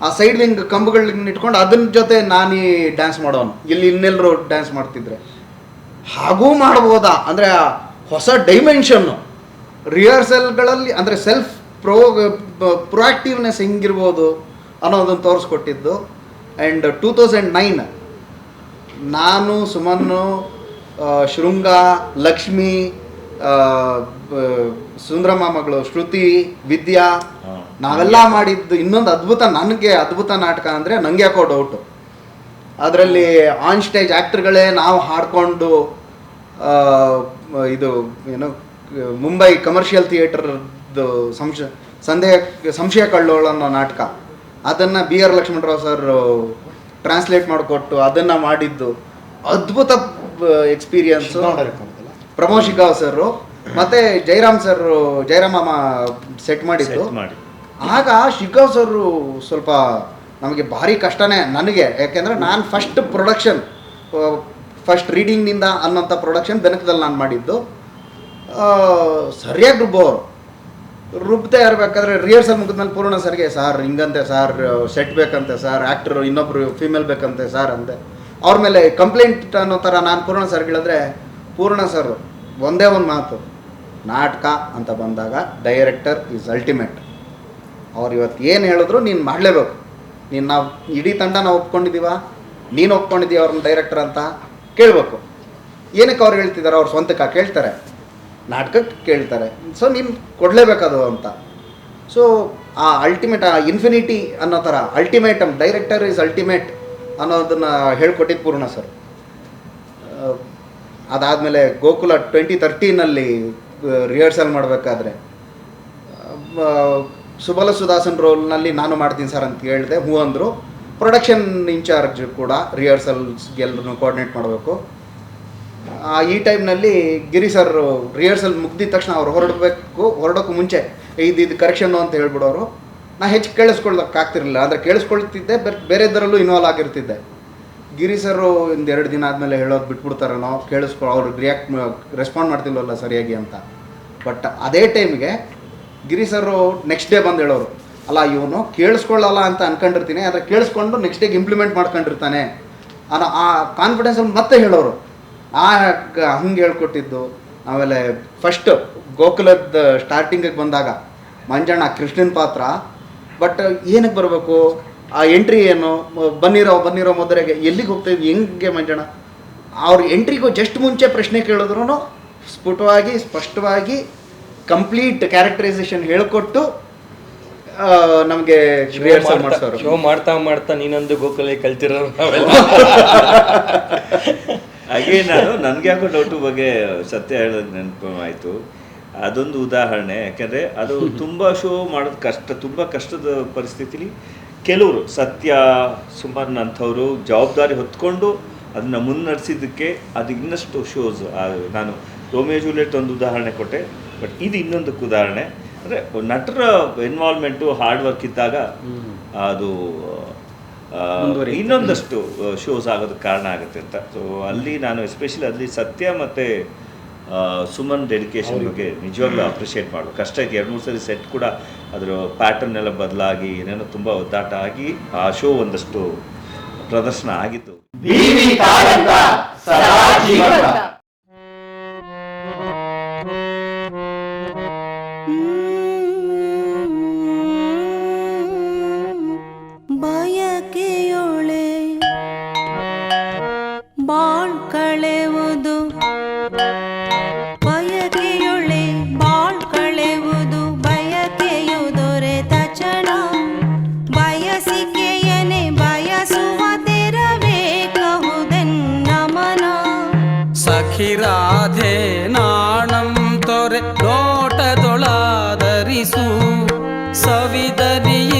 ಆ ಸೈಡ್ ವಿಂಗ್ ಕಂಬಗಳನ್ನ ಇಟ್ಕೊಂಡು ಅದನ್ನ ಜೊತೆ ನಾನೀ ಡ್ಯಾನ್ಸ್ ಮಾಡೋನು, ಇಲ್ಲಿ ಇನ್ನೆಲ್ಲರೂ ಡ್ಯಾನ್ಸ್ ಮಾಡ್ತಿದ್ರೆ ಹಾಗೂ ಮಾಡ್ಬೋದಾ ಅಂದರೆ ಹೊಸ ಡೈಮೆನ್ಷನ್ನು ರಿಹರ್ಸಲ್ಗಳಲ್ಲಿ. ಅಂದರೆ ಸೆಲ್ಫ್ ಪ್ರೊಆಕ್ಟಿವ್ನೆಸ್ ಹೆಂಗಿರ್ಬೋದು ಅನ್ನೋದನ್ನು ತೋರಿಸ್ಕೊಟ್ಟಿದ್ದು. ಆ್ಯಂಡ್ 2009 ನಾನು, ಸುಮನ್ನು, ಶೃಂಗ, ಲಕ್ಷ್ಮಿ, ಸುಂದರಮ್ಮ ಮಗಳು ಶ್ರುತಿ, ವಿದ್ಯಾ, ನಾವೆಲ್ಲ ಮಾಡಿದ್ದು ಇನ್ನೊಂದು ನನಗೆ ಅದ್ಭುತ ನಾಟಕ ಅಂದರೆ ನಂಗೆ ಯಾಕೋ ಡೌಟು. ಅದರಲ್ಲಿ ಆನ್ ಸ್ಟೇಜ್ ಆ್ಯಕ್ಟರ್ಗಳೇ ನಾವು ಹಾಡಿಕೊಂಡು ಇದು ಏನು ಮುಂಬೈ ಕಮರ್ಷಿಯಲ್ ಥಿಯೇಟರ್ದು ಸಂಶಯ ಕಳ್ಳೋಳು ಅನ್ನೋ ನಾಟಕ, ಅದನ್ನು BR ಲಕ್ಷ್ಮಣರಾವ್ ಸರ್ ಟ್ರಾನ್ಸ್ಲೇಟ್ ಮಾಡಿಕೊಟ್ಟು ಅದನ್ನು ಮಾಡಿದ್ದು ಅದ್ಭುತ ಎಕ್ಸ್ಪೀರಿಯನ್ಸು. ಪ್ರಮೋದ್ ಶಿಗಾವ್ ಸರ್ ಮತ್ತು ಜಯರಾಮ ಸೆಟ್ ಮಾಡಿದ್ದು. ಆಗ ಶಿಗಾವ್ ಸರ್ ಸ್ವಲ್ಪ ನಮಗೆ ಭಾರಿ ಕಷ್ಟನೇ ನನಗೆ, ಯಾಕೆಂದರೆ ನಾನು ಫಸ್ಟ್ ರೀಡಿಂಗ್ನಿಂದ ಅನ್ನೋಂಥ ಪ್ರೊಡಕ್ಷನ್ ಬೆನಕದಲ್ಲಿ ನಾನು ಮಾಡಿದ್ದು. ಸರಿಯಾಗಿ ರುಬ್ಬೋ ಅವರು ರುಬ್ತಾ ಇರಬೇಕಾದ್ರೆ ರಿಹರ್ಸಲ್ ಮುಗಿದ್ಮೇಲೆ ಪೂರ್ಣ ಸರ್ಗೆ ಸರ್ ಹಿಂಗಂತೆ ಸರ್ ಸೆಟ್ ಬೇಕಂತೆ ಸರ್ ಆ್ಯಕ್ಟರು ಇನ್ನೊಬ್ರು ಫೀಮೇಲ್ ಬೇಕಂತೆ ಸರ್ ಅಂತೆ ಅವ್ರ ಮೇಲೆ ಕಂಪ್ಲೇಂಟ್ ಅನ್ನೋ ಥರ ನಾನು ಪೂರ್ಣ ಸರ್ಗೆ ಹೇಳಿದ್ರೆ ಪೂರ್ಣ ಸರ್ ಒಂದೇ ಒಂದು ಮಾತು, ನಾಟಕ ಅಂತ ಬಂದಾಗ ಡೈರೆಕ್ಟರ್ ಈಸ್ ಅಲ್ಟಿಮೇಟ್. ಅವ್ರು ಇವತ್ತು ಏನು ಹೇಳಿದ್ರು ನೀನು ಮಾಡಲೇಬೇಕು. ನೀನು ನಾವು ಇಡೀ ತಂಡ ನಾವು ಒಪ್ಕೊಂಡಿದ್ದೀವ, ನೀನು ಒಪ್ಕೊಂಡಿದ್ದೀವಿ ಅವ್ರನ್ನ ಡೈರೆಕ್ಟರ್ ಅಂತ ಕೇಳಬೇಕು. ಏನಕ್ಕೆ ಅವ್ರು ಹೇಳ್ತಿದ್ದಾರೆ? ಅವ್ರ ಸ್ವಂತಕ್ಕೆ ಕೇಳ್ತಾರೆ, ನಾಟಕಕ್ಕೆ ಕೇಳ್ತಾರೆ. ಸೊ ನೀನು ಕೊಡಲೇಬೇಕದು ಅಂತ. ಸೊ ಆ ಅಲ್ಟಿಮೇಟ್, ಆ ಇನ್ಫಿನಿಟಿ ಅನ್ನೋ ಥರ ಅಲ್ಟಿಮೇಟಮ್, ಡೈರೆಕ್ಟರ್ ಈಸ್ ಅಲ್ಟಿಮೇಟ್ ಅನ್ನೋದನ್ನು ಹೇಳ್ಕೊಟ್ಟಿದ್ದು ಪೂರ್ಣ ಸರ್. ಅದಾದಮೇಲೆ ಗೋಕುಲ 2013 ರಿಹರ್ಸಲ್ ಮಾಡಬೇಕಾದ್ರೆ ಸುಬಲ ಸುದಾಸನ್ ರೋಲ್ನಲ್ಲಿ ನಾನು ಮಾಡ್ತೀನಿ ಸರ್ ಅಂತ ಹೇಳಿದೆ, ಹ್ಞೂ ಅಂದರು. ಪ್ರೊಡಕ್ಷನ್ ಇನ್ಚಾರ್ಜ್ ಕೂಡ ರಿಹರ್ಸಲ್ಸ್ಗೆಲ್ಲರೂ ಕೋಆರ್ಡಿನೇಟ್ ಮಾಡಬೇಕು. ಈ ಟೈಮ್ನಲ್ಲಿ ಗಿರಿ ಸರ್ ರಿಹರ್ಸಲ್ ಮುಗ್ದಿದ ತಕ್ಷಣ ಅವ್ರು ಹೊರಡೋಕ್ಕೂ ಮುಂಚೆ ಇದು ಕರೆಕ್ಷನ್ನು ಅಂತ ಹೇಳ್ಬಿಡೋರು. ನಾ ಹೆಚ್ಚು ಕೇಳಿಸ್ಕೊಳ್ಳೋಕ್ಕಾಗ್ತಿರಲಿಲ್ಲ, ಆದರೆ ಕೇಳಿಸ್ಕೊಳ್ತಿದ್ದೆ, ಬೇರೆದರಲ್ಲೂ ಇನ್ವಾಲ್ವ್ ಆಗಿರ್ತಿದ್ದೆ. ಗಿರಿ ಸರು ಒಂದು 2 ದಿನ ಆದಮೇಲೆ ಹೇಳೋದು ಬಿಟ್ಬಿಡ್ತಾರೇನೋ, ಅವ್ರಿಗೆ ರೆಸ್ಪಾಂಡ್ ಮಾಡ್ತಿಲ್ವಲ್ಲ ಸರಿಯಾಗಿ ಅಂತ. ಬಟ್ ಅದೇ ಟೈಮಿಗೆ ಗಿರಿ ಸರು ನೆಕ್ಸ್ಟ್ ಡೇ ಬಂದು ಹೇಳೋರು, ಅಲ್ಲ ಇವನು ಕೇಳಿಸ್ಕೊಳ್ಳಲ್ಲ ಅಂತ ಅನ್ಕೊಂಡಿರ್ತೀನಿ, ಆದರೆ ಕೇಳಿಸ್ಕೊಂಡು ನೆಕ್ಸ್ಟ್ ಡೇಗೆ ಇಂಪ್ಲಿಮೆಂಟ್ ಮಾಡ್ಕೊಂಡಿರ್ತಾನೆ ಅನ್ನೋ ಆ ಕಾನ್ಫಿಡೆನ್ಸಲ್ಲಿ ಮತ್ತೆ ಹೇಳೋರು. ಹಂಗೆ ಹೇಳ್ಕೊಟ್ಟಿದ್ದು. ಆಮೇಲೆ ಫಸ್ಟ್ ಗೋಕುಲದ ಸ್ಟಾರ್ಟಿಂಗಿಗೆ ಬಂದಾಗ ಮಂಜಣ್ಣ ಕೃಷ್ಣನ ಪಾತ್ರ, ಬಟ್ ಏನಕ್ಕೆ ಬರಬೇಕು, ಆ ಎಂಟ್ರಿ ಏನು, ಬನ್ನಿರೋ ಮದುವೆಗೆ ಎಲ್ಲಿಗೆ ಹೋಗ್ತಾಯಿದ್ವಿ, ಹೆಂಗೆ ಮಂಜಣ್ಣ ಅವ್ರ ಎಂಟ್ರಿಗೂ ಜಸ್ಟ್ ಮುಂಚೆ ಪ್ರಶ್ನೆ ಕೇಳಿದ್ರು ಸ್ಪಷ್ಟವಾಗಿ ಕಂಪ್ಲೀಟ್ ಕ್ಯಾರೆಕ್ಟರೈಸೇಷನ್ ಹೇಳಿಕೊಟ್ಟು ನಮಗೆ ರಿಹರ್ಸಲ್ ಮಾಡಿಸೋರು. ಶೋ ಮಾಡ್ತಾ ನೀನೊಂದು ಗೋಕುಲ ಕಲ್ತಿರೋ ಹಾಗೆ ನನಗೆ ಯಾಕೋ ಡೌಟು ಬಗ್ಗೆ ಸತ್ಯ ಹೇಳೋದು ನೆನಪು ಆಯಿತು. ಅದೊಂದು ಉದಾಹರಣೆ. ಯಾಕೆಂದರೆ ಅದು ತುಂಬ ಶೋ ಮಾಡೋದು ತುಂಬ ಕಷ್ಟದ ಪರಿಸ್ಥಿತಿಲಿ ಕೆಲವರು ಸತ್ಯ ಸುಮನ್ ಅಂಥವರು ಜವಾಬ್ದಾರಿ ಹೊತ್ಕೊಂಡು ಅದನ್ನು ಮುನ್ನಡೆಸಿದ್ದಕ್ಕೆ ಅದು ಇನ್ನಷ್ಟು ಶೋಸ್. ನಾನು ರೋಮಿಯೋ ಜೂಲಿಯಟ್ ಒಂದು ಉದಾಹರಣೆ ಕೊಟ್ಟೆ, ಬಟ್ ಇದು ಇನ್ನೊಂದಕ್ಕೆ ಉದಾಹರಣೆ. ಅಂದರೆ ನಟರ ಇನ್ವಾಲ್ವ್ಮೆಂಟು ಹಾರ್ಡ್ ವರ್ಕ್ ಇದ್ದಾಗ ಅದು ಇನ್ನೊಂದಷ್ಟು ಶೋಸ್ ಆಗೋದಕ್ಕೆ ಕಾರಣ ಆಗುತ್ತೆ ಅಂತ. ಸೊ ಅಲ್ಲಿ ನಾನು ಎಸ್ಪೆಷಲಿ ಅಲ್ಲಿ ಸತ್ಯ ಮತ್ತು ಸುಮನ್ ಡೆಡಿಕೇಶನ್ ಬಗ್ಗೆ ನಿಜವಾಗ್ಲೂ ಅಪ್ರಿಷಿಯೇಟ್ ಮಾಡಬೇಕು. ಕಷ್ಟ ಆಯ್ತು, 2-3 ಸರಿ ಸೆಟ್ ಕೂಡ ಅದರ ಪ್ಯಾಟರ್ನ್ ಎಲ್ಲ ಬದಲಾಗಿ ಏನೇನೋ ತುಂಬ ಒದ್ದಾಟ ಆಗಿ ಆ ಶೋ ಒಂದಷ್ಟು ಪ್ರದರ್ಶನ ಆಗಿತ್ತು. ಬಯಕೆಯೊಳೆ ಬಾಳ್ ಕಳೆವುದು, ಬಯಕೆಯೊಳೆ ಬಾಳ್ ಕಳೆವುದು, ಬಯಕೆಯು ದೊರೆತ ಕ್ಷಣ ಬಯಸಿಕೆಯನೆ ಬಯಸುವ ತೆರಬೇಕಹುದೆನ್ನ ಮನ. ಸಖಿರಾಧೆ ನಾಣಂ ತೊರೆ ನೋಟದೊಳಾದರಿಸು ಸವಿದರಿಯಿಂದಿನಿಯ